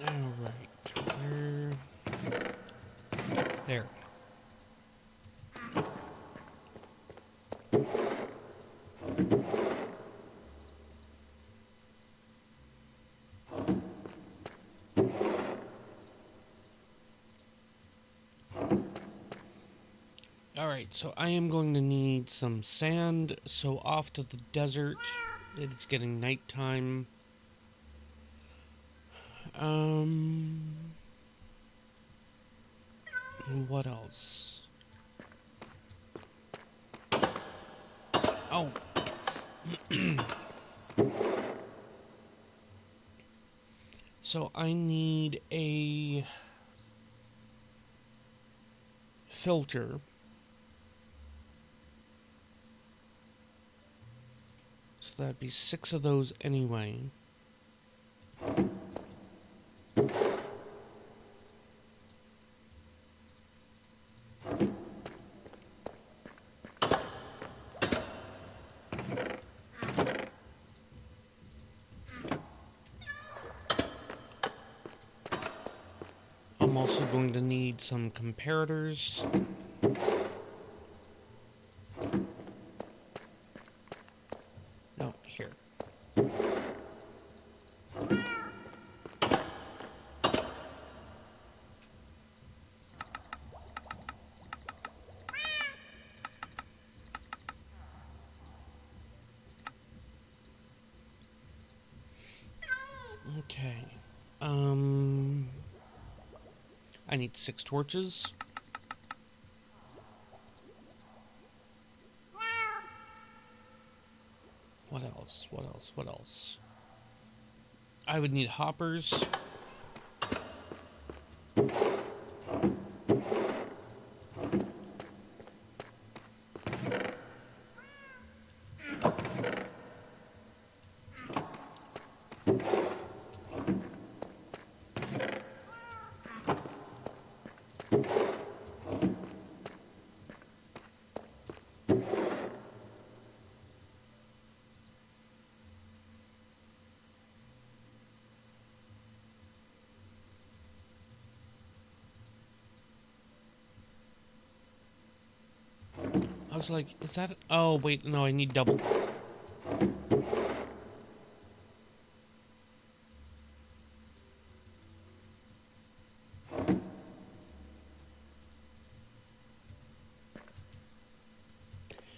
Alright, where... There. Alright, so I am going to need some sand, so off to the desert. It's getting nighttime. What else? Oh. So I need a filter. So that'd be 6 of those anyway. I'm also going to need some comparators. No, here. Okay. I need 6 torches. What else? What else? What else? I would need hoppers. was like, is that... Oh, wait, no, I need double.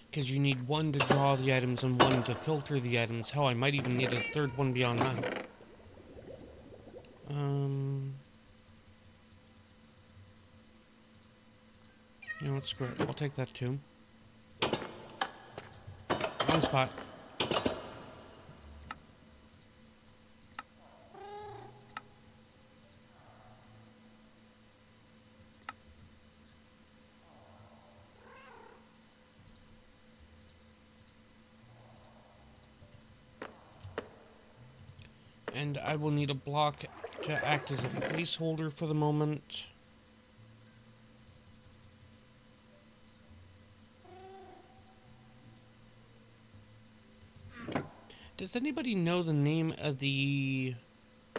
Because you need one to draw the items and one to filter the items. Hell, I might even need a third one beyond that. You know what, screw it. I'll take that too. Wrong spot. And I will need a block to act as a placeholder for the moment. Does anybody know the name of the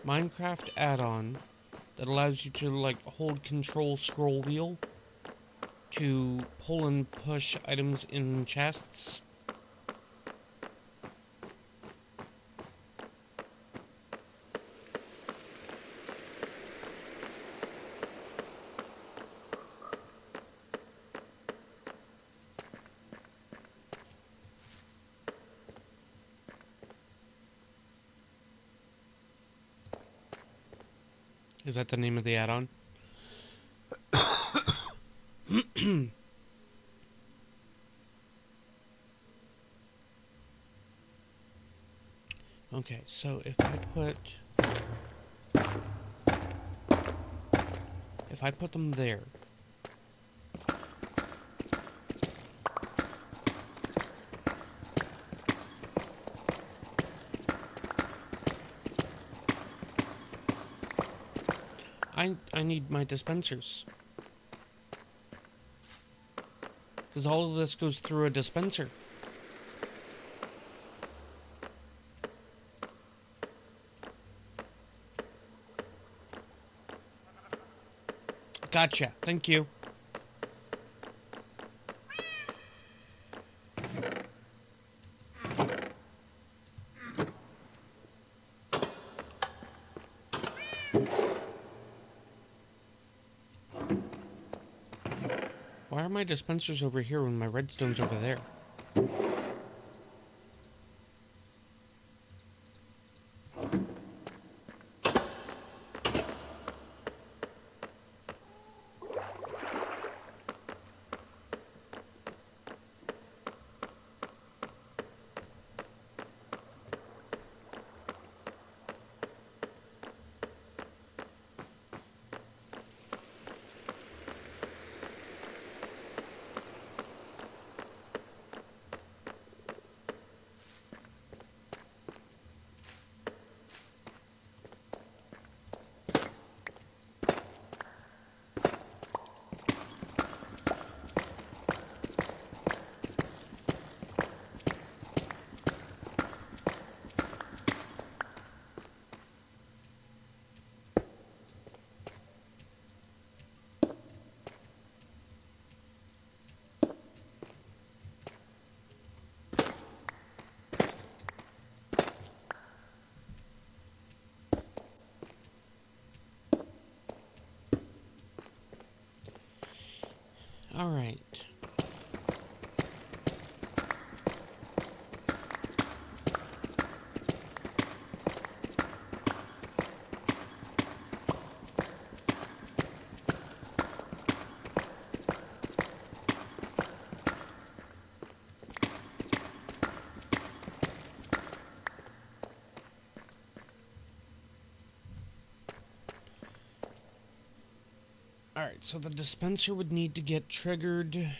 Minecraft add-on that allows you to, like, hold control scroll wheel to pull and push items in chests? Is that the name of the add-on? Okay, so if I put them there, I need my dispensers. Because all of this goes through a dispenser. Gotcha. Thank you. Why are my dispensers over here when my redstone's over there? All right. Alright, so the dispenser would need to get triggered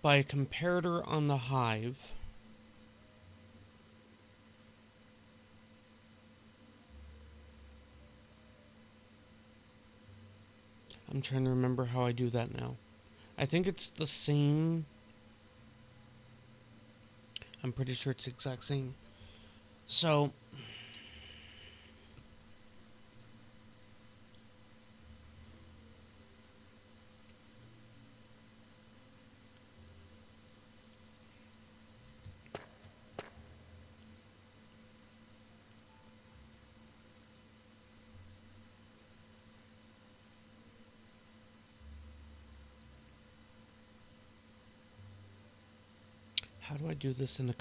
by a comparator on the hive. I'm trying to remember how I do that now. I think it's the same. I'm pretty sure it's the exact same. So... How do I do this in a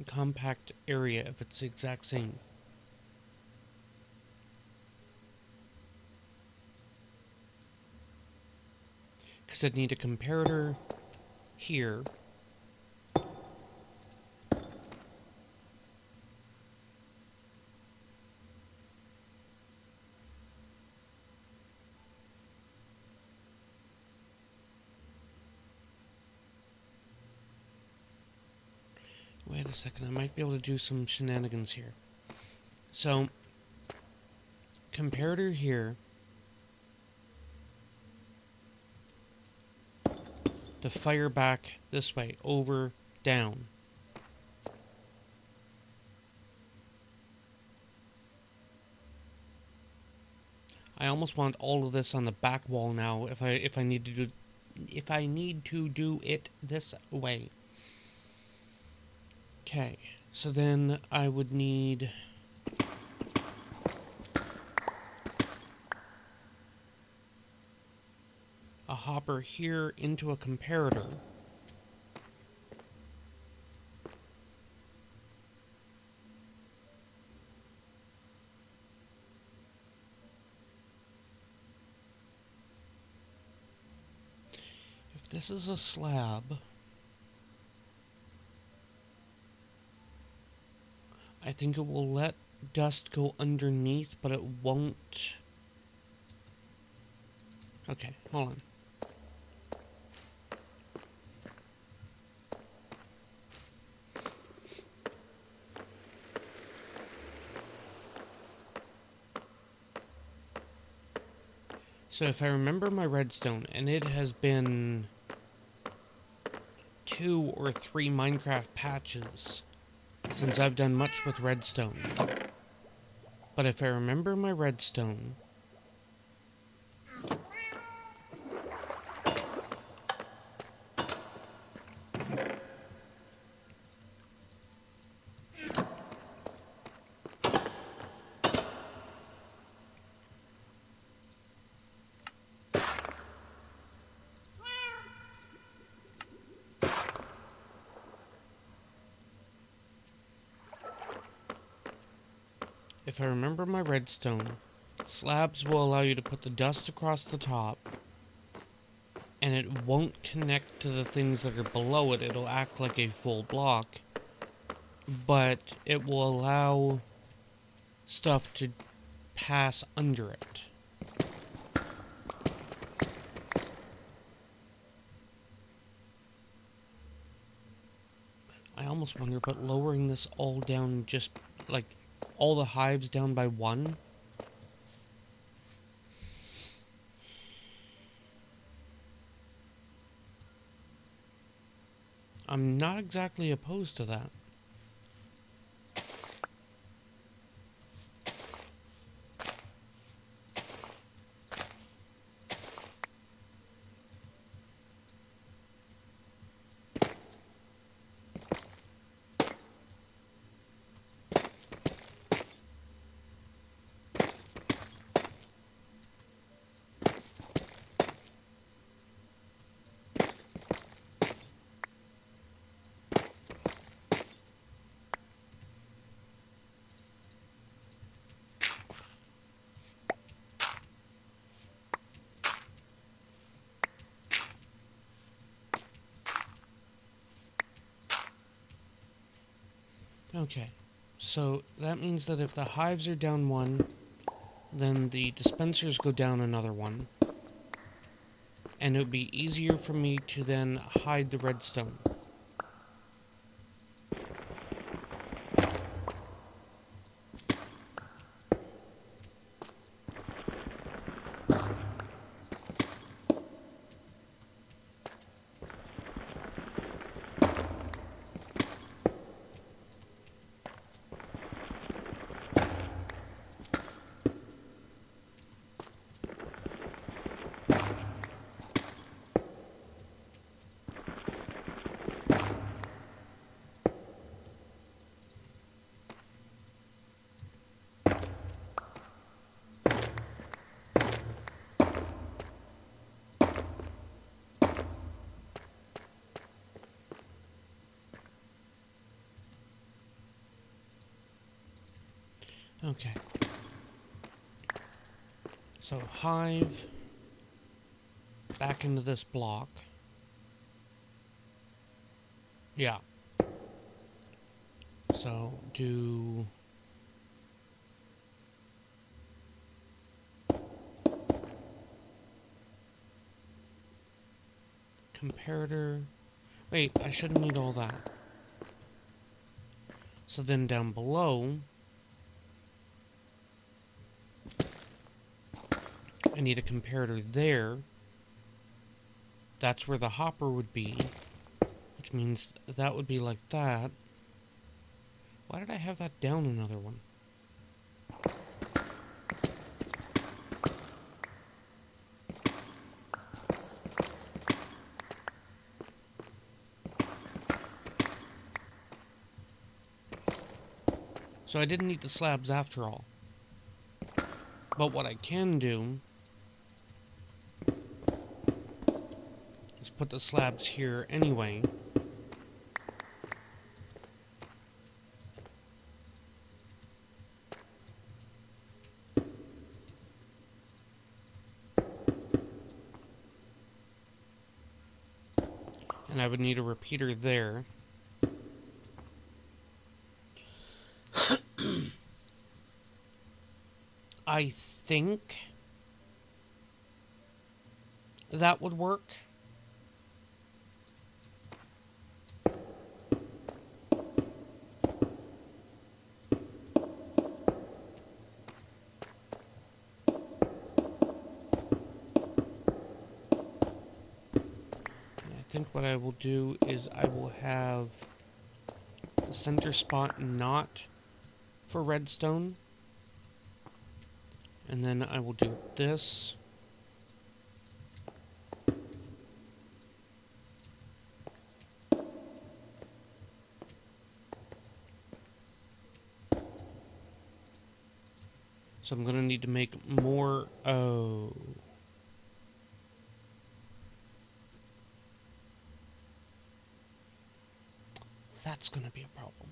compact area if it's the exact same? Because I'd need a comparator here. Wait a second, I might be able to do some shenanigans here. So, comparator here. To fire back this way, over, down. I almost want all of this on the back wall now if I need to do it this way. Okay, so then I would need a hopper here into a comparator. If this is a slab, I think it will let dust go underneath, but it won't. Okay, hold on. So if I remember my redstone, and it has been 2 or 3 Minecraft patches since I've done much with redstone. But if I remember my redstone, if I remember my redstone, slabs will allow you to put the dust across the top, and it won't connect to the things that are below it. It'll act like a full block, but it will allow stuff to pass under it. I almost wonder about lowering this all down, just like all the hives down by 1. I'm not exactly opposed to that. Okay, so that means that if the hives are down 1, then the dispensers go down another 1. And it would be easier for me to then hide the redstone. Okay. So hive back into this block. Yeah. So do comparator. Wait, I shouldn't need all that. So then down below, I need a comparator there. That's where the hopper would be, which means that would be like that. Why did I have that down another one? So I didn't need the slabs after all. But what I can do is put the slabs here anyway. And I would need a repeater there. I think that would work. I think what I will do is I will have the center spot not for redstone. And then I will do this. So I'm going to need to make more. Oh. That's going to be a problem.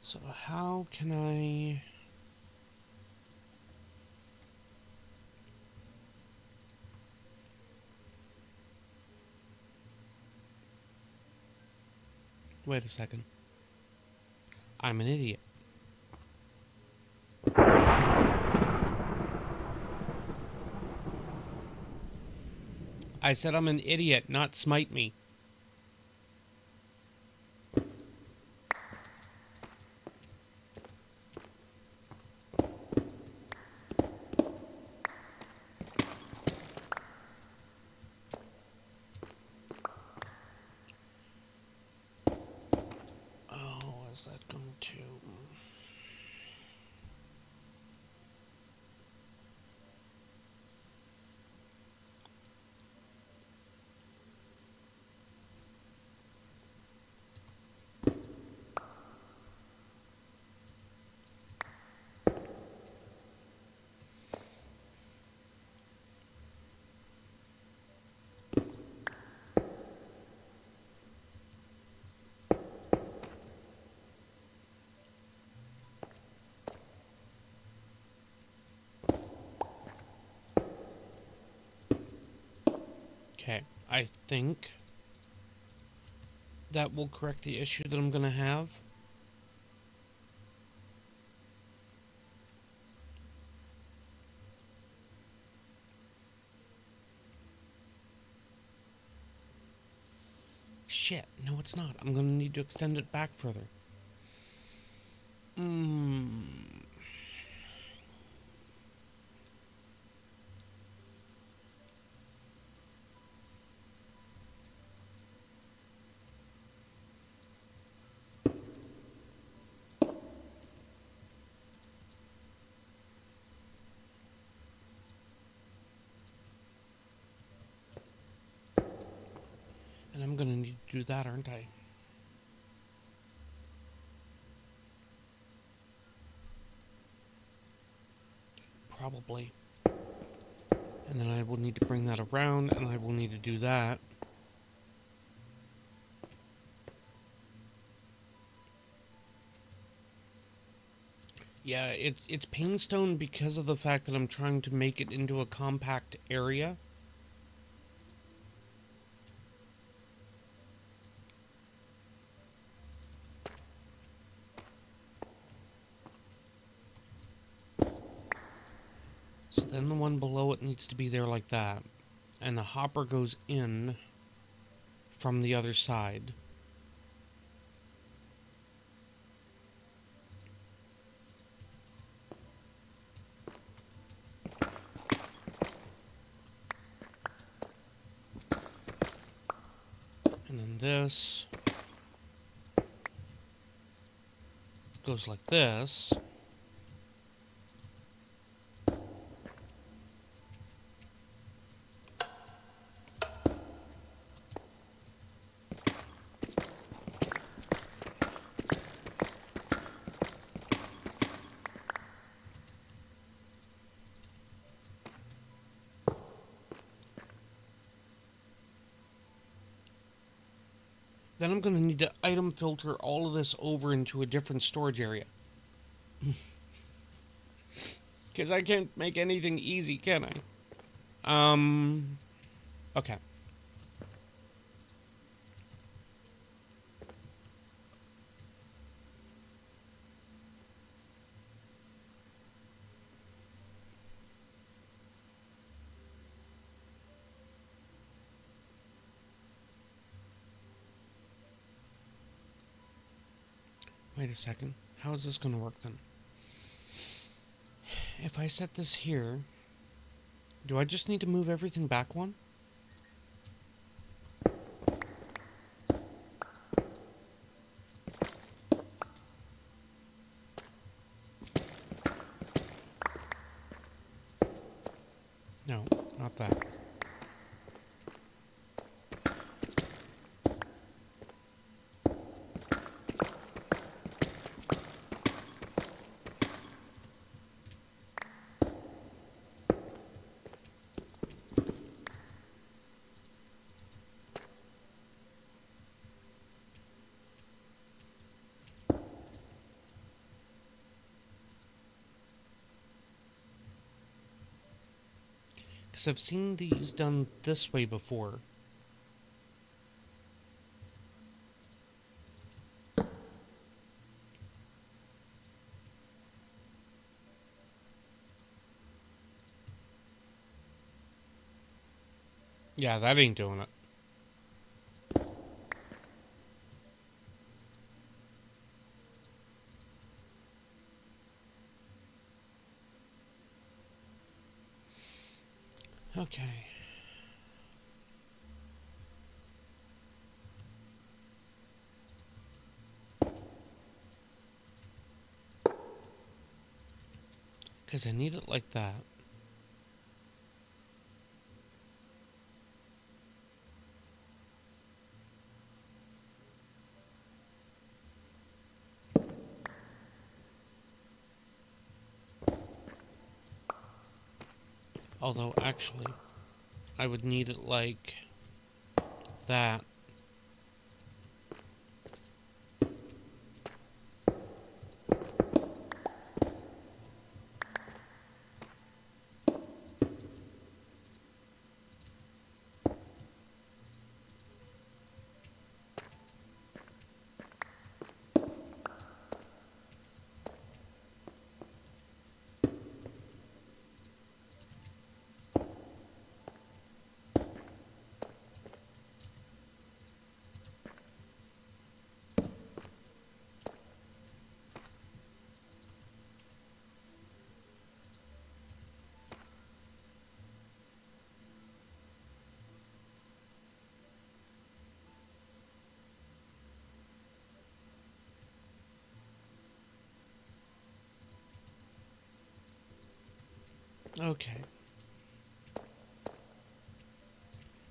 So how can I... Wait a second. I'm an idiot. I said I'm an idiot, not smite me. Oh, is that going to... Okay, I think that will correct the issue that I'm going to have. Shit, no it's not. I'm going to need to extend it back further. And I'm going to need to do that, aren't I? probably. And then I will need to bring that around, and I will need to do that. Yeah, it's painstone because of the fact that I'm trying to make it into a compact area. So then the one below it needs to be there like that. And the hopper goes in from the other side. And then this goes like this. Then I'm going to need to item filter all of this over into a different storage area. Because I can't make anything easy, can I? Okay. Wait a second. How is this going to work then? If I set this here, do I just need to move everything back one? No, not that. Because I've seen these done this way before. Yeah, that ain't doing it. Okay. Because I need it like that. Although, actually, I would need it like that. Okay.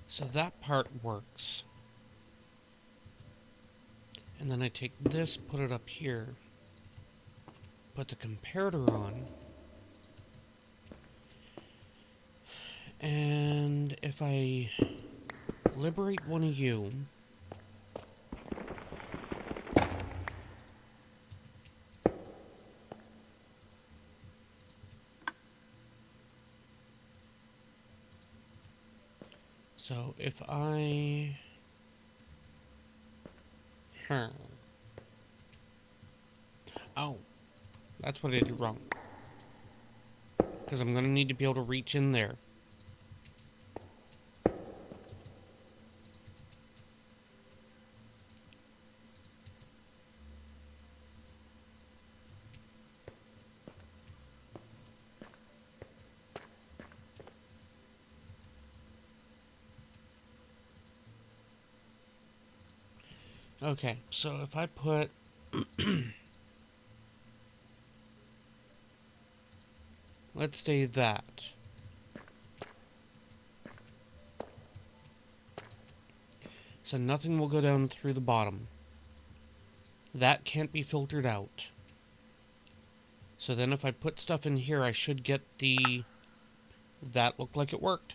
So that part works. And then I take this, put it up here, put the comparator on, And if I liberate one of you... So if I... Oh, that's what I did wrong. Because I'm going to need to be able to reach in there. Okay, so if I put... let's say that. So nothing will go down through the bottom. That can't be filtered out. So then if I put stuff in here, I should get the... That looked like it worked.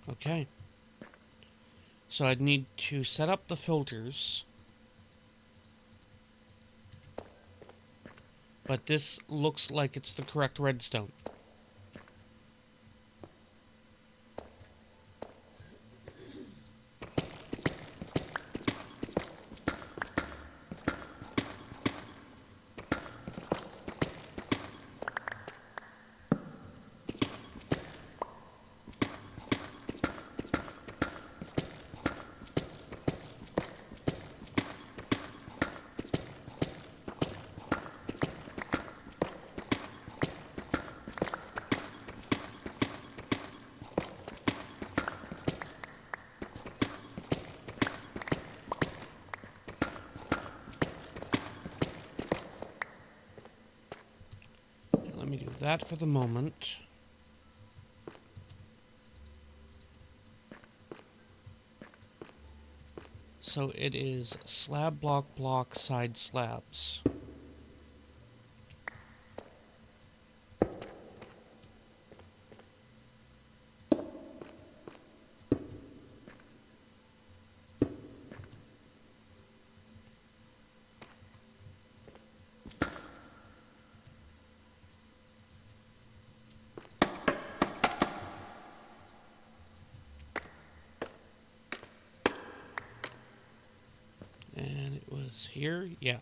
Okay. So I'd need to set up the filters. But this looks like it's the correct redstone. Let me do that for the moment. So it is slab, block, block, side slabs. And it was here, yeah.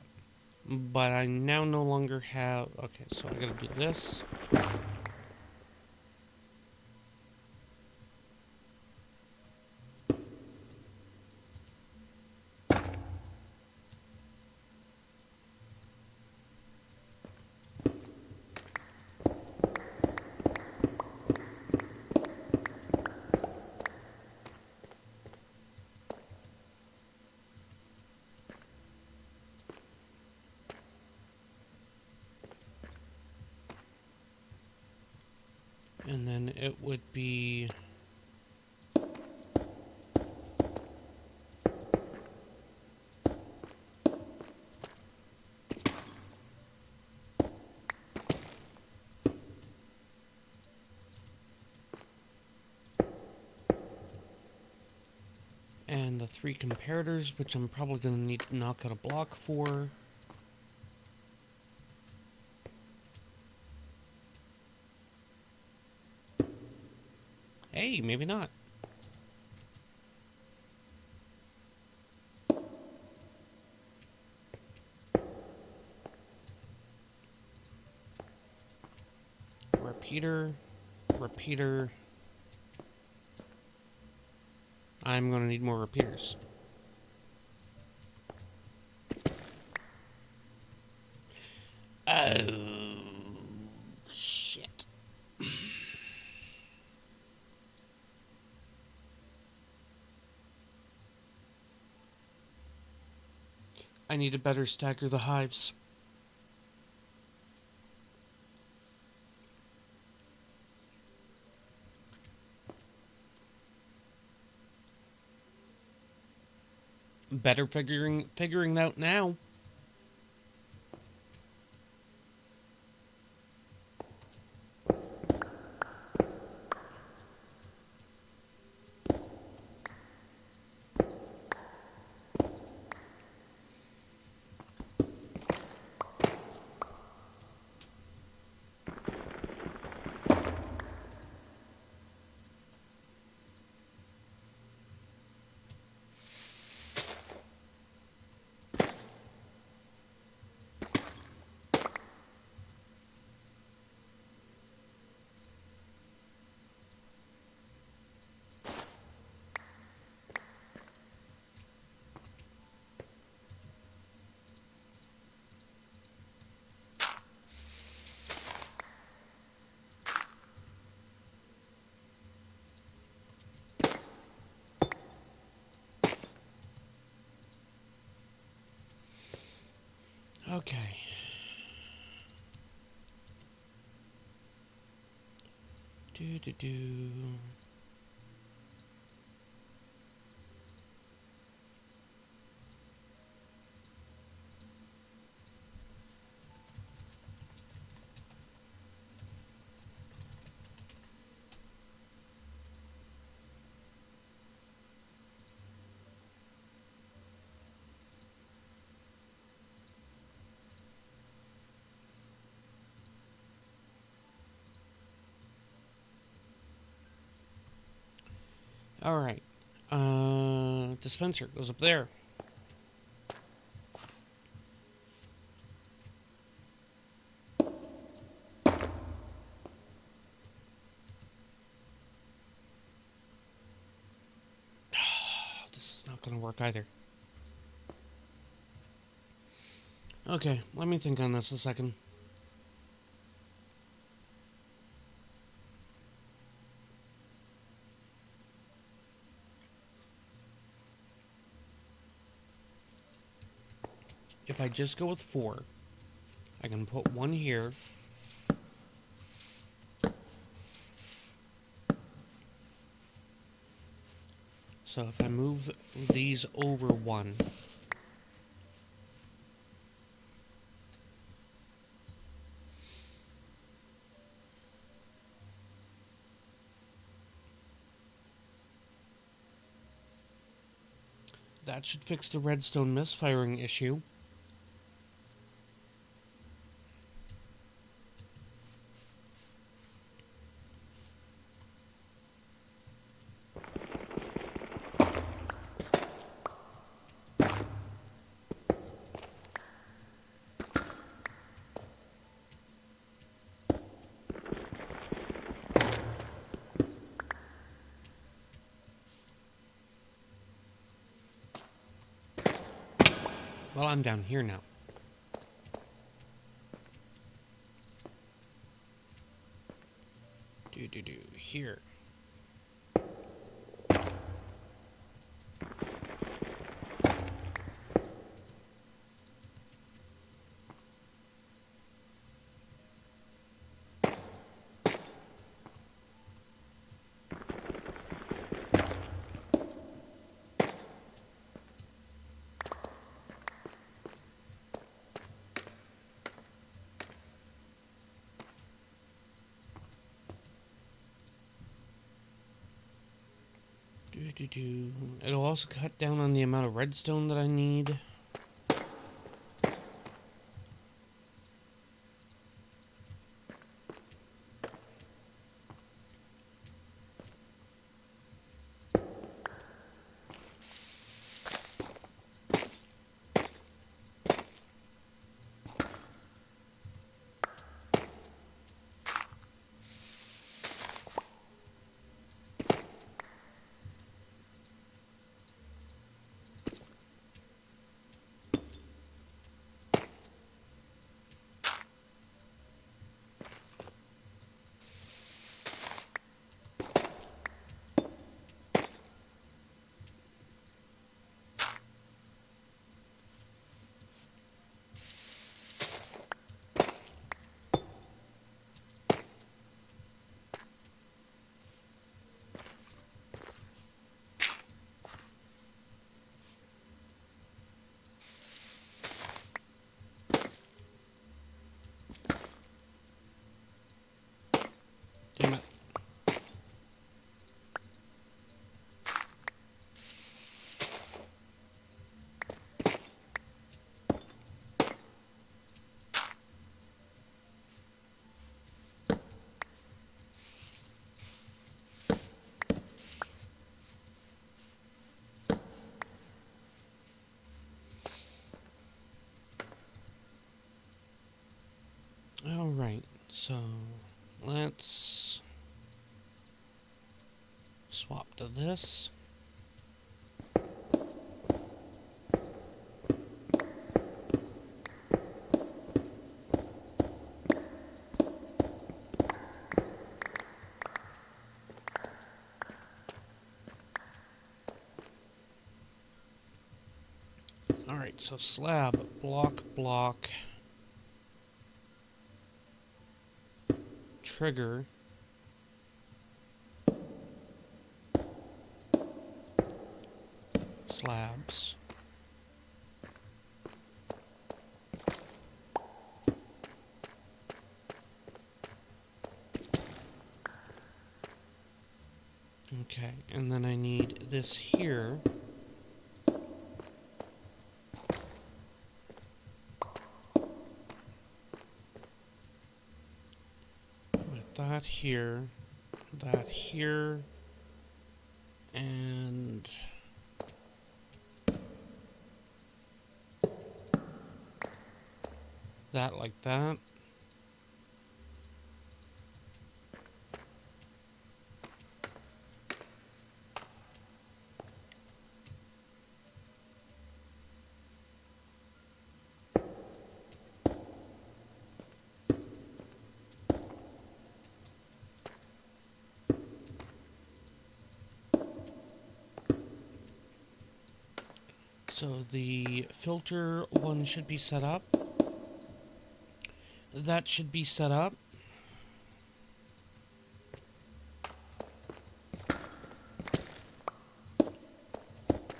But I now no longer have... Okay, so I gotta do this. And then it would be... And the 3 comparators, which I'm probably going to need to knock out a block for. Hey, maybe not. Repeater, repeater. I'm going to need more repeaters. Oh, shit. I need to better stagger the hives. better figuring it out now. Okay. Do. All right. Dispenser goes up there. This is not going to work either. Okay, let me think on this a second. If I just go with 4, I can put 1 here. So if I move these over 1, that should fix the redstone misfiring issue. Well, I'm down here now. Here. It'll also cut down on the amount of redstone that I need. So let's swap to this. Alright, so slab, block, block, trigger, slabs, okay, and then I need this here. That here, and that like that. So the filter one should be set up. That should be set up.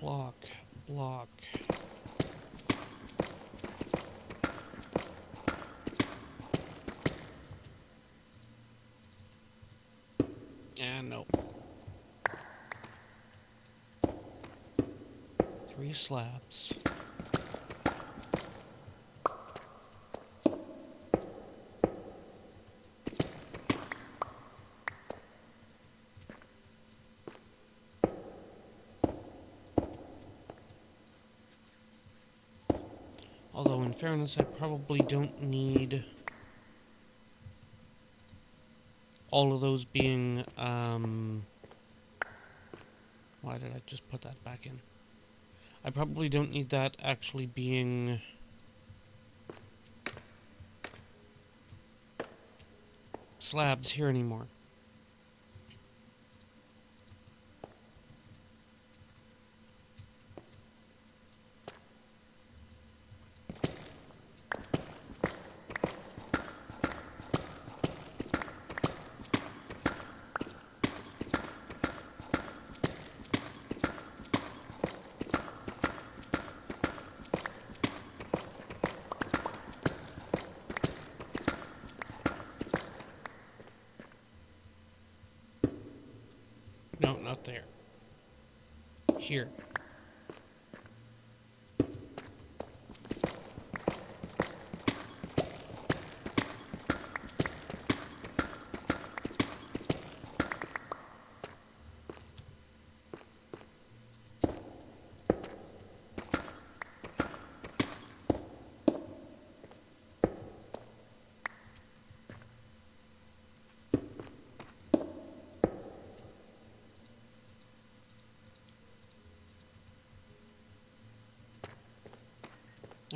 Block, block. And no. 3 slabs. Although, in fairness, I probably don't need all of those being, why did I just put that back in? I probably don't need that actually being slabs here anymore. No, not there. Here.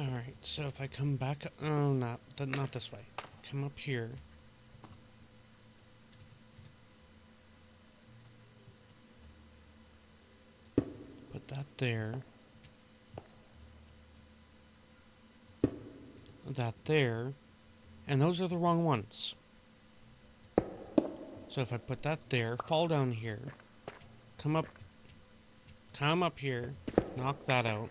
Alright, so if I come back... Oh, not this way. Come up here. Put that there. That there. And those are the wrong ones. So if I put that there, fall down here, come up here, knock that out.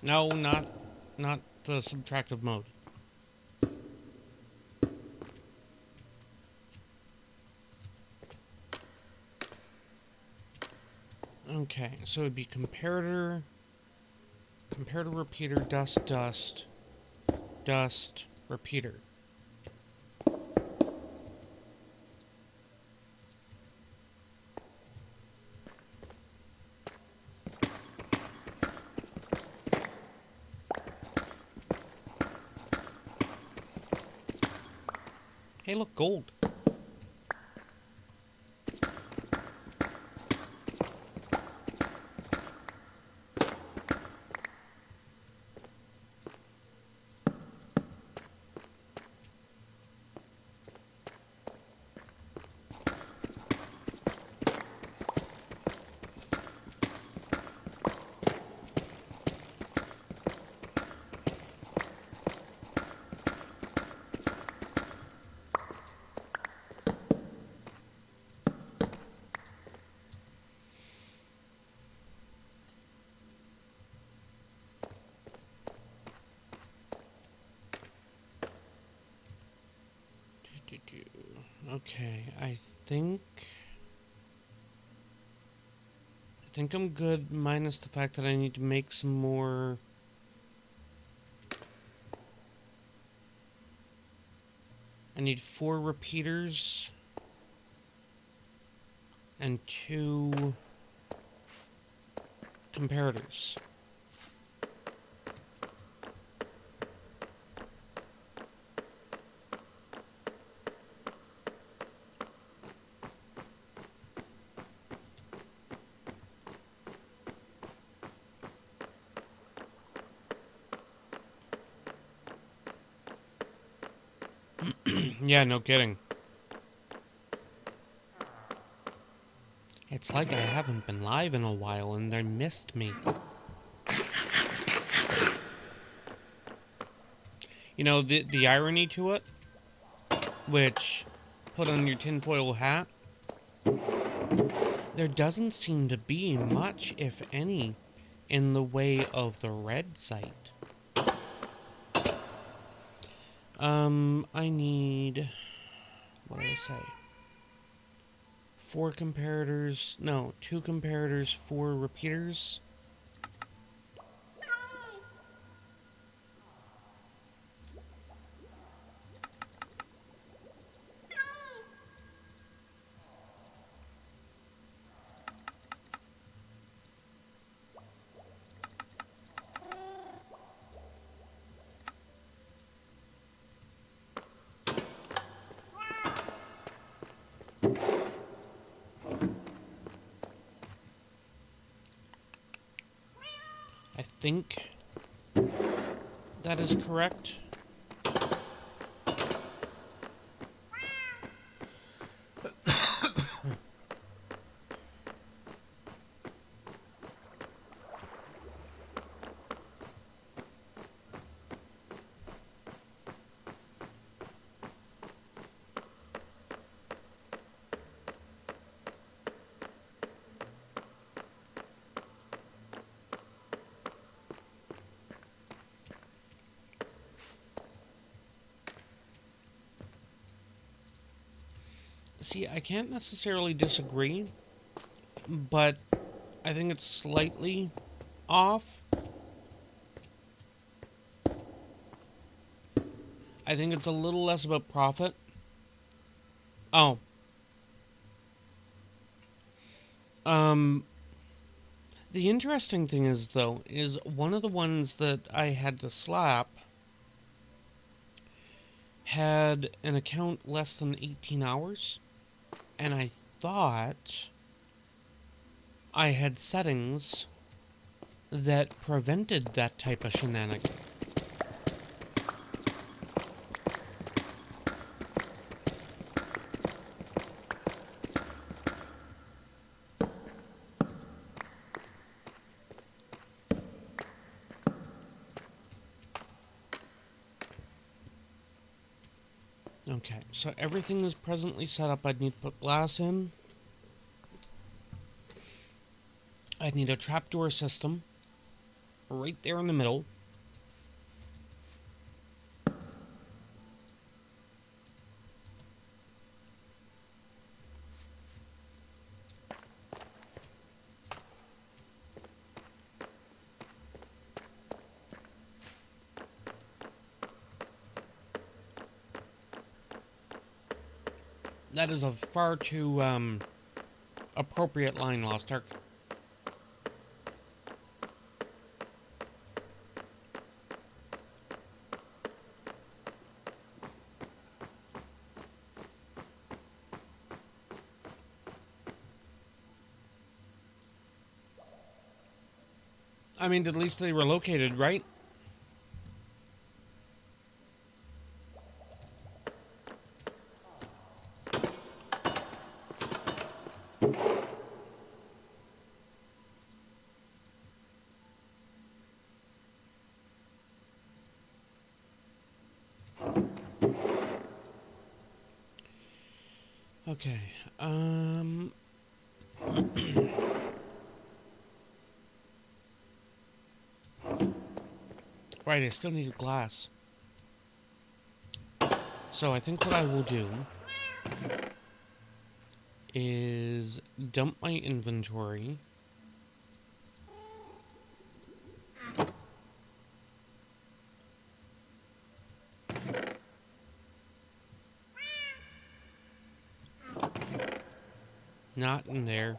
No, not the subtractive mode. So it'd be comparator, repeater, dust, repeater. Hey, look, gold. Okay, I think I'm good, minus the fact that I need to make some more. I need 4 repeaters and 2 comparators. Yeah, no kidding. It's like I haven't been live in a while and they missed me. You know, the irony to it, which, put on your tinfoil hat, there doesn't seem to be much, if any, in the way of the red site. I need, what did I say? 4 comparators, no, 2 comparators, 4 repeaters. I think that is correct. See, I can't necessarily disagree, but I think it's slightly off. I think it's a little less about profit. Oh. The interesting thing is, though, is one of the ones that I had to slap had an account less than 18 hours, and I thought I had settings that prevented that type of shenanigan. Okay, so everything is presently set up. I'd need to put glass in. I'd need a trapdoor system right there in the middle. That is a far too, appropriate line, Lost Ark. I mean, at least they were located, right? Okay, right, I still need a glass. So I think what I will do is dump my inventory. Not in there.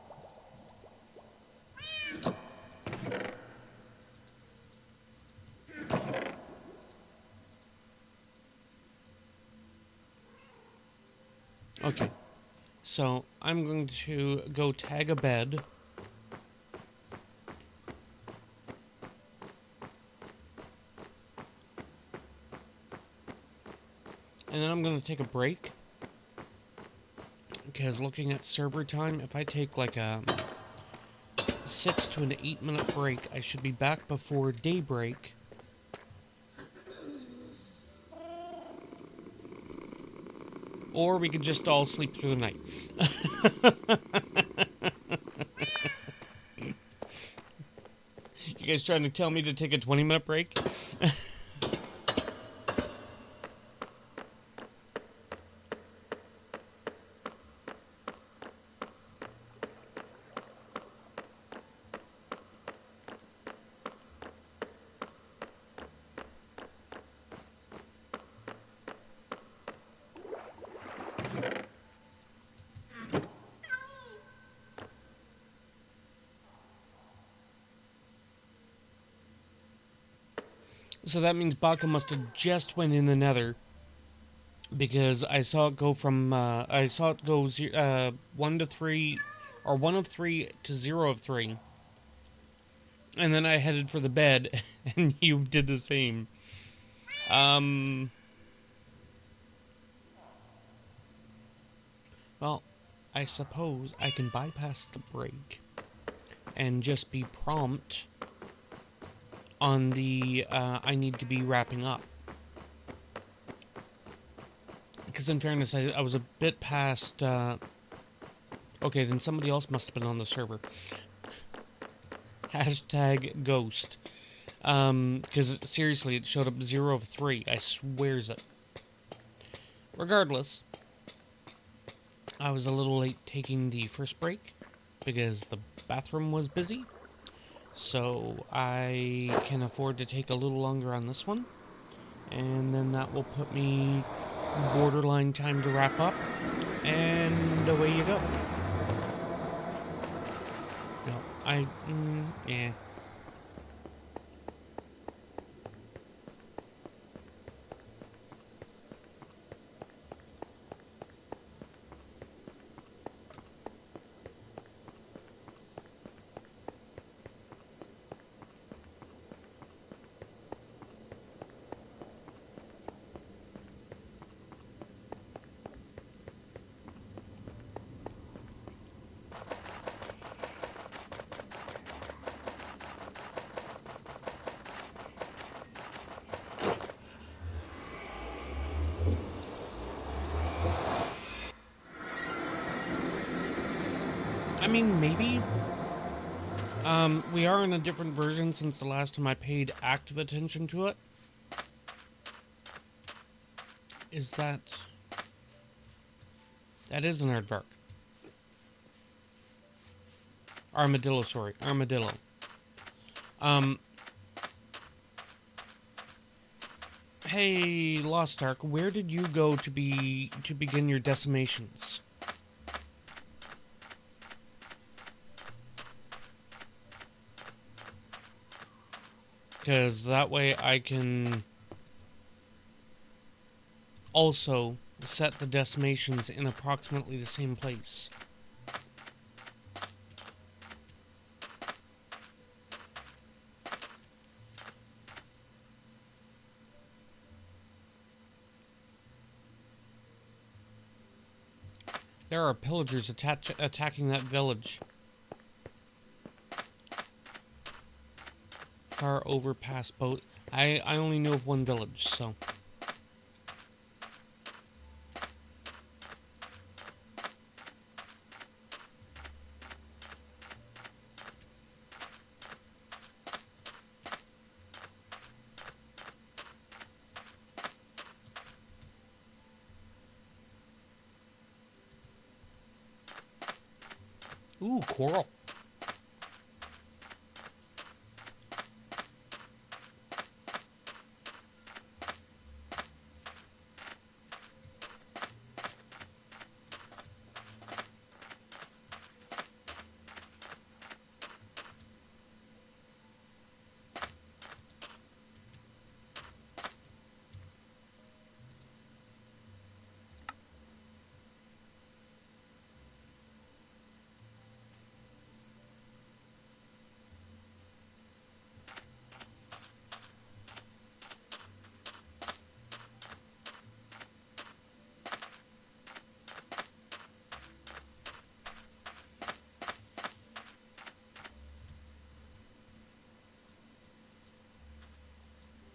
Okay. So I'm going to go tag a bed. And then I'm going to take a break. Because looking at server time, if I take like a 6 to an 8 minute break, I should be back before daybreak. Or we could just all sleep through the night. You guys trying to tell me to take a 20-minute break? So that means Baka must have just went in the nether. Because I saw it go from, 1 to 3, or 1 of 3 to 0 of 3. And then I headed for the bed, and you did the same. Well, I suppose I can bypass the break and just be prompt on the, I need to be wrapping up. Because in fairness, I was a bit past, okay, then somebody else must have been on the server. Hashtag ghost. Because seriously, it showed up 0 of 3. I swears it. Regardless, I was a little late taking the first break because the bathroom was busy. So I can afford to take a little longer on this one. And then that will put me borderline time to wrap up. And away you go. No, yeah. I mean, maybe. We are in a different version since the last time I paid active attention to it. Is that... That is an aardvark. Armadillo, sorry. Armadillo. Hey, Lost Ark, where did you go to begin your decimations? because that way I can also set the decimations in approximately the same place. There are pillagers attacking that village. Far over past boat. I only know of one village, so. Ooh, coral.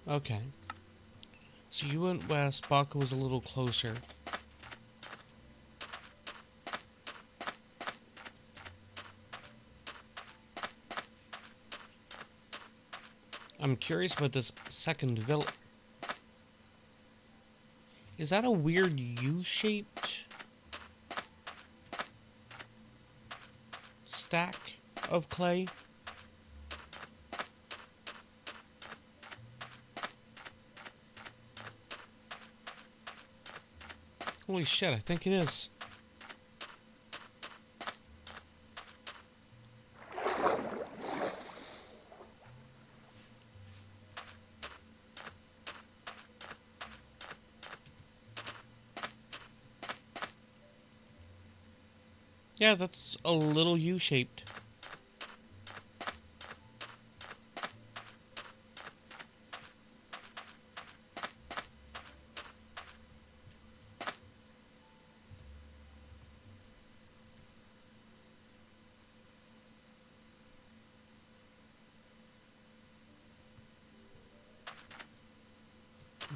Okay. So you went west, Baca was a little closer. I'm curious about this second village. Is that a weird U-shaped stack of clay? Holy shit, I think it is. Yeah, that's a little U-shaped.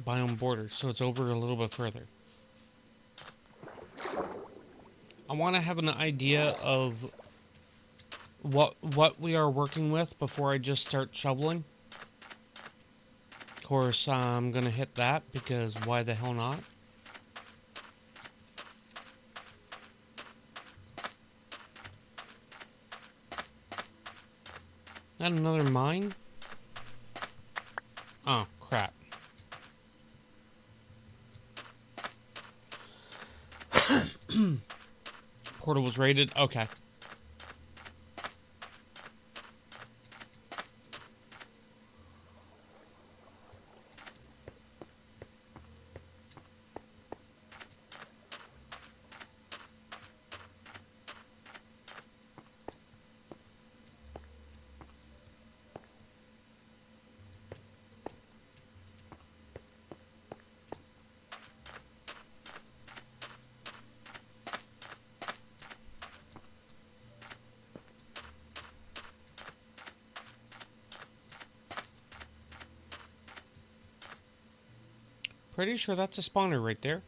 Biome border, so it's over a little bit further. I want to have an idea of what we are working with before I just start shoveling. Of course, I'm gonna hit that because why the hell not? Not another mine? Oh, crap. Portal was raided? Okay. Pretty sure that's a spawner right there.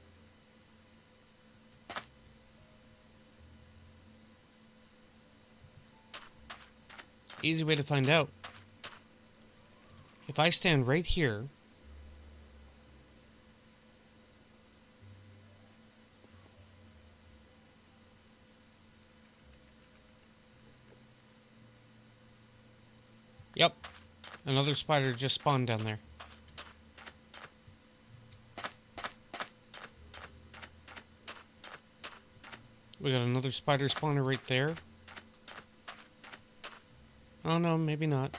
Easy way to find out. If I stand right here, yep, another spider just spawned down there. We got another spider spawner right there. Oh no, maybe not.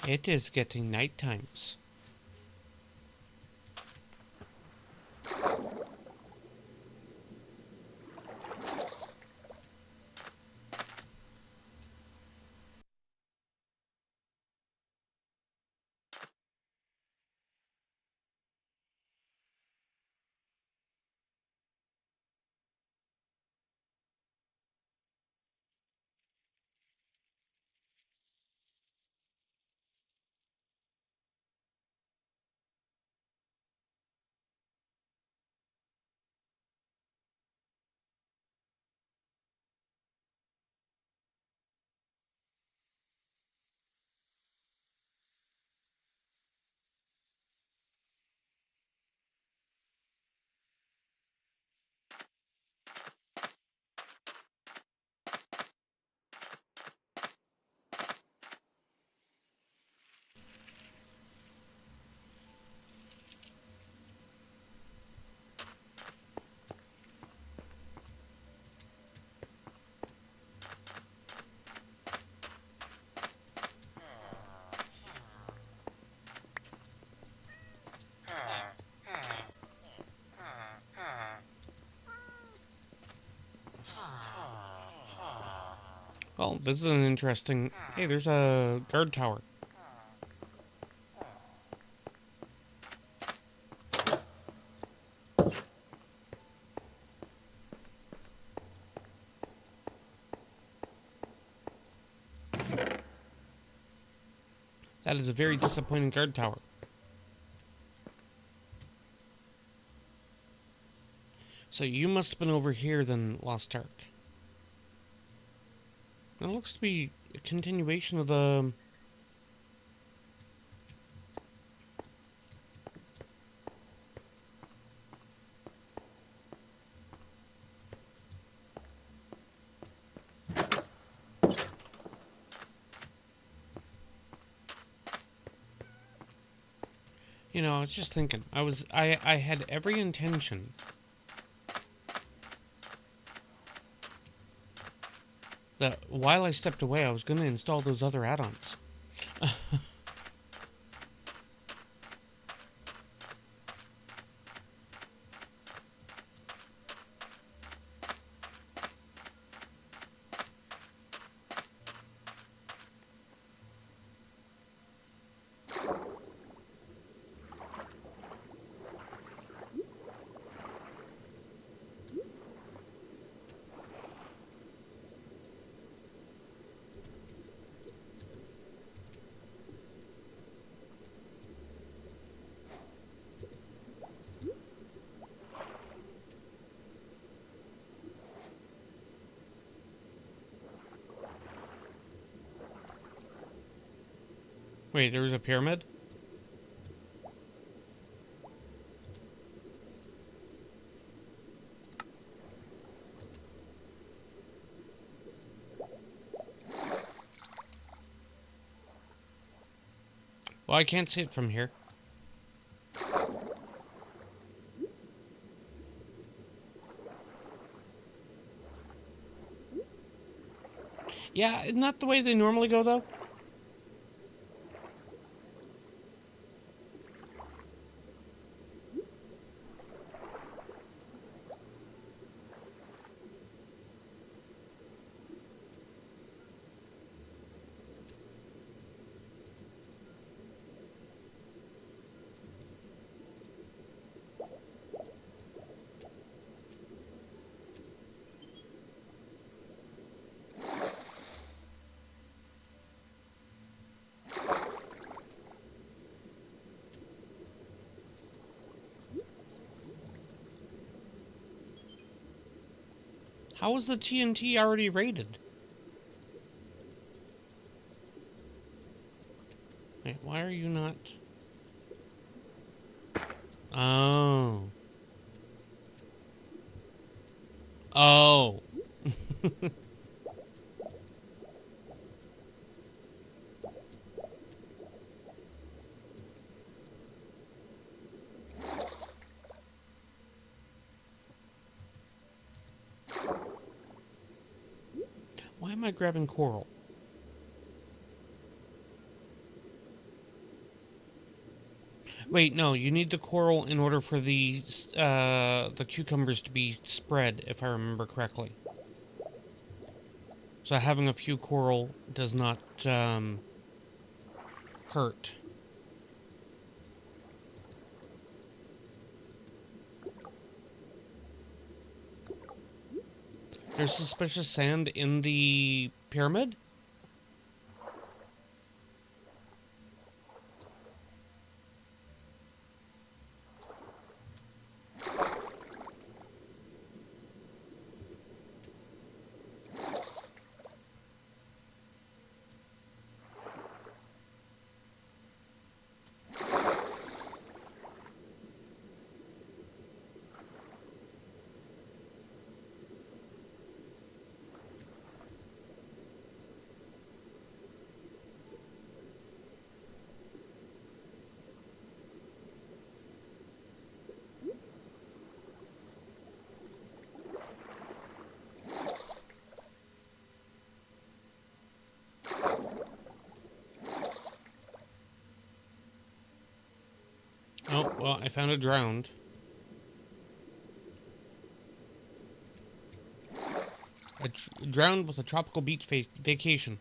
It is getting night times. Well, this is an interesting... Hey, there's a guard tower. That is a very disappointing guard tower. So you must have been over here then, Lost Ark. It looks to be a continuation of the... You know, I was just thinking. I had every intention that while I stepped away, I was going to install those other add-ons. Wait, there was a pyramid? Well, I can't see it from here. Yeah, isn't that the way they normally go, though? How is the TNT already rated? Wait, why are you not... Oh. Oh. Why am I grabbing coral? Wait, no, you need the coral in order for the cucumbers to be spread, if I remember correctly. So having a few coral does not hurt. There's suspicious sand in the pyramid? Oh, well, I found a drowned. Drowned with a tropical beach vacation.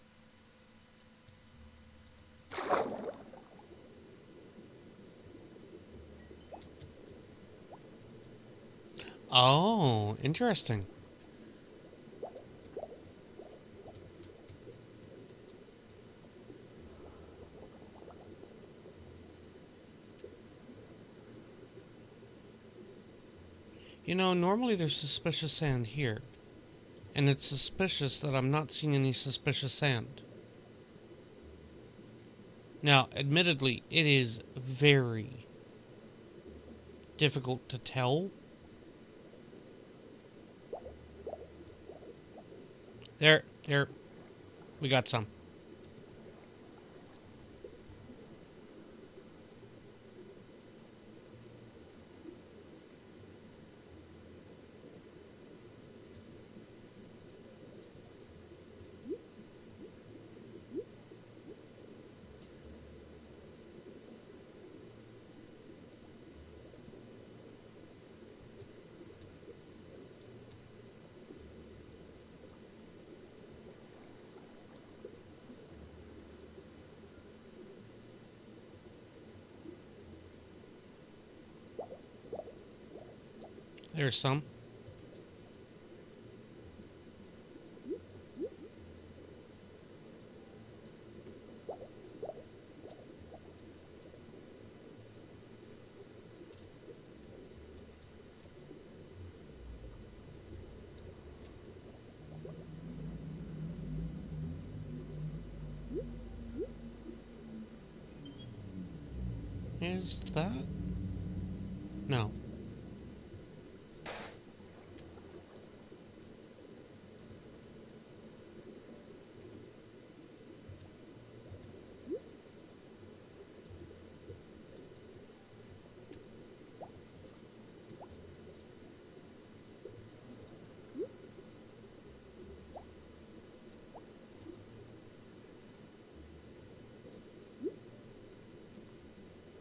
Oh, interesting. You know, normally there's suspicious sand here. And it's suspicious that I'm not seeing any suspicious sand. Now, admittedly, it is very difficult to tell. There, we got some. There's some. Is that? No.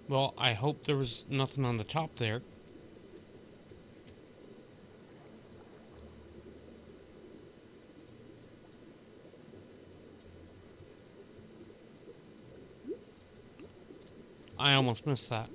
Well, I hope there was nothing on the top there. I almost missed that.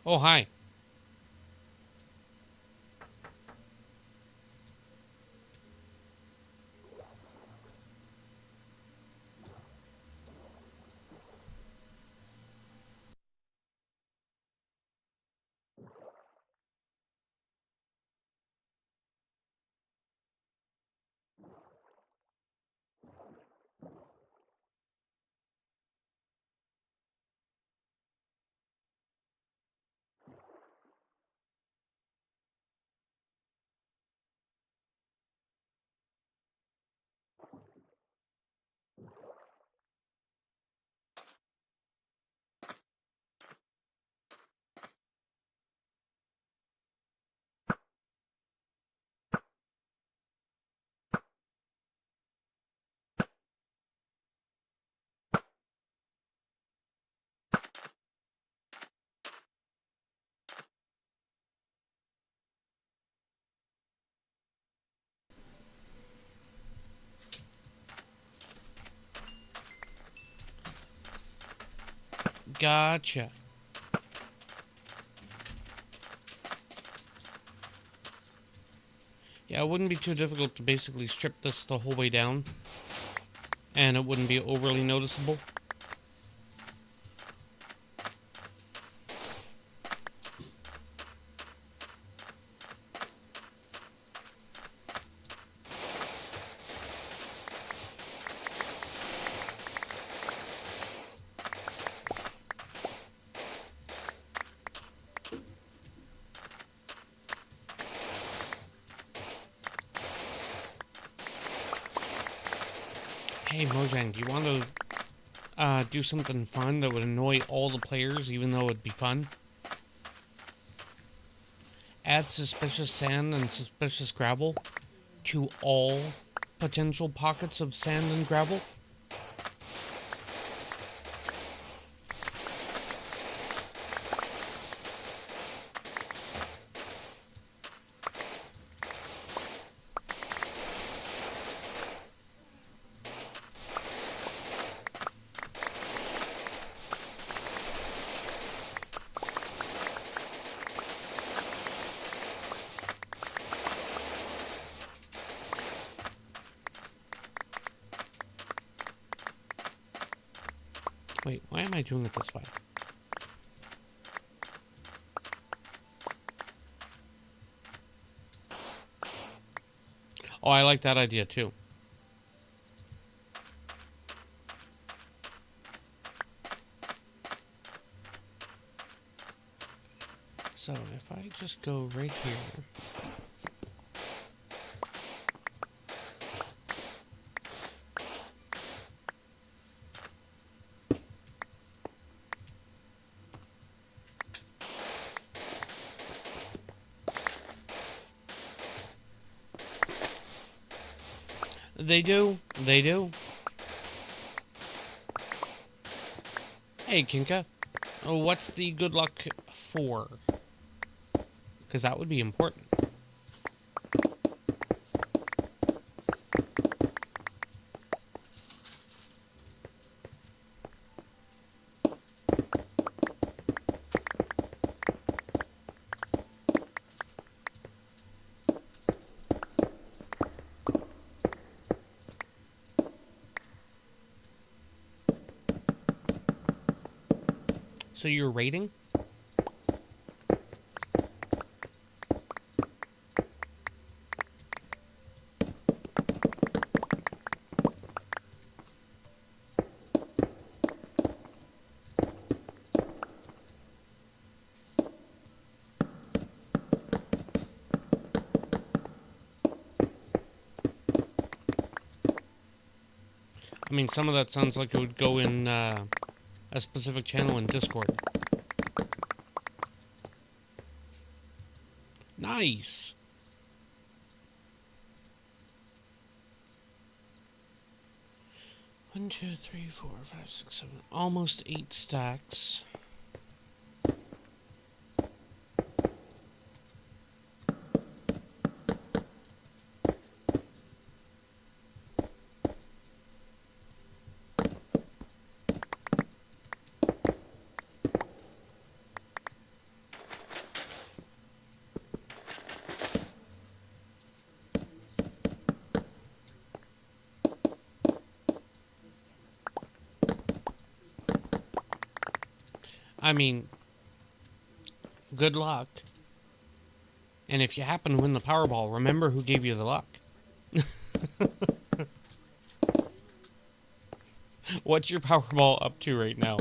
Oh, hi. Gotcha. Yeah, it wouldn't be too difficult to basically strip this the whole way down, and it wouldn't be overly noticeable. Hey Mojang, do you want to do something fun that would annoy all the players, even though it'd be fun? Add suspicious sand and suspicious gravel to all potential pockets of sand and gravel. Wait, why am I doing it this way? Oh, I like that idea too. So, if I just go right here... They do. They do. Hey, Kinka. Oh, what's the good luck for? Because that would be important. So you're rating? I mean, some of that sounds like it would go in a specific channel in Discord. Nice. One, two, three, four, five, six, seven. Almost 8 stacks. I mean, good luck. And if you happen to win the Powerball, remember who gave you the luck. What's your Powerball up to right now?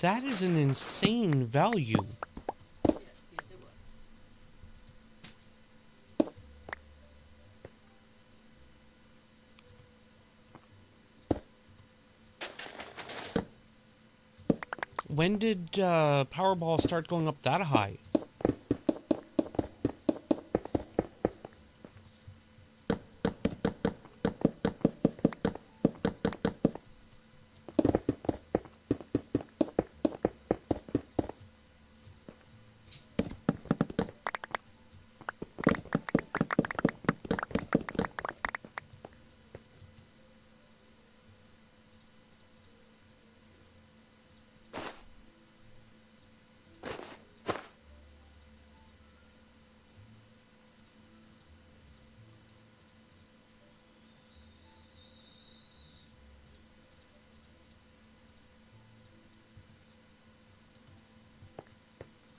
That is an insane value. Yes, it was. When did Powerball start going up that high?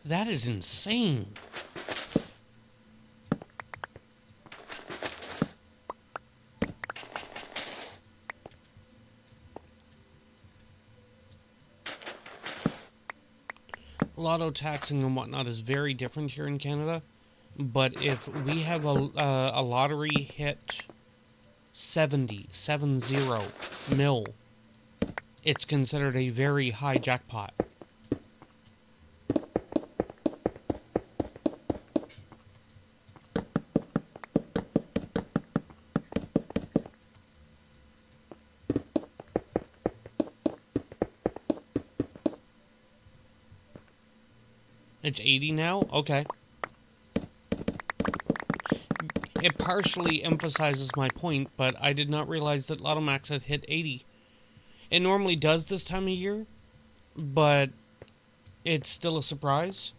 That is insane. Lotto taxing and whatnot is very different here in Canada, but if we have a lottery hit 70 mil, it's considered a very high jackpot. It's 80 now? Okay. It partially emphasizes my point, but I did not realize that Lotto Max had hit 80. It normally does this time of year, but it's still a surprise.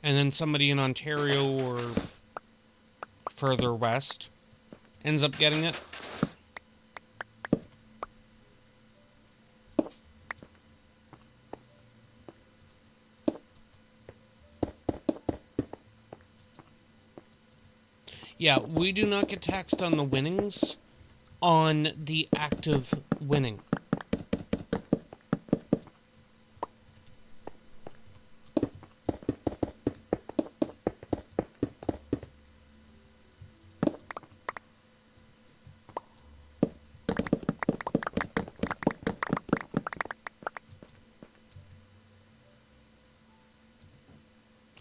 And then somebody in Ontario or further west ends up getting it. Yeah, we do not get taxed on the winnings, on the active winning.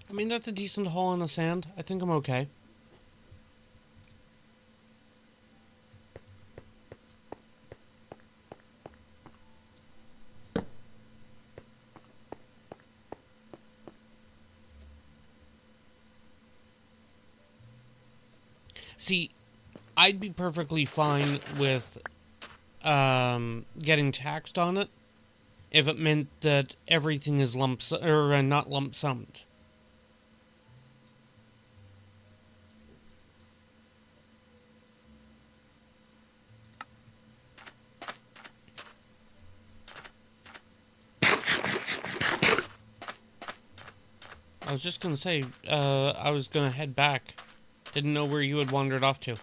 I mean, that's a decent hole in the sand. I think I'm okay. See, I'd be perfectly fine with getting taxed on it if it meant that everything is not lump summed. I was just gonna say, I was gonna head back. Didn't know where you had wandered off to.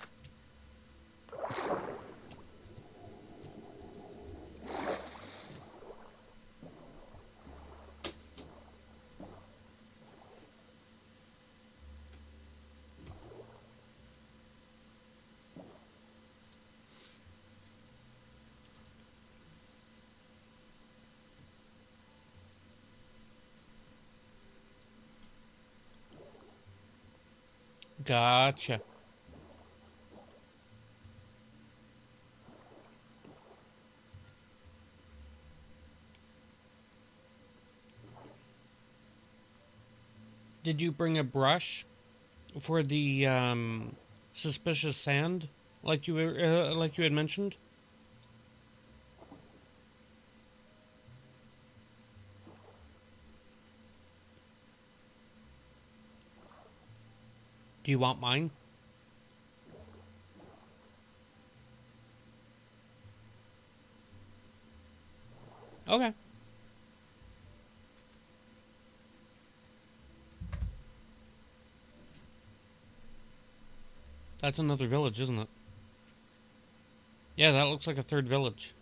Gotcha. Did you bring a brush for the suspicious sand, like you had mentioned? Do you want mine? Okay. That's another village, isn't it? Yeah, that looks like a third village.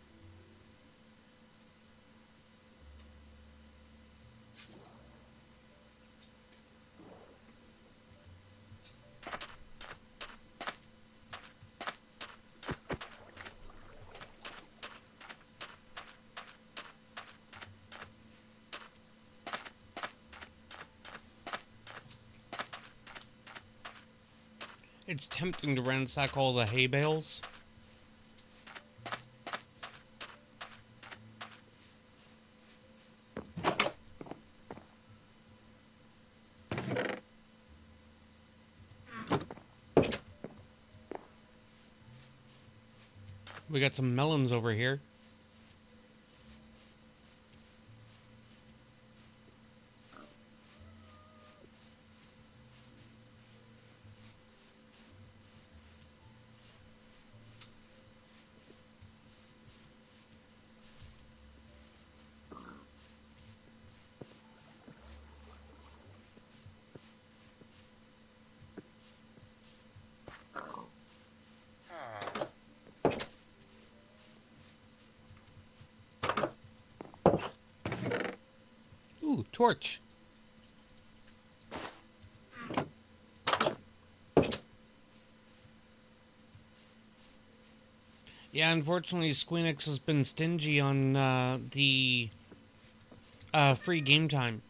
it's tempting to ransack all the hay bales. We got some melons over here. Ooh, torch. Yeah, unfortunately, Squeenix has been stingy on the free game time.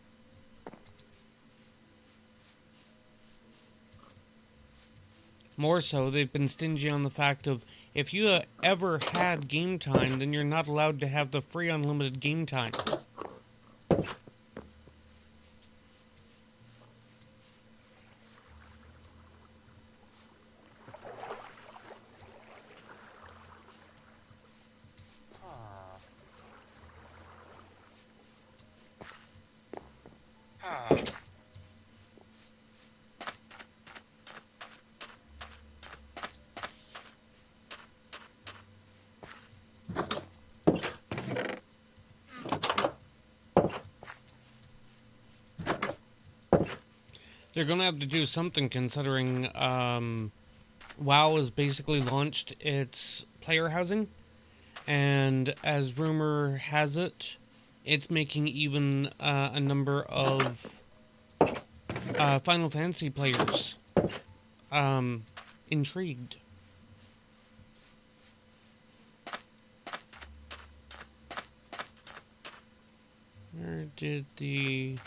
More so, they've been stingy on the fact of if you ever had game time, then you're not allowed to have the free unlimited game time. They're gonna have to do something considering WoW has basically launched its player housing, and as rumor has it, it's making even a number of Final Fantasy players intrigued. Where did the...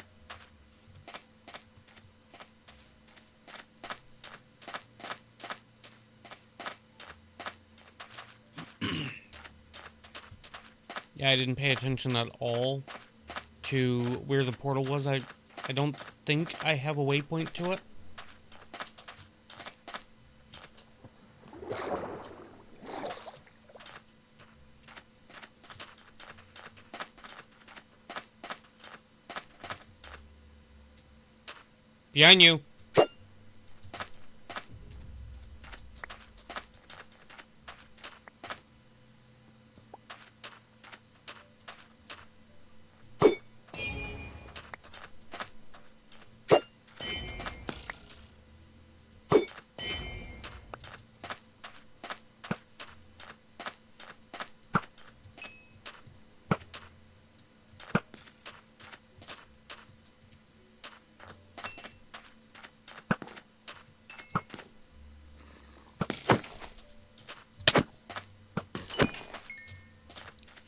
Yeah, I didn't pay attention at all to where the portal was. I don't think I have a waypoint to it. Behind you.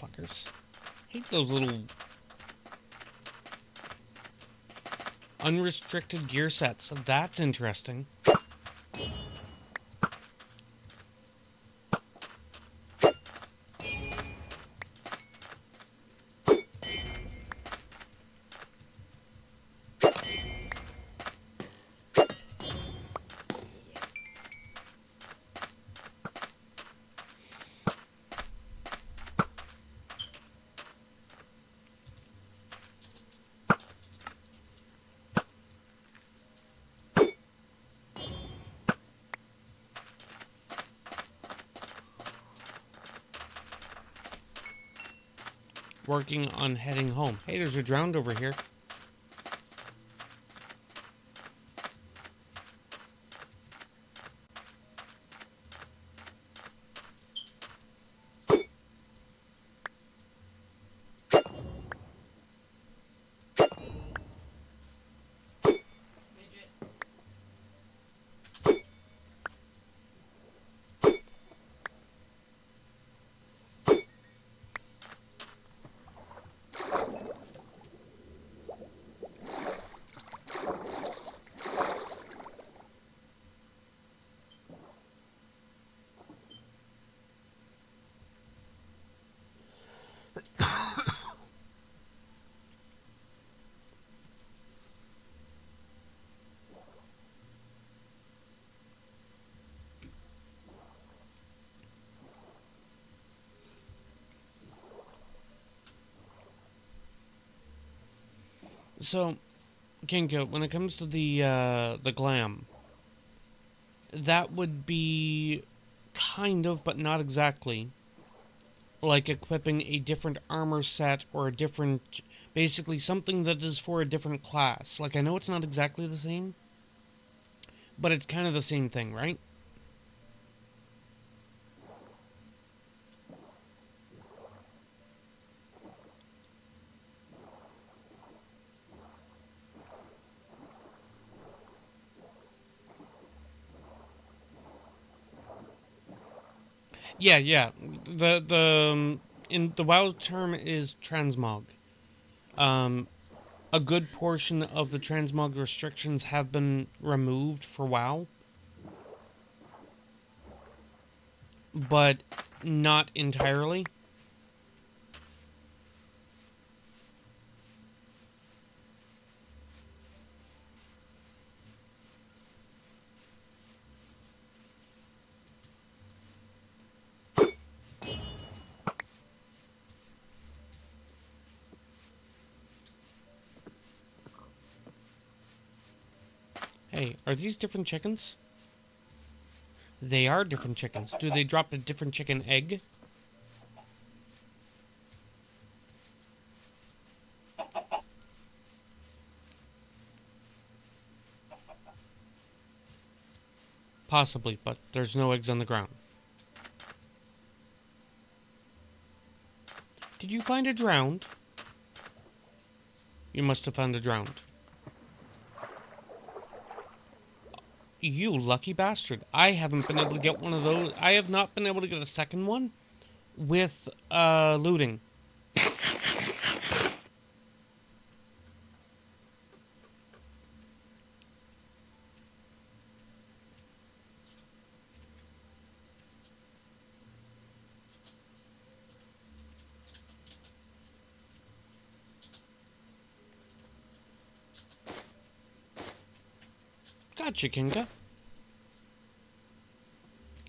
Fuckers. Hate those little unrestricted gear sets. That's interesting. Working on heading home. Hey, there's a drowned over here. Midget. So, Kinko, when it comes to the glam, that would be kind of, but not exactly, like equipping a different armor set or a different, basically something that is for a different class. Like, I know it's not exactly the same, but it's kind of the same thing, right? Yeah. In the WoW term is transmog. Um, a good portion of the transmog restrictions have been removed for WoW, but not entirely. Hey, are these different chickens? They are different chickens. Do they drop a different chicken egg? Possibly, but there's no eggs on the ground. Did you find a drowned? You must have found a drowned. You lucky bastard. I haven't been able to get one of those. I have not been able to get a second one with looting. Gotcha, Kinga.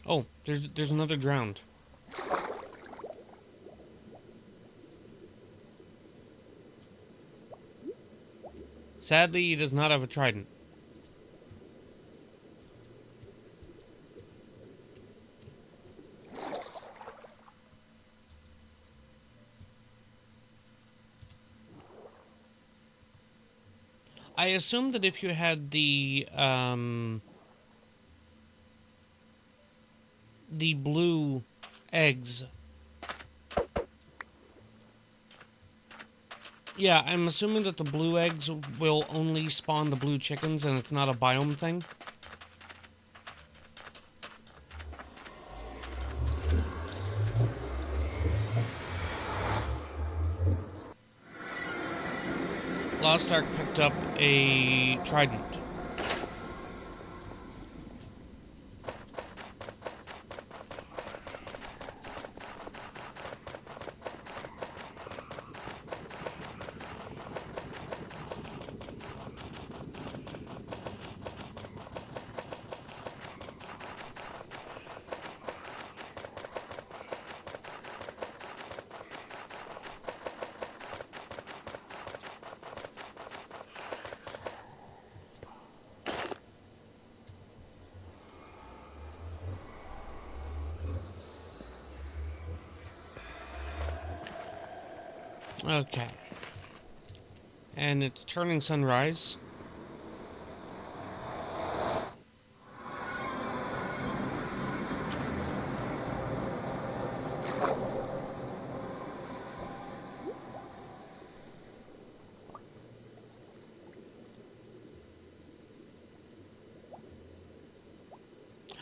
Oh, there's another drowned. Sadly, he does not have a trident. I assume that if you had the blue eggs. Yeah, I'm assuming that the blue eggs will only spawn the blue chickens and it's not a biome thing. Lost Ark picked up a trident. Okay. And it's turning sunrise.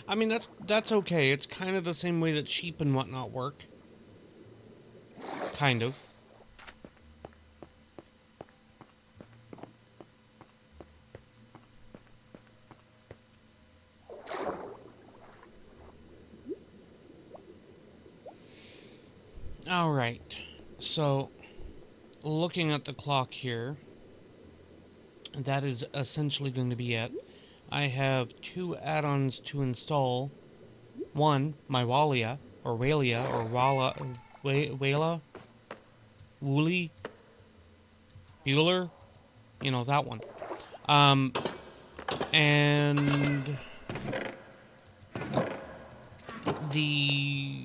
I mean, that's okay. It's kind of the same way that sheep and whatnot work. Kind of. Alright, so looking at the clock here, that is essentially going to be it. I have 2 add-ons to install. One, my Walia, or Walia, or Wala, Wooly, Bueller, You know, that one. And the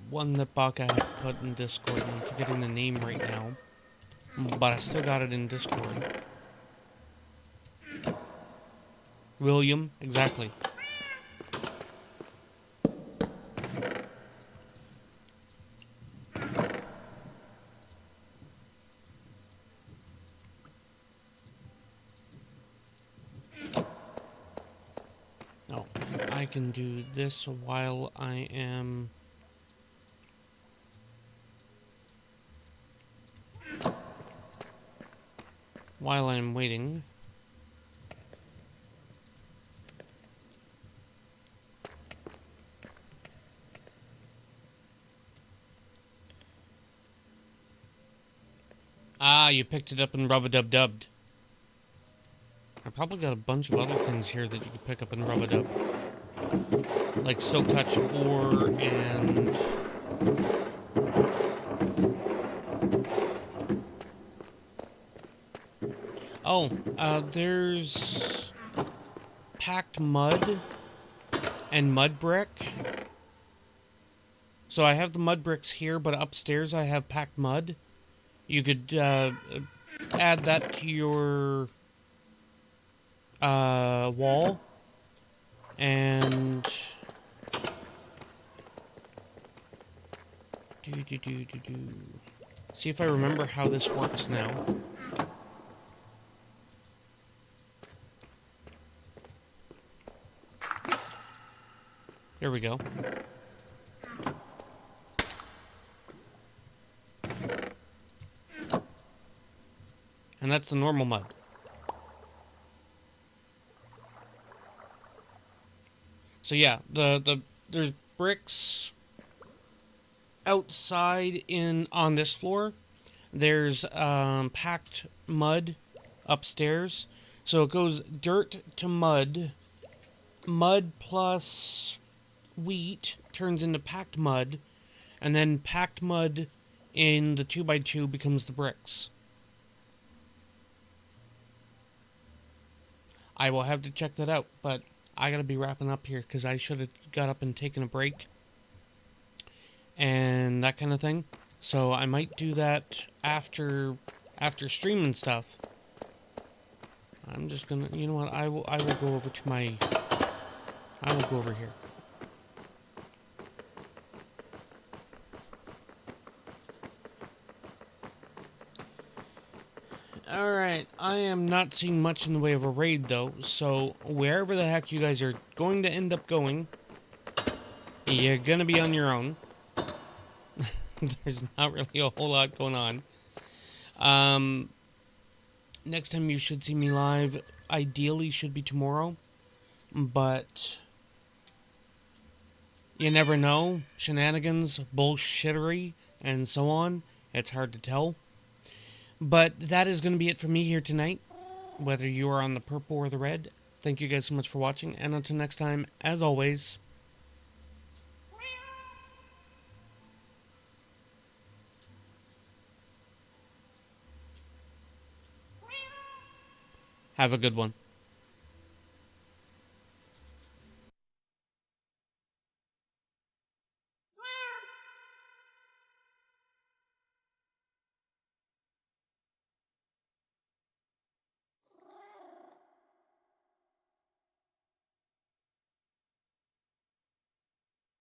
one that Baka had put in Discord, and I'm forgetting the name right now, but I still got it in Discord. William, exactly. Oh, I can do this while I am... while I'm waiting. Ah, you picked it up and rub-a-dub-dubbed. I probably got a bunch of other things here that you could pick up and rub-a-dub. Like Silk Touch Ore and... Oh, there's... Packed Mud and Mud Brick. So I have the mud bricks here, but upstairs I have packed mud. You could add that to your wall, and see if I remember how this works now. There we go. And that's the normal mud. So yeah, there's bricks outside on this floor. There's packed mud upstairs. So it goes dirt to mud. Mud plus wheat turns into packed mud, and then packed mud in the 2x2 becomes the bricks. I will have to check that out, but I gotta be wrapping up here because I should have got up and taken a break and that kind of thing. So I might do that after streaming stuff. I'm just gonna, you know what? I will go over to my. I will go over here. Alright, I am not seeing much in the way of a raid though, so wherever the heck you guys are going to end up going, you're gonna be on your own. There's not really a whole lot going on. Next time you should see me live, ideally should be tomorrow, but you never know. Shenanigans, bullshittery, and so on. It's hard to tell. But that is going to be it for me here tonight. Whether you are on the purple or the red, thank you guys so much for watching. And until next time, as always, have a good one.